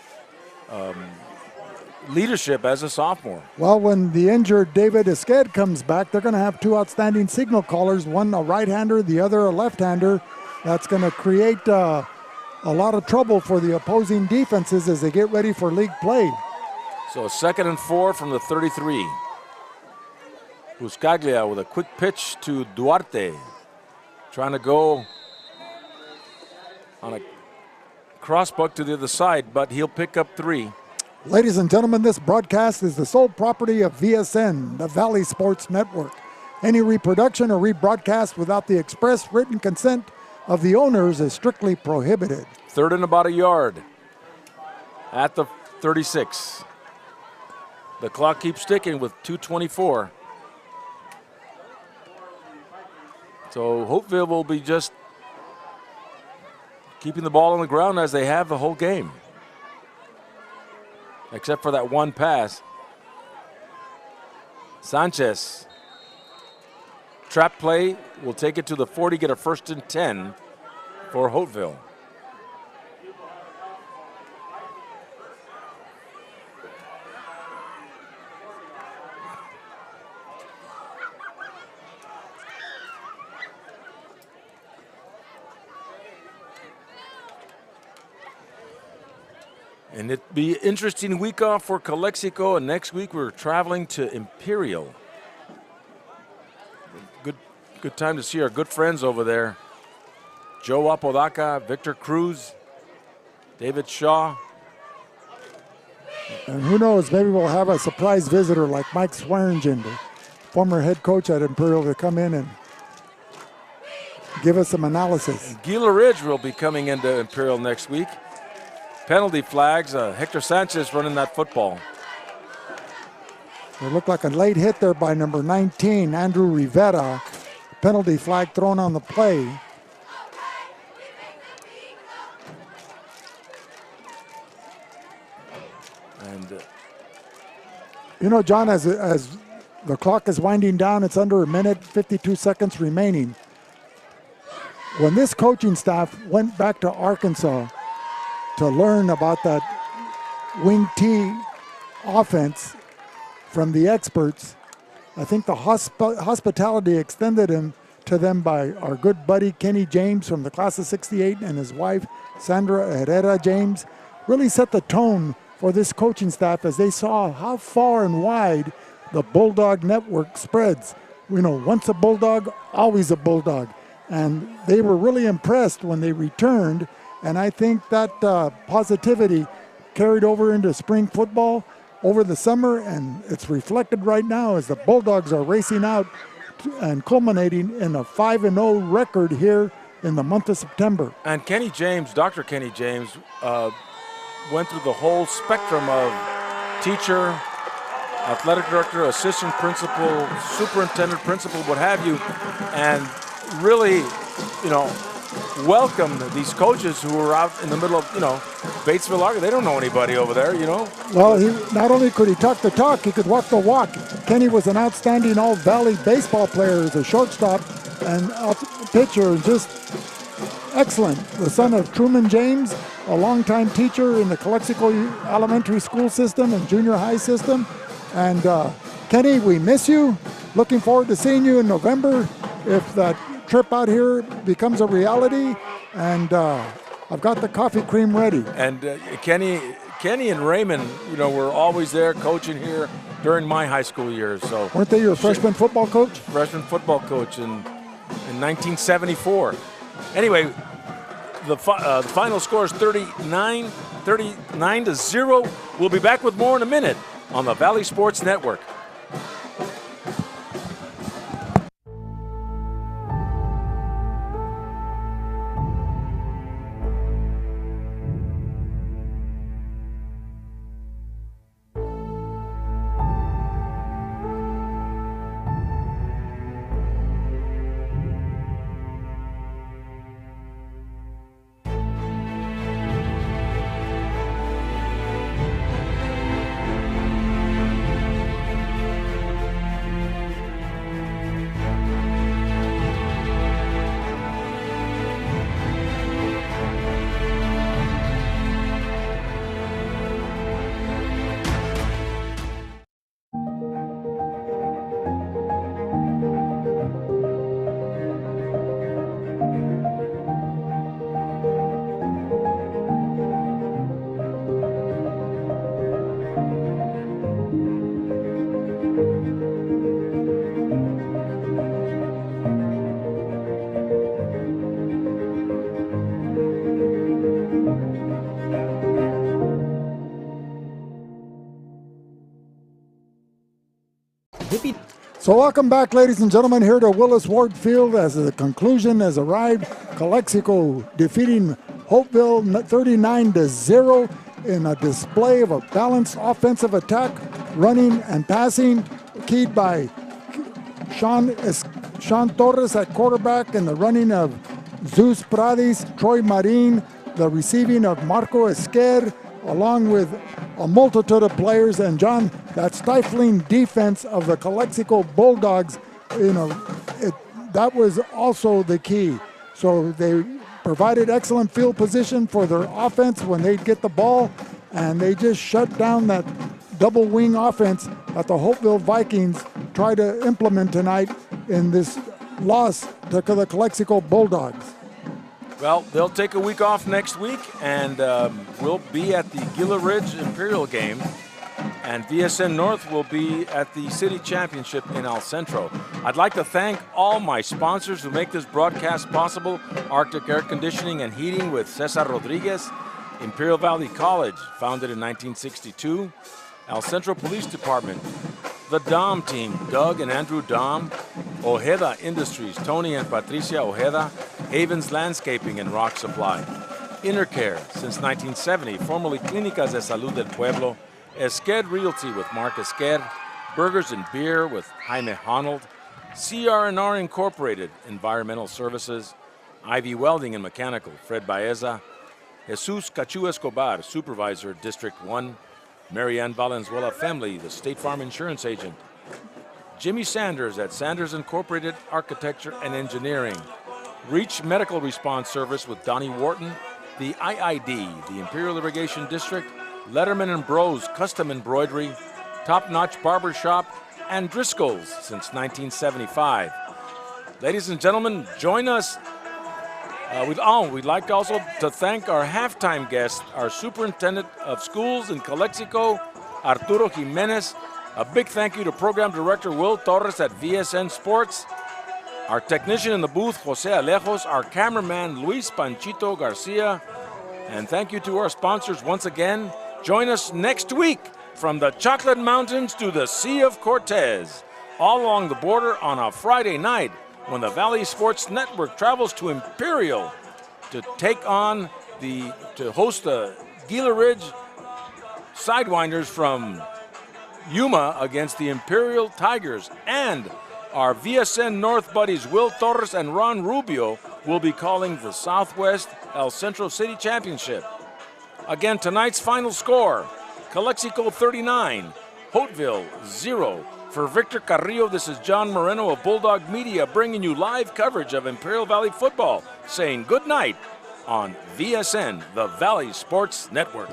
leadership as a sophomore. Well, when the injured David Esqued comes back, they're going to have two outstanding signal callers, one a right-hander, the other a left-hander. That's going to create a lot of trouble for the opposing defenses as they get ready for league play. So 2nd and 4 from the 33. Buscaglia with a quick pitch to Duarte, trying to go on a crossbuck to the other side, but he'll pick up 3. Ladies and gentlemen, this broadcast is the sole property of VSN, the Valley Sports Network. Any reproduction or rebroadcast without the express written consent of the owners is strictly prohibited. 3rd and about a yard at the 36. The clock keeps ticking with 2:24. So Holtville will be just keeping the ball on the ground as they have the whole game, except for that one pass. Sanchez, trap play, will take it to the 40, get a 1st and 10 for Holtville. And it'd be an interesting week off for Calexico, and next week we're traveling to Imperial. Good time to see our good friends over there. Joe Apodaca, Victor Cruz, David Shaw. And who knows, maybe we'll have a surprise visitor like Mike Swearingen, the former head coach at Imperial, to come in and give us some analysis. Gila Ridge will be coming into Imperial next week. Penalty flags, Hector Sanchez running that football. It looked like a late hit there by number 19, Andrew Rivera. Penalty flag thrown on the play. And you know, John, as the clock is winding down, it's under a minute, 52 seconds remaining. When this coaching staff went back to Arkansas to learn about that wing T offense from the experts, I think the hospitality extended to them by our good buddy Kenny James from the class of '68 and his wife Sandra Herrera James really set the tone for this coaching staff as they saw how far and wide the Bulldog network spreads. You know, once a Bulldog, always a Bulldog. And they were really impressed when they returned. And I think that positivity carried over into spring football over the summer, and it's reflected right now as the Bulldogs are racing out and culminating in a 5-0 record here in the month of September. And Kenny James, Dr. Kenny James, went through the whole spectrum of teacher, athletic director, assistant principal, superintendent, principal, what have you, and really, you know, welcome these coaches who are out in the middle of, Batesville, Arkansas. They don't know anybody over there, Well, not only could he talk the talk, he could walk the walk. Kenny was an outstanding All-Valley baseball player as a shortstop and pitcher, just excellent. The son of Truman James, a longtime teacher in the Calexico elementary school system and junior high system. And Kenny, we miss you. Looking forward to seeing you in November if that trip out here becomes a reality. And I've got the coffee cream ready. And Kenny and Raymond, were always there coaching here during my high school years. So weren't they your freshman football coach? Freshman football coach in 1974. Anyway, the final score is 39-0. We'll be back with more in a minute on the Valley Sports Network. So welcome back, ladies and gentlemen, here to Willis Ward Field as the conclusion has arrived. Calexico defeating Holtville 39-0 in a display of a balanced offensive attack, running and passing, keyed by Sean Torres at quarterback and the running of Zeus Pradis, Troy Marin, the receiving of Marco Esquer, along with a multitude of players. And John, that stifling defense of the Calexico Bulldogs, that was also the key. So they provided excellent field position for their offense when they'd get the ball, and they just shut down that double wing offense that the Holtville Vikings try to implement tonight in this loss to the Calexico Bulldogs. Well, they'll take a week off next week, and we'll be at the Gila Ridge Imperial game, and VSN North will be at the City Championship in El Centro. I'd like to thank all my sponsors who make this broadcast possible: Arctic Air Conditioning and Heating with Cesar Rodriguez, Imperial Valley College, founded in 1962, El Centro Police Department, the Dom team, Doug and Andrew Dom, Ojeda Industries, Tony and Patricia Ojeda, Havens Landscaping and Rock Supply, Intercare since 1970, formerly Clínicas de Salud del Pueblo, Esquer Realty with Mark Esquer, Burgers and Beer with Jaime Honnold, CR&R Incorporated, Environmental Services, Ivy Welding and Mechanical, Fred Baeza, Jesus Cachu Escobar, Supervisor, District 1, Marianne Valenzuela Family, the State Farm Insurance Agent, Jimmy Sanders at Sanders Incorporated Architecture and Engineering, Reach Medical Response Service with Donnie Wharton, the IID, the Imperial Irrigation District, Letterman & Bros Custom Embroidery, Top Notch Barbershop, and Driscoll's since 1975. Ladies and gentlemen, join us. We'd like also to thank our halftime guest, our Superintendent of Schools in Calexico, Arturo Jimenez. A big thank you to Program Director Will Torres at VSN Sports, our technician in the booth, Jose Alejos, our cameraman, Luis Panchito Garcia, and thank you to our sponsors once again. Join us next week from the Chocolate Mountains to the Sea of Cortez, all along the border on a Friday night when the Valley Sports Network travels to Imperial to host the Gila Ridge Sidewinders from Yuma against the Imperial Tigers, and our VSN North buddies Will Torres and Ron Rubio will be calling the Southwest El Centro City Championship. Again, tonight's final score, Calexico 39, Holtville 0. For Victor Carrillo, this is John Moreno of Bulldog Media bringing you live coverage of Imperial Valley football, saying good night on VSN, the Valley Sports Network.